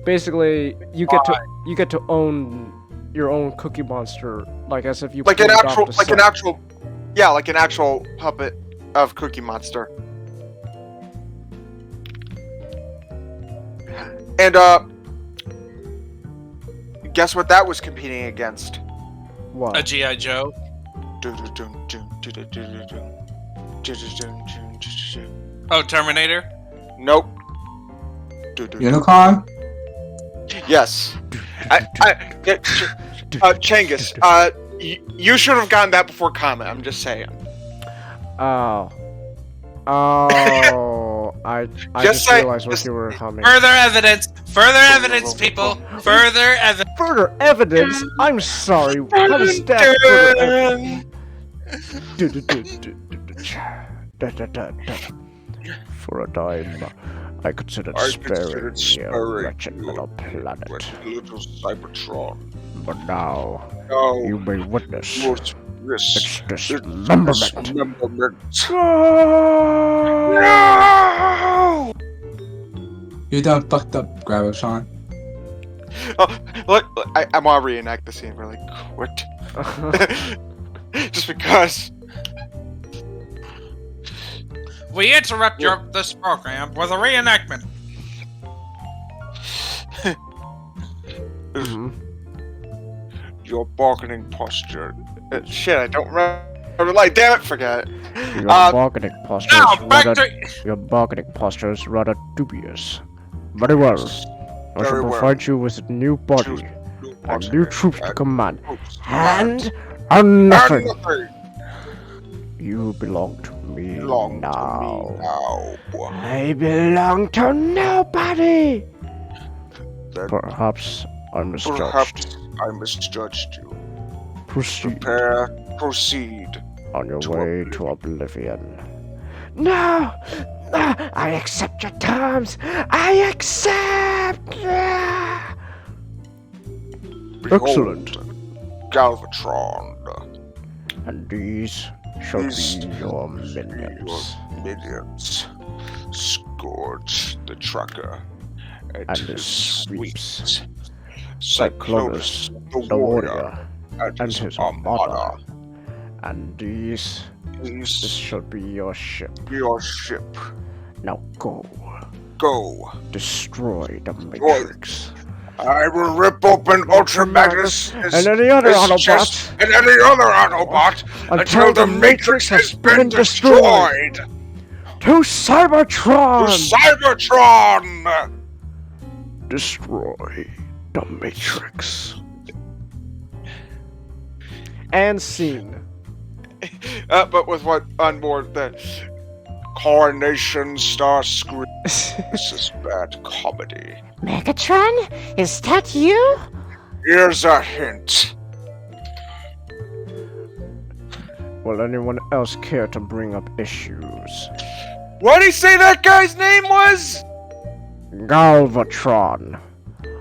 Basically, you get to own your own Cookie Monster, like as if you Like an pulled it off actual, the like an actual puppet of Cookie Monster. And guess what that was competing against? set. What? A G.I. Joe. Oh, Terminator. Nope. Unicorn? Yes. Changus, you should have gotten that before comment. I'm just saying. Oh. I Just just say- realized what just- you were humming. Further evidence, people. Further evidence. Further evidence? I'm sorry. How does that further evidence? For a time, I considered sparing your wretched little planet. Little Cybertron. But now, No. you may witness its Risk. dismemberment. No! You done fucked up, Gravitron. Oh, look, I want to reenact the scene really quick. Just because. We interrupt this program with a reenactment. Mhm. Your bargaining posture. Shit, I don't remember. Like, damn it, forget it. Your bargaining posture Now, is back rather to... Your bargaining posture is rather dubious. Very well. I shall Very well. provide you with a new body and new troops to command. And And nothing. nothing You belong to me belongs now. to me now. I belong to nobody. Then Perhaps I misjudged. perhaps I misjudged you. Proceed Proceed. on your to way to oblivion. No! No! I accept your terms! I accept! Excellent. Behold, Galvatron. And these shall These be your Your minions. minions. Scourge the Tracker. And his sweeps. Cyclonus Cyclonus, the Warrior. and his armada. And this These shall be your ship. your ship. Now go. Go. Destroy the Matrix. I will rip open Ultra Magnus And any other his Autobots chest and any other Autobot until the Matrix has been destroyed. To Cybertron! Cybertron! Destroy the Matrix. And scene. But with what on board the Coronation Star Screen. This is bad comedy. Megatron? Is that you? Here's a hint. Will anyone else care to bring up issues? What did he say that guy's name was? Galvatron.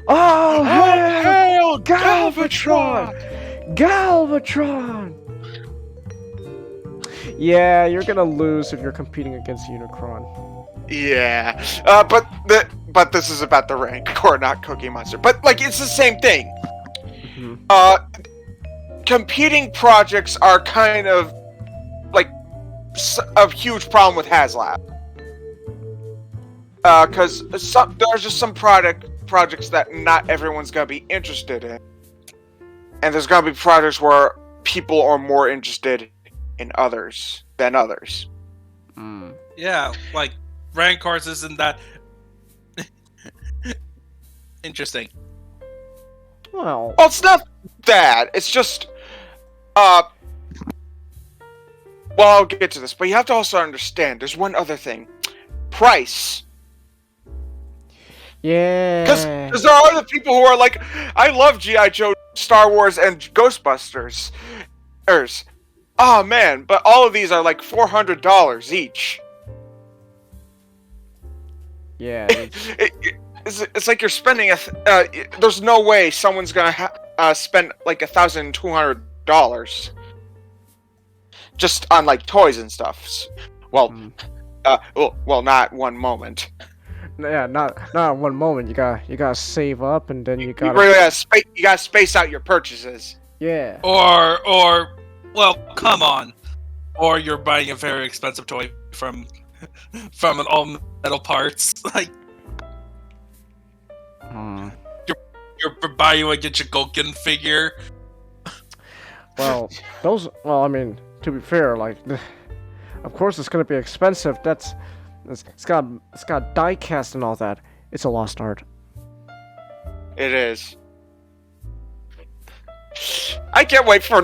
Oh, hail Galvatron! Galvatron! Yeah, you're gonna lose if you're competing against Unicron. Yeah, but this is about the Rancor, not Cookie Monster. But like, it's the same thing. Competing projects are kind of like a huge problem with HasLab. Because there's just some projects that not everyone's gonna be interested in, and there's gonna be projects where people are more interested in others than others. Yeah, like Rancors isn't that interesting. Well, It's not that. It's just, well, I'll get to this, but you have to also understand. There's one other thing: price. yeah. Because there are the people who are like, I love G.I. Joe, Star Wars, and Ghostbusters. Oh man, but all of these are like $400 each. Yeah. It's like you're spending there's no way someone's gonna spend like $1,200 just on like toys and stuff. Well, well, not one moment. Yeah, not one moment. You gotta save up, and then you You gotta. really gotta space out your purchases. Yeah. Or, well, come on. Or you're buying a very expensive toy from an all metal parts. Like, you're buying a Genshin figure. Well, those. Well, I mean, to be fair, like, of course it's gonna be expensive. It's got die cast and all that. It's a lost art. It is. I can't wait for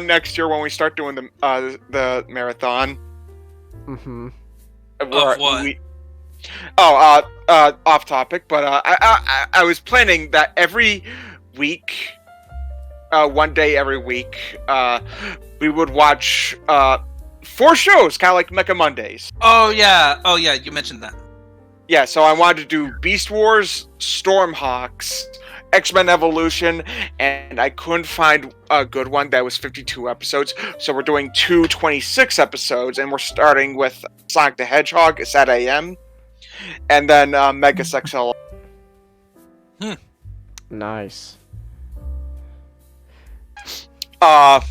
next year when we start doing the marathon. Of what? Off topic, but I was planning that every week, one day every week, we would watch 4 shows, kind of like Mecha Mondays. Oh yeah, you mentioned that. Yeah, so I wanted to do Beast Wars, Stormhawks, X-Men Evolution, and I couldn't find a good one that was 52 episodes, so we're doing 26 episodes, and we're starting with Sonic the Hedgehog. It's at AM, and then Mega XL. Nice. Back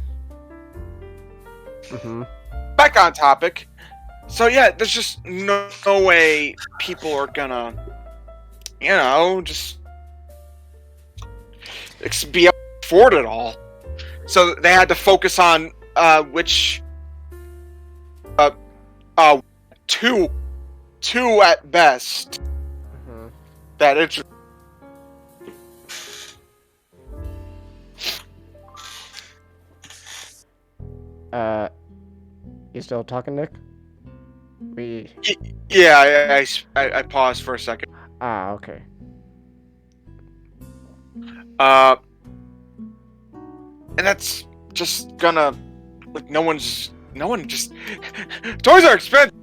on topic. So yeah, there's just no way people are gonna, just be able to afford it all. So they had to focus on which two at best that it's. You still talking, Nick? Yeah, I paused for a second. Okay. And that's just gonna, like, no one just toys are expensive.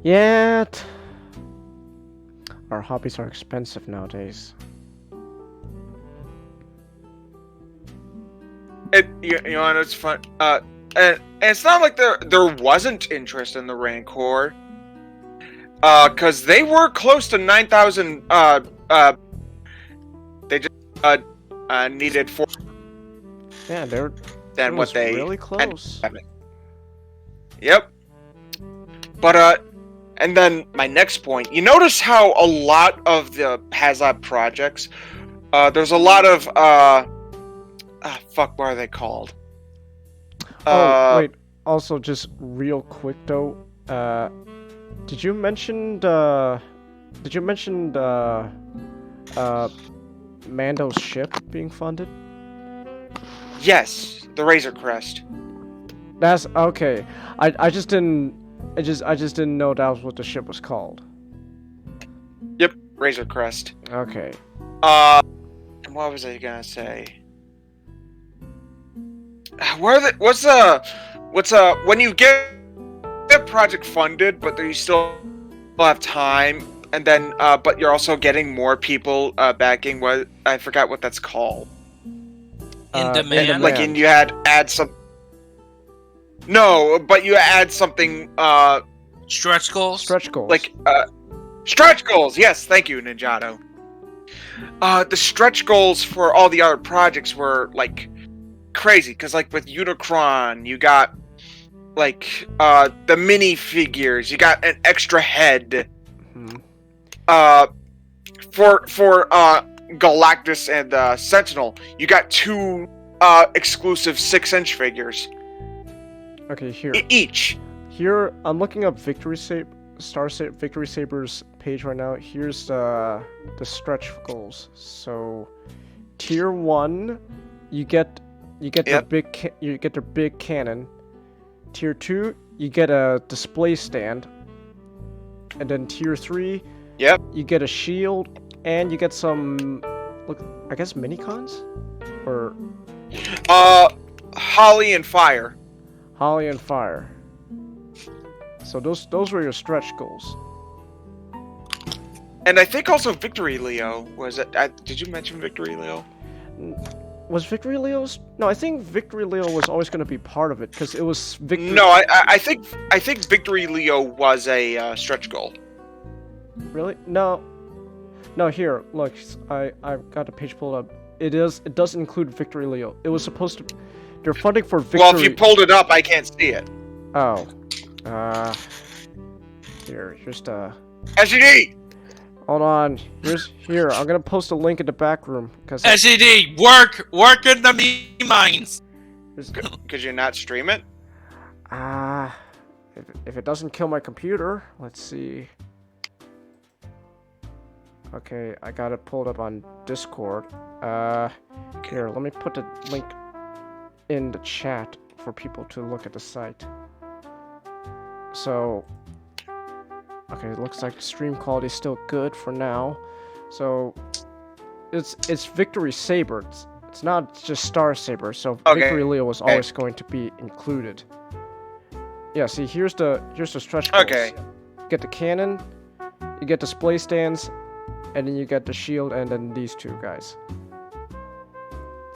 Yeah. Our hobbies are expensive nowadays. You know, and it's fun. And it's not like there wasn't interest in the Rancor. Cause they were close to 9,000. They just needed 4. Yeah, they're. Than what they really close. Yep. But and then my next point. You notice how a lot of the HasLab projects, there's a lot of what are they called? Wait. Also, just real quick though, did you mention Mando's ship being funded? Yes, the Razor Crest. That's okay. I just didn't know that was what the ship was called. Yep, Razor Crest. Okay. What was I gonna say? What's when you get a project funded, but you still have time, and then but you're also getting more people backing. What, I forgot what that's called. In demand. And you had add some. No, but you add something Stretch goals. Stretch goals. like stretch goals. Yes, thank you, Ninjato. The stretch goals for all the other projects were like crazy because, like, with Unicron, you got like the mini figures. You got an extra head. Mhm. For Galactus and Sentinel, you got 2 exclusive 6-inch figures Okay, here. each. Here, I'm looking up Victory Saber's page right now. Here's the stretch goals. So, tier 1, you get their big cannon. Tier 2, you get a display stand. And then tier 3, Yep. you get a shield and you get some, look, I guess minicons, or Holly and Fire. Holly and Fire. So those were your stretch goals. And I think also Victory Leo was it. Did you mention Victory Leo? Was Victory Leo's? No, I think Victory Leo was always going to be part of it because it was Victory. No, I think Victory Leo was a stretch goal. Really? No. No, here, look, I've got the page pulled up. It does include Victory Leo. It was supposed to. They're funding for Victory. Well, if you pulled it up, I can't see it. Oh. Here's the. SED. Hold on. Here. I'm gonna post a link in the back room because. SED, work in the meme mines. Could you not stream it? If it doesn't kill my computer, let's see. Okay, I got it pulled up on Discord. Here, let me put the link in the chat for people to look at the site. So, okay, it looks like the stream quality is still good for now. So, it's Victory Saber. It's not just Star Saber. So Okay. Victory Leo was always going to be included. Yeah, see, here's the stretch goals. Okay. You get the cannon, you get display stands, and then you get the shield, and then these 2 guys.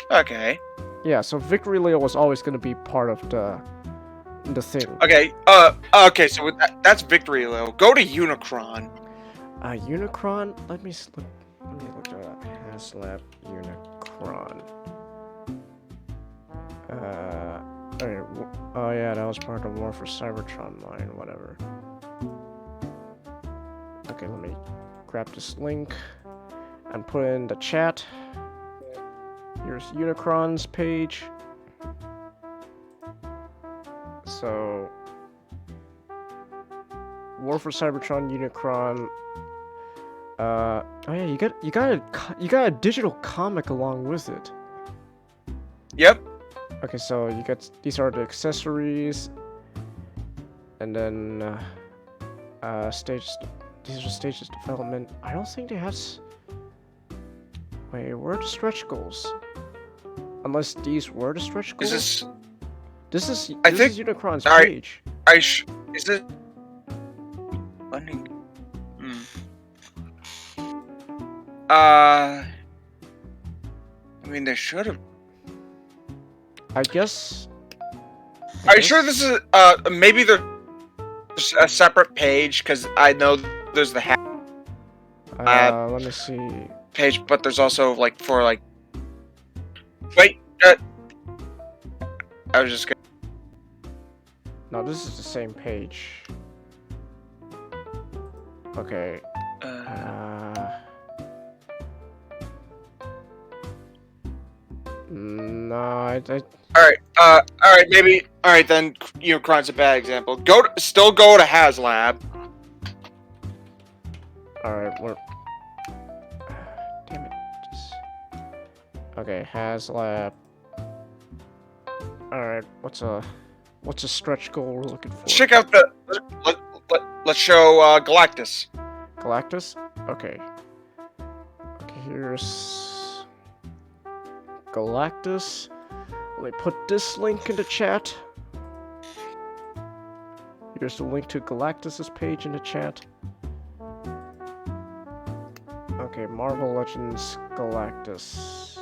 Okay. Yeah, so Victory Leo was always going to be part of the thing. Okay. Okay. So with that's Victory Leo. Go to Unicron. Unicron. Let me look that up. HasLab Unicron. Okay, oh yeah, that was part of War for Cybertron line. Whatever. Okay, let me grab this link and put it in the chat. Here's Unicron's page. So, War for Cybertron, Unicron. Oh yeah, you got a digital comic along with it. Yep. Okay, so you get these are the accessories, and then stages. These are stages of development. I don't think they have. Wait, where are the stretch goals? Unless these were the stretch goals. This is Unicron's page. Is it? I mean, they should have. I guess. Are you sure this is maybe there's a separate page? Because I know there's the let me see. page, but there's also like for like. Wait, I was just gonna. No, this is the same page. Okay. No, All right, maybe. All right, then Unicron's a bad example. Still go to HasLab. Alright, we're... Damn it. Okay, HasLab. Alright, what's a stretch goal we're looking for? Check out the. Let's show Galactus. Galactus? Okay. Okay, here's... Galactus. Let me put this link in the chat. Here's the link to Galactus's page in the chat. Okay, Marvel Legends Galactus.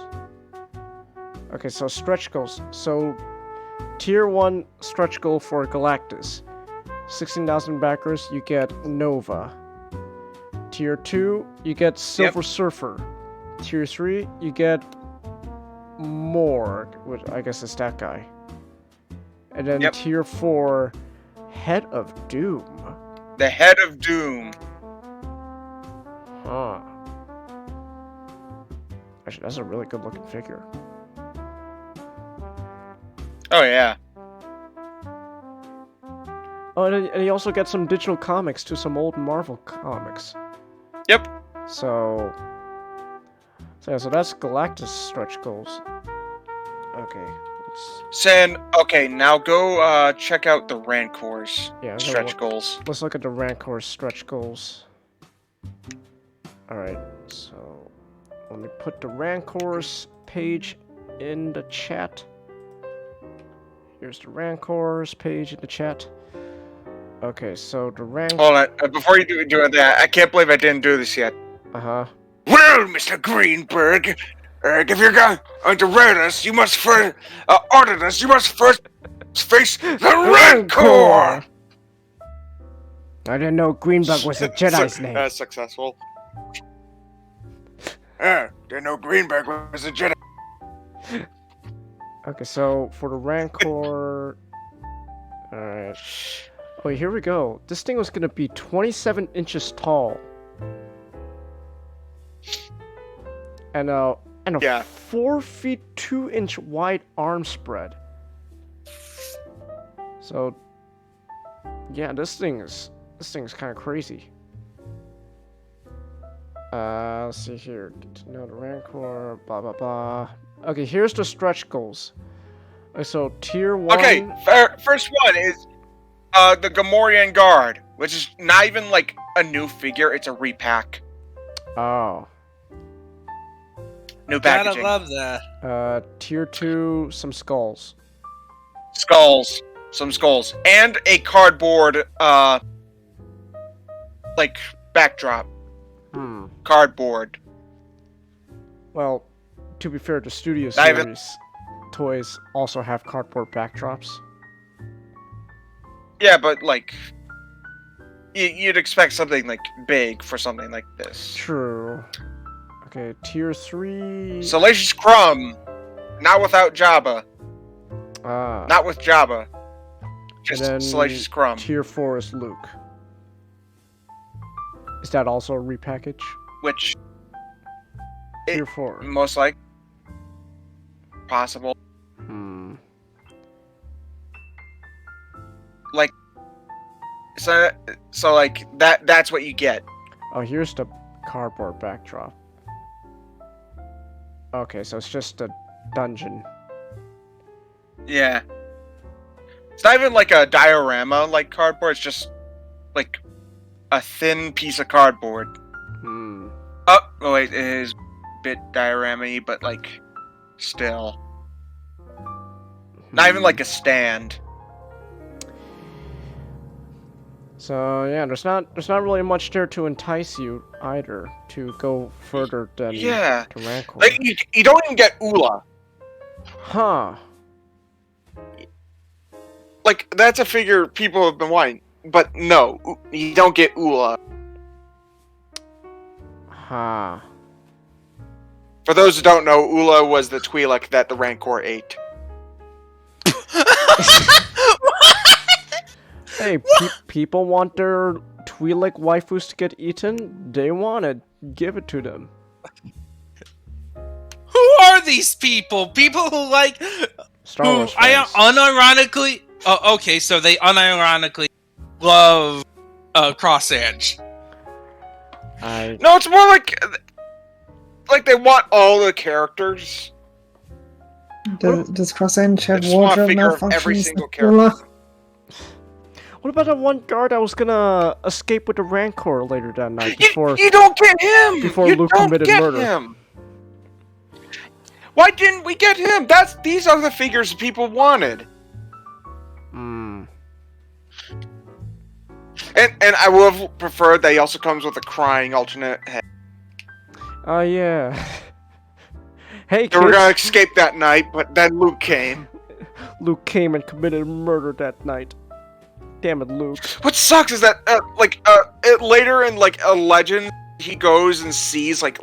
Okay, so stretch goals. So tier 1 stretch goal for Galactus. 16,000 backers, you get Nova. Tier 2, you get Silver Surfer. Tier 3, you get Morg, which I guess is that guy. And then tier 4, Head of Doom. The Head of Doom. Huh. Actually, that's a really good looking figure. Oh yeah. Oh, and he also gets some digital comics to some old Marvel comics. Yep. So that's Galactus stretch goals. Okay. San, okay, now go check out the Rancors stretch goals. Let's look at the Rancor stretch goals. Alright, so let me put the Rancors page in the chat. Here's the Rancors page in the chat. Okay, so the Rancors... Hold on, before you do that, I can't believe I didn't do this yet. Uh-huh. Well, Mr. Greenberg, if you're going to raid us, you must first audit us. You must first face the Rancor. I didn't know Greenberg was a Jedi's name. That's successful. Didn't know Greenberg was a Jedi. Okay, so for the Rancor... Alright. Oh, here we go. This thing was gonna be 27 inches tall. And a 4 feet 2 inch wide arm spread. So yeah, this thing's kind of crazy. Let's see here. Get to know the Rancor, blah blah blah. Okay, here's the stretch goals. Okay, so tier 1. Okay, first one is the Gamorrean Guard, which is not even like a new figure, it's a repack. Oh. New packaging. Gotta love that. Tier 2, some skulls. Some skulls. And a cardboard, like, backdrop. Cardboard. Well, to be fair, the Studio Series toys also have cardboard backdrops. Yeah, but, like, you'd expect something, like, big for something like this. True. Okay, tier 3... Salacious Crumb. Not without Jabba. Not with Jabba. Just Salacious Crumb. Tier 4 is Luke. Is that also a repackage? Which... Tier 4. Most like... Possible. Like... So like, that's what you get. Oh, here's the cardboard backdrop. Okay, so it's just a dungeon. Yeah. It's not even like a diorama like cardboard, it's just like a thin piece of cardboard. Oh wait, it is a bit diorama-y, but like still. Not even like a stand. So yeah, there's not really much there to entice you either to go further than to Rancor. Like you don't even get Ula. Huh. Like that's a figure people have been wanting, but no, you don't get Ula. Huh. For those who don't know, Ula was the Twi'lek that the Rancor ate. Hey, people want their Twi'lek waifus to get eaten? They want it. Give it to them. Who are these people? People who like... Star Wars fans. Unironically... Oh, okay, so they unironically love Cross Edge. No, it's more like they want all the characters. Does Cross-Edge have just want a wardrobe figure of malfunctions? every single character. What about that one guard that was gonna escape with the Rancor later that night before you don't get him. Before Luke committed murder? Him. Why didn't we get him? These are the figures people wanted. And I would have preferred that he also comes with a crying alternate head. Oh yeah. Hey, they were gonna escape that night, but then Luke came. Luke came and committed murder that night. Damn it, Luke. What sucks is that, later in, like, a legend, he goes and sees, like,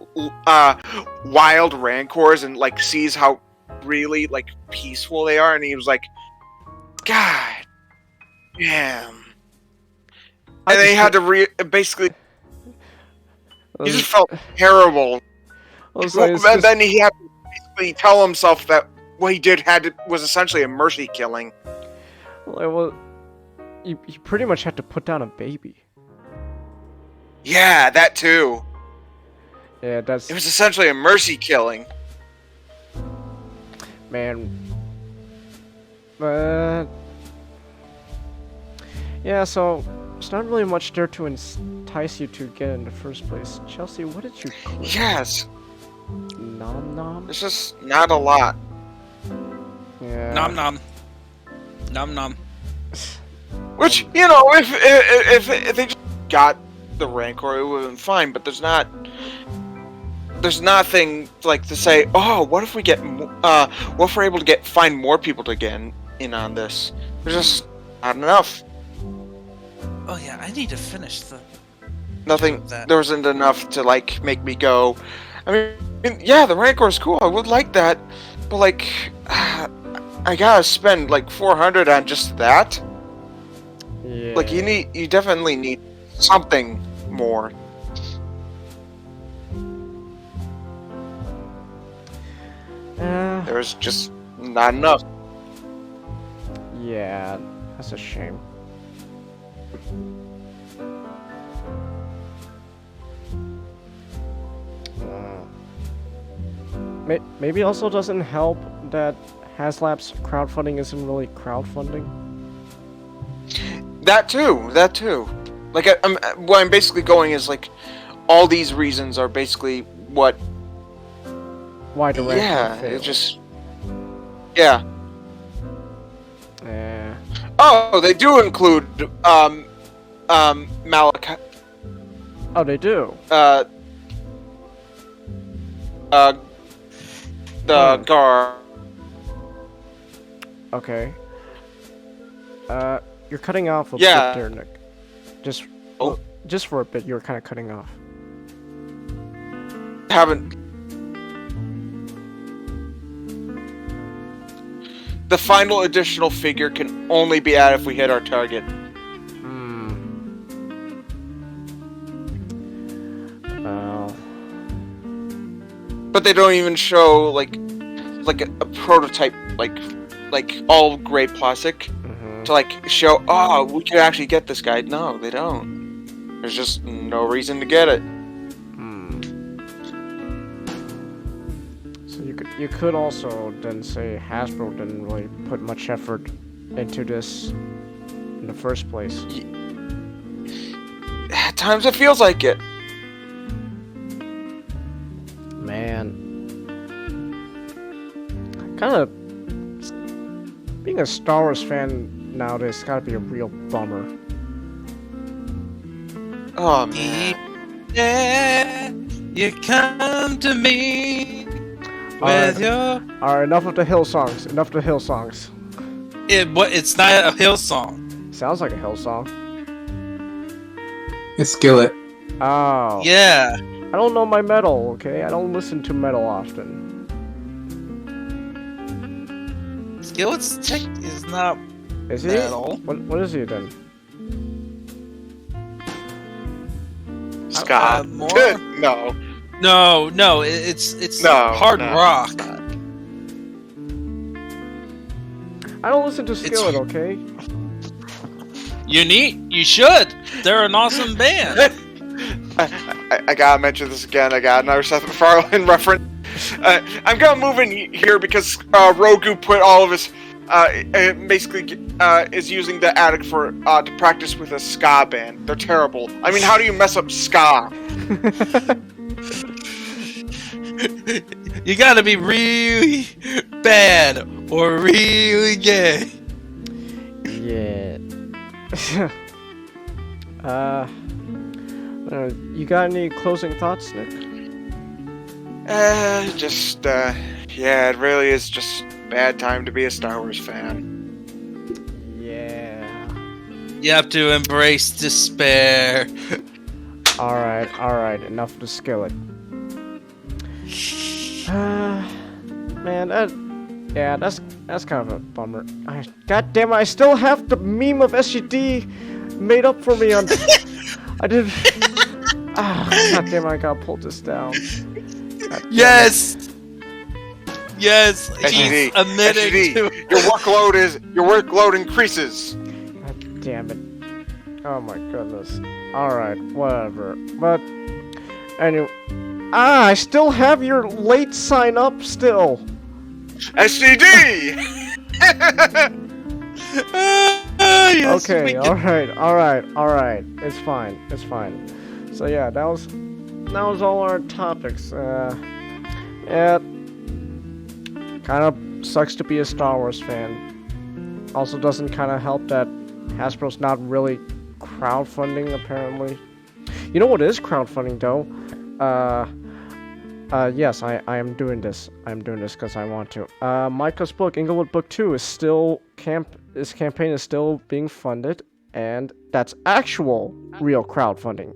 wild rancors and, like, sees how really, like, peaceful they are, and he was like, God damn. And then he had to basically, he just felt terrible. And then he had to basically tell himself that what he did was essentially a mercy killing. Well, you pretty much had to put down a baby. Yeah, that too. Yeah, It was essentially a mercy killing. Man. But... yeah, so... there's not really much there to entice you to get in the first place. Chelsea, what did you click? Yes. Nom nom? There's just not a lot. Yeah. Nom nom. Nom nom. Which, you know, if they just got the Rancor, it would have been fine, but there's nothing, like, to say, oh, what if we get, what if we're able to find more people to get in on this? There's just not enough. Oh yeah, I need to finish the... Nothing, that. there wasn't enough to, like, make me go, I mean, yeah, the Rancor is cool, I would like that, but, like, I gotta spend, like, 400 on just that? Yeah. Like, you definitely need something more. There's just not enough. Yeah, that's a shame. Maybe also doesn't help that HasLab's crowdfunding isn't really crowdfunding. That too. Like, what I'm basically going is, like, all these reasons are basically what... Why the Rancor yeah, failed. it just... yeah. Yeah. Oh, they do include, Malachi... Oh, they do? the Gar... Okay. You're cutting off a Yeah. bit there, Nick. Oh. Just for a bit, you were kind of cutting off. haven't... The final additional figure can only be added if we hit our target. Well... But they don't even show, like a prototype, like all gray plastic to, like, show, oh, we could actually get this guy. No, they don't. There's just no reason to get it. So you could also then say Hasbro didn't really put much effort into this in the first place. At times it feels like it. Man. Kind of... being a Star Wars fan nowadays gotta be a real bummer. Oh, man. Yeah, you come to me with your... Alright, enough of the hill songs. Enough of the hill songs. It's not a hill song. Sounds like a hill song. It's Skillet. Oh. Yeah. I don't know my metal, okay? I don't listen to metal often. Skillet's check is not Is he? metal. What is he then? Ska. More? No. No, it's No, hard no. rock. I don't listen to Skillet, okay? You should. They're an awesome band. I gotta mention this again. I got another Seth MacFarlane reference. I'm gonna move in here because Rogu put all of his basically is using the attic for to practice with a ska band. They're terrible. I mean, how do you mess up ska? You gotta be really bad or really gay. Yeah. You got any closing thoughts, Nick? Yeah, it really is just Bad time to be a Star Wars fan. Yeah. You have to embrace despair. Alright, enough of the skillet. Man, that's kind of a bummer. God damn it, I still have the meme of SGD made up for me on... I did... God damn it, I gotta pull this down. Yes! Yes! He's SGD, admitting SGD, to... your workload increases. God damn it. Oh my goodness. Alright, whatever. But, anyway... I still have your late sign up still. SGD! Yes, Okay, alright. It's fine. So yeah, that was all our topics. Yeah, kind of sucks to be a Star Wars fan. Also doesn't kind of help that Hasbro's not really crowdfunding apparently. You know what is crowdfunding though? Yes, I am doing this. I'm doing this because I want to. Micah's book, Inglewood Book 2, is still this campaign is still being funded, and that's actual real crowdfunding.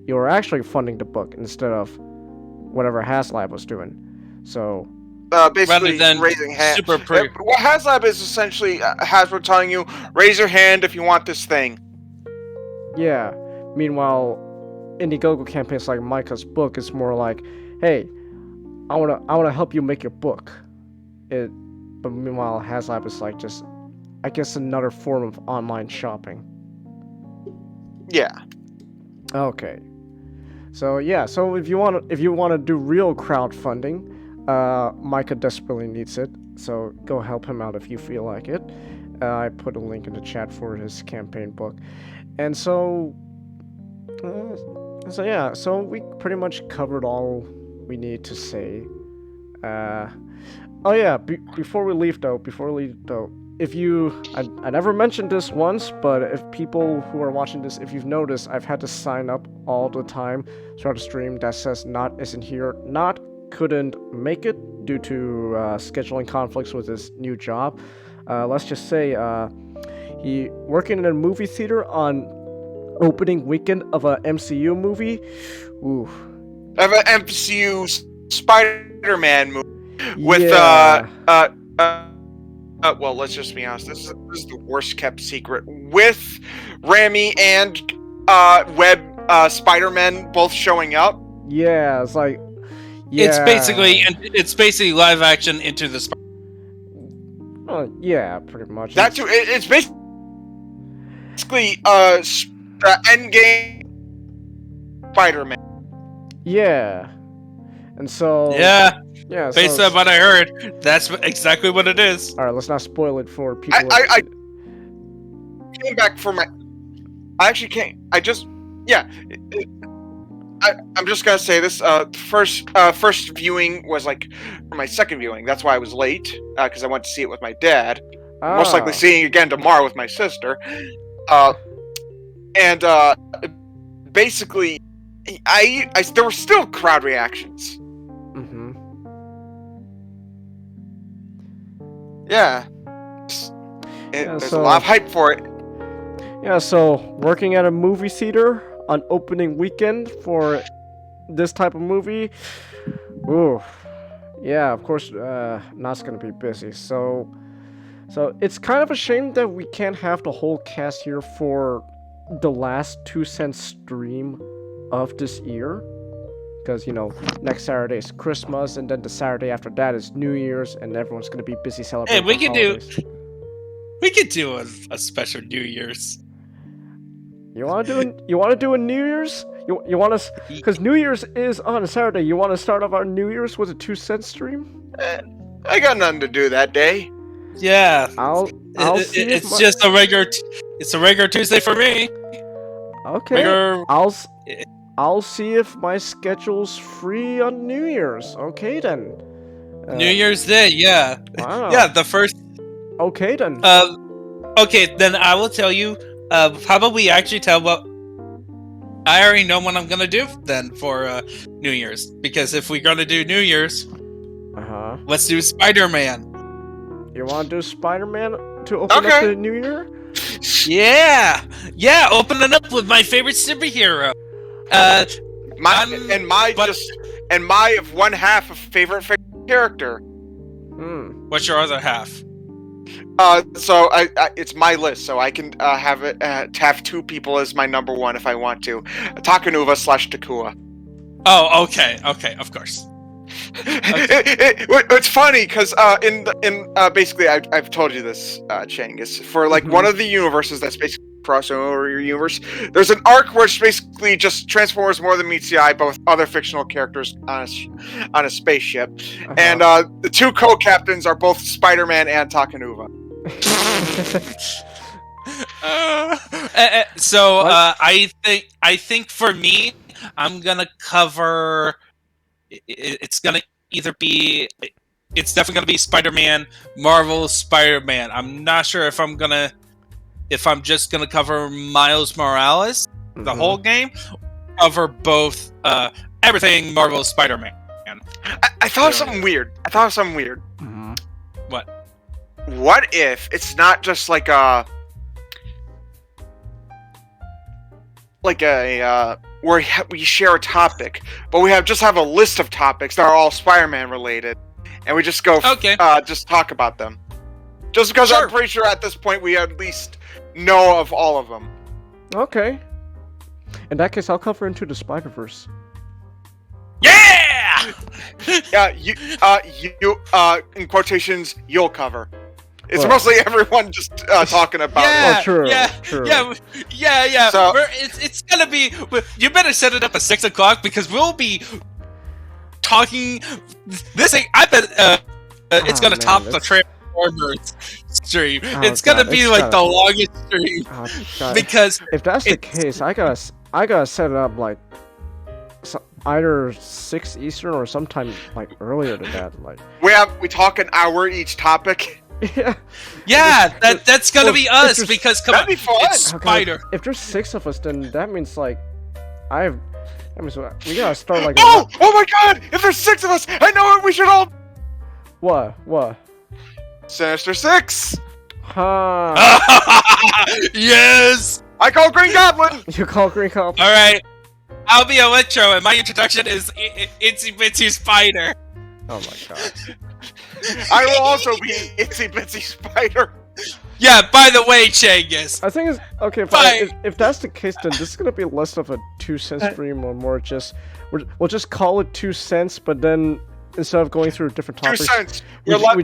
You're actually funding the book instead of whatever HasLab was doing. So Basically rather than raising hand. super pre. What HasLab is essentially Hasbro telling you, raise your hand if you want this thing. yeah. Meanwhile, Indiegogo campaigns like Micah's book is more like, hey, I wanna help you make your book. But meanwhile, HasLab is like just, I guess, another form of online shopping. Yeah. Okay. So yeah, so if you wanna do real crowdfunding, Micah desperately needs it. So go help him out if you feel like it. I put a link in the chat for his campaign book, and so yeah, so we pretty much covered all we need to say. Oh yeah, before we leave though, if you, I never mentioned this once, but if people who are watching this, if you've noticed, I've had to sign up all the time throughout the stream that says not isn't here, not couldn't make it due to scheduling conflicts with his new job. Let's just say he working in a movie theater on opening weekend of a MCU movie. Ooh. Of an MCU Spider-Man movie with well, let's just be honest. This is the worst kept secret with Rami and Web Spider-Man both showing up. Yeah, it's like, yeah. It's basically live action Into the Spider. Yeah, pretty much. That's it's basically Endgame Spider-Man. Yeah, and so Yeah, based so, on what I heard, that's exactly what it is. all right, let's not spoil it for people. I came back for my. I actually came. I just I'm just gonna say this. First viewing was like for my second viewing. That's why I was late because I went to see it with my dad. Most likely seeing it again tomorrow with my sister. And basically, there were still crowd reactions. Mm-hmm. Yeah. There's a lot of hype for it. Yeah, so working at a movie theater on opening weekend for this type of movie, ooh, yeah, of course, Nat's gonna be busy. So it's kind of a shame that we can't have the whole cast here for the last 2 cents stream of this year, because next Saturday is Christmas, and then the Saturday after that is New Year's, and everyone's gonna be busy celebrating. Hey, we could do a special New Year's. You want to do a New Year's? You want us, because New Year's is on a Saturday. You want to start off our New Year's with a 2 cent stream? I got nothing to do that day. Yeah, I'll see. It's just a regular. It's a regular Tuesday for me. Okay. I'll see if my schedule's free on New Year's. Okay then. New Year's Day, yeah. Wow. Yeah, the first. Okay then. Okay, then I will tell you. How about we actually tell what? I already know what I'm gonna do then for New Year's, because if we're gonna do New Year's, let's do Spider-Man. You want to do Spider-Man to open up the new year? Yeah, open it up with my favorite superhero. My one half of favorite character. What's your other half? So it's my list, so I can have it have two people as my number one if I want to. Takanuva / Takua. Oh, okay, of course. It's funny because basically I've told you this, Chang, is for like one of the universes that's basically crossover your universe. There's an arc where it's basically just Transformers more than meets the eye, but with other fictional characters on a spaceship, and the two co-captains are both Spider-Man and Takanuva. I think for me, I'm gonna cover. It's gonna either be. It's definitely gonna be Spider-Man, Marvel Spider-Man. I'm not sure if I'm just gonna cover Miles Morales, the whole game, cover both everything Marvel Spider-Man. I thought of something weird. What if it's not just like a where we share a topic, but we have a list of topics that are all Spider-Man related, and we just go just talk about them. Just because I'm pretty sure at this point we at least know of all of them. Okay. In that case, I'll cover Into the Spider-Verse. Yeah! Yeah, you in quotations, you'll cover. It's mostly everyone just talking about it. Oh, true. Yeah. So, it's gonna be. You better set it up at 6 o'clock because we'll be talking. This thing, I bet it's gonna top the Transformers stream. It's gonna be like the longest stream because if that's the case, I gotta set it up like either 6 Eastern or sometime like earlier than that. Like we talk an hour each topic. Yeah, that's gonna be us because come on, be fun. it's Spider. If there's 6 of us, then that means like we gotta start like. Oh my God! If there's 6 of us, I know what we should all. What? Sinister Six. Huh. Yes. I call Green Goblin. You call Green Goblin. All right. I'll be Electro, and my introduction is Itsy Bitsy Spider. Oh my God. I will also be Itsy Bitsy Spider. Yeah, by the way, Changus. I think it's okay. If that's the case, then this is gonna be less of a 2 cent stream or more. We'll just call it 2 cents, but then instead of going through different 2 topics, cents. We're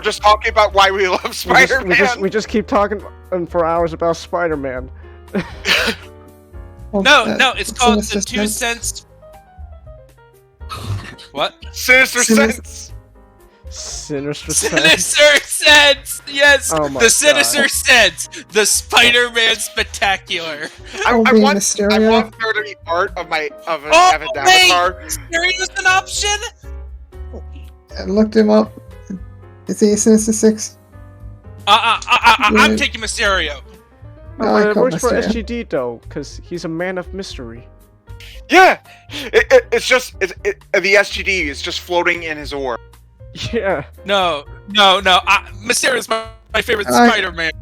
just talking about why we love Spider-Man. we just keep talking for hours about Spider-Man. No, it's called the 2 cents. What? Sinister Sense. Sinister Sense. Yes. Oh my the Sinister God. Sense. The Spider-Man Spectacular. I want there to be art of an avatar. Mysterio's an option. I looked him up. Is he a Sinister Six? I'm taking Mysterio. It works for SGD though, because he's a man of mystery. Yeah, it's just the SGD is just floating in his orb. Yeah. No. Mysterio's my favorite Spider-Man.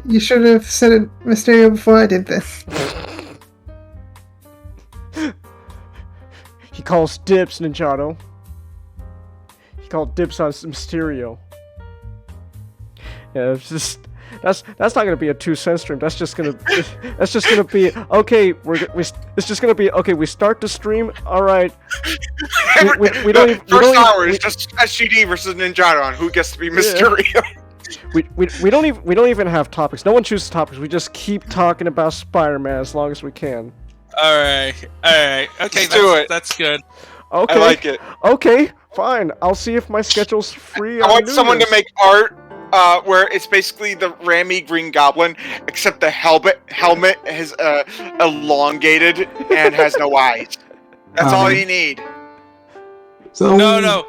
You should have said it, Mysterio, before I did this. He calls dibs, Ninjato. He called dibs on Mysterio. Yeah, it's just that's not gonna be a 2 cent stream. That's just gonna be okay. It's just gonna be okay. We start the stream. All right. We don't even, first hour is just SGD versus Ninjato on who gets to be Mysterio. We don't even have topics. No one chooses topics. We just keep talking about Spider-Man as long as we can. All right. Okay, let's do it. That's good. Okay. I like it. Okay, fine. I'll see if my schedule's free. I want someone to make art where it's basically the Ramy Green Goblin, except the helmet is elongated and has no eyes. That's all you need. So No.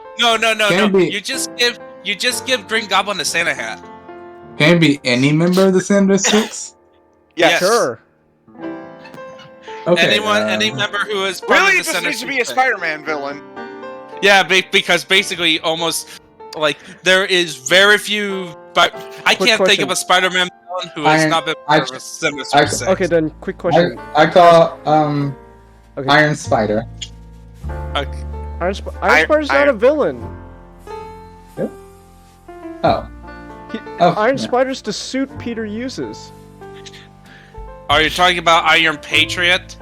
Be, You just give Green Goblin a Santa hat. Can it be any member of the Sinister Six? Yes. Sure. Okay. Any member who is part Really, of it the just Sinister needs to be a Six. Spider-Man villain. Yeah, because basically almost Like there is very few, but I Quick can't think of question. a Spider-Man villain who has not been part of a Sinister Six. Okay, then quick question. I call Okay. Iron Spider. Okay. Iron Spider's not a villain. Oh. Iron yeah. Spider's the suit Peter uses. Are you talking about Iron Patriot?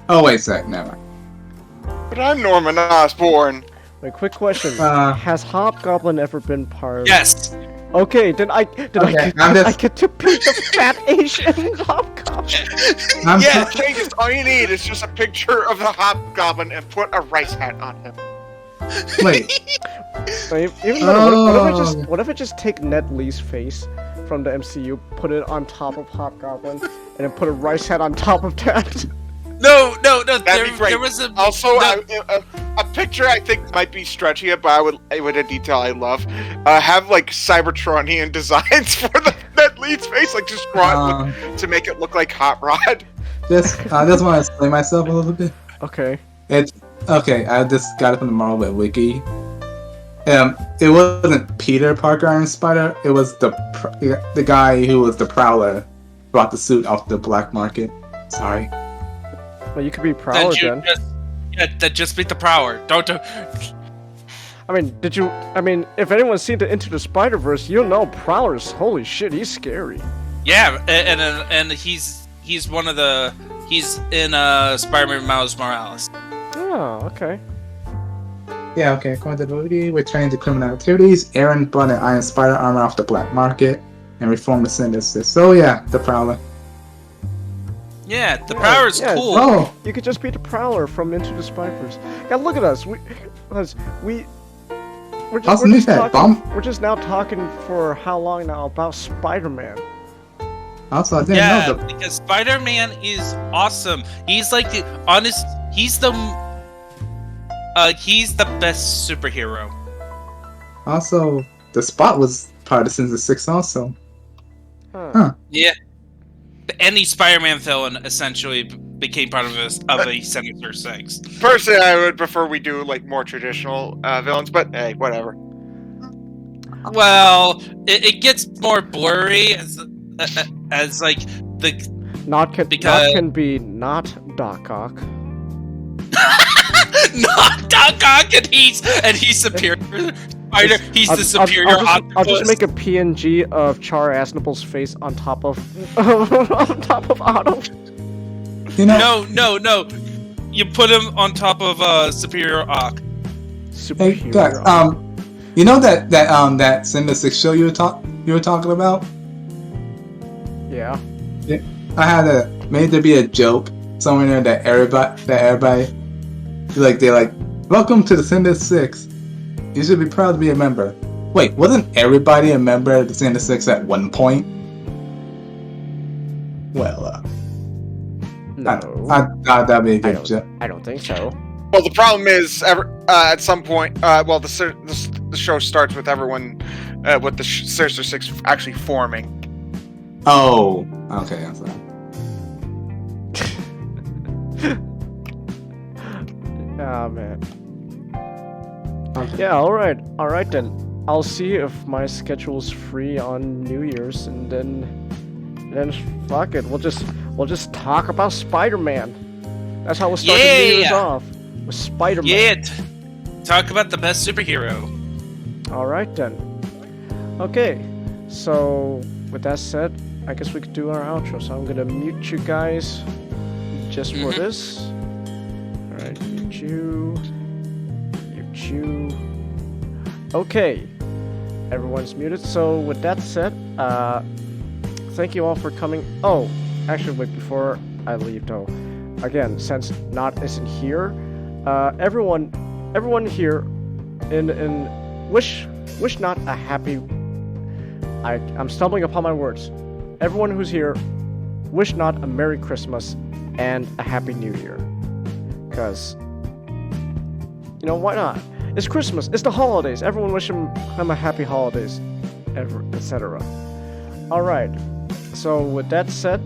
Oh wait a sec, never mind. But I'm Norman Osborn. Wait, quick question. Uh, Has Hobgoblin ever been part of... Yes. Okay, then I get to pick the fat Asian Hobgoblin. Yeah, changes. All you need is just a picture of the Hobgoblin and put a rice hat on him. Wait. Wait, even though, what if I just take Ned Lee's face from the MCU, put it on top of Hobgoblin, and then put a rice hat on top of that? No. That'd be great. There was Also, a picture I think might be stretching it, but I would a detail I love. Have like Cybertronian designs for the Ned Lee's face, like just draw it to make it look like Hot Rod. I just want to explain myself a little bit. Okay. It's okay. I just got it from the Marvel Wiki. It wasn't Peter Parker Iron Spider. It was the guy who was the Prowler, brought the suit off the black market. Sorry. Well, you could be Prowler then. That just beat the Prowler. Don't. I mean, if anyone's seen the Into the Spider-Verse, you'll know Prowler's, holy shit, he's scary. Yeah, and he's one of the he's in Spider-Man Miles Morales. Oh, okay. Yeah, okay. According to the movie, returning to criminal activities, Aaron bought an Iron Spider armor off the black market and reformed the Sinister. So yeah, the Prowler. Yeah, the Prowler is cool. Oh, You could just be the Prowler from Into the Spider-Verse. Yeah, look at us. We're just now talking for how long now about Spider-Man. also I didn't Yeah, know the. because Spider-Man is awesome. He's like the honest. He's the best superhero. Also, the Spot was part of the Sinister Six. Also, Huh. Yeah. Any Spider-Man villain essentially became part of a Sinister Six. Personally, I would prefer we do like more traditional villains, but hey, whatever. Well, it gets more blurry as like the Not Because- can be not Doc Ock. not Doc Ock, and he's superior. Spider, he's the superior I'll octopus. just make a PNG of Char Aznable's face on top of on top of Otto. you know. No. You put him on top of Superior Ock. Hey Superhero. guys, you know that Sinister Six show you were talking about? Yeah. I had made there be a joke somewhere there that everybody they're like, welcome to the Sinister Six. You should be proud to be a member. Wait, wasn't everybody a member of the Sinister Six at one point? Well, No. I thought that'd be a good joke. I don't think so. Well, the problem is, at some point, the show starts with everyone, with the Sinister Six actually forming. Oh, okay, I'm sorry. Ah, man. Okay. Yeah, alright then. I'll see if my schedule's free on New Year's, and then fuck it. We'll just talk about Spider-Man. That's how we'll start the New Year's Yeah. off with Spider-Man. Yeah, talk about the best superhero. Alright then. Okay, so with that said, I guess we could do our outro. So I'm gonna mute you guys just for this. Alright, mute you. Okay, everyone's muted. So with that said, thank you all for coming. Oh, actually, wait, before I leave though, again, since Not isn't here, everyone here in wish Not a happy. I'm stumbling upon my words. Everyone who's here, wish Not a Merry Christmas and a Happy New Year. Cause why not? It's Christmas. It's the holidays. Everyone wish him a happy holidays, etc. All right. So with that said,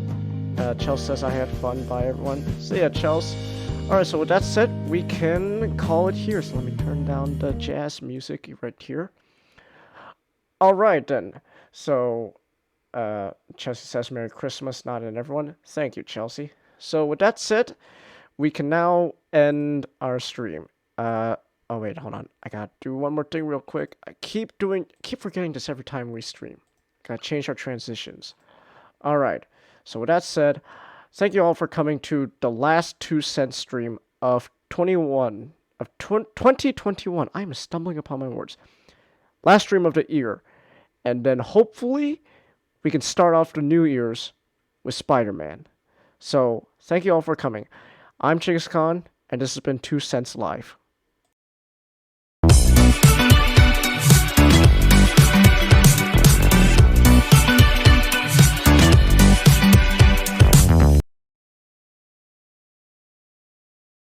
Chels says I had fun. Bye, everyone. See ya, Chels. Alright, so with that said, we can call it here. So let me turn down the jazz music right here. Alright then. So, Chelsea says Merry Christmas, not in everyone. Thank you, Chelsea. So with that said, we can now end our stream. Oh wait, hold on. I gotta do one more thing real quick. I keep forgetting this every time we stream. Gotta change our transitions. Alright, so with that said, thank you all for coming to the last 2 cent stream of 2021. I am stumbling upon my words. Last stream of the year. And then hopefully we can start off the New Year's with Spider-Man. So, thank you all for coming. I'm Chigus Khan, and this has been 2 Cents Live.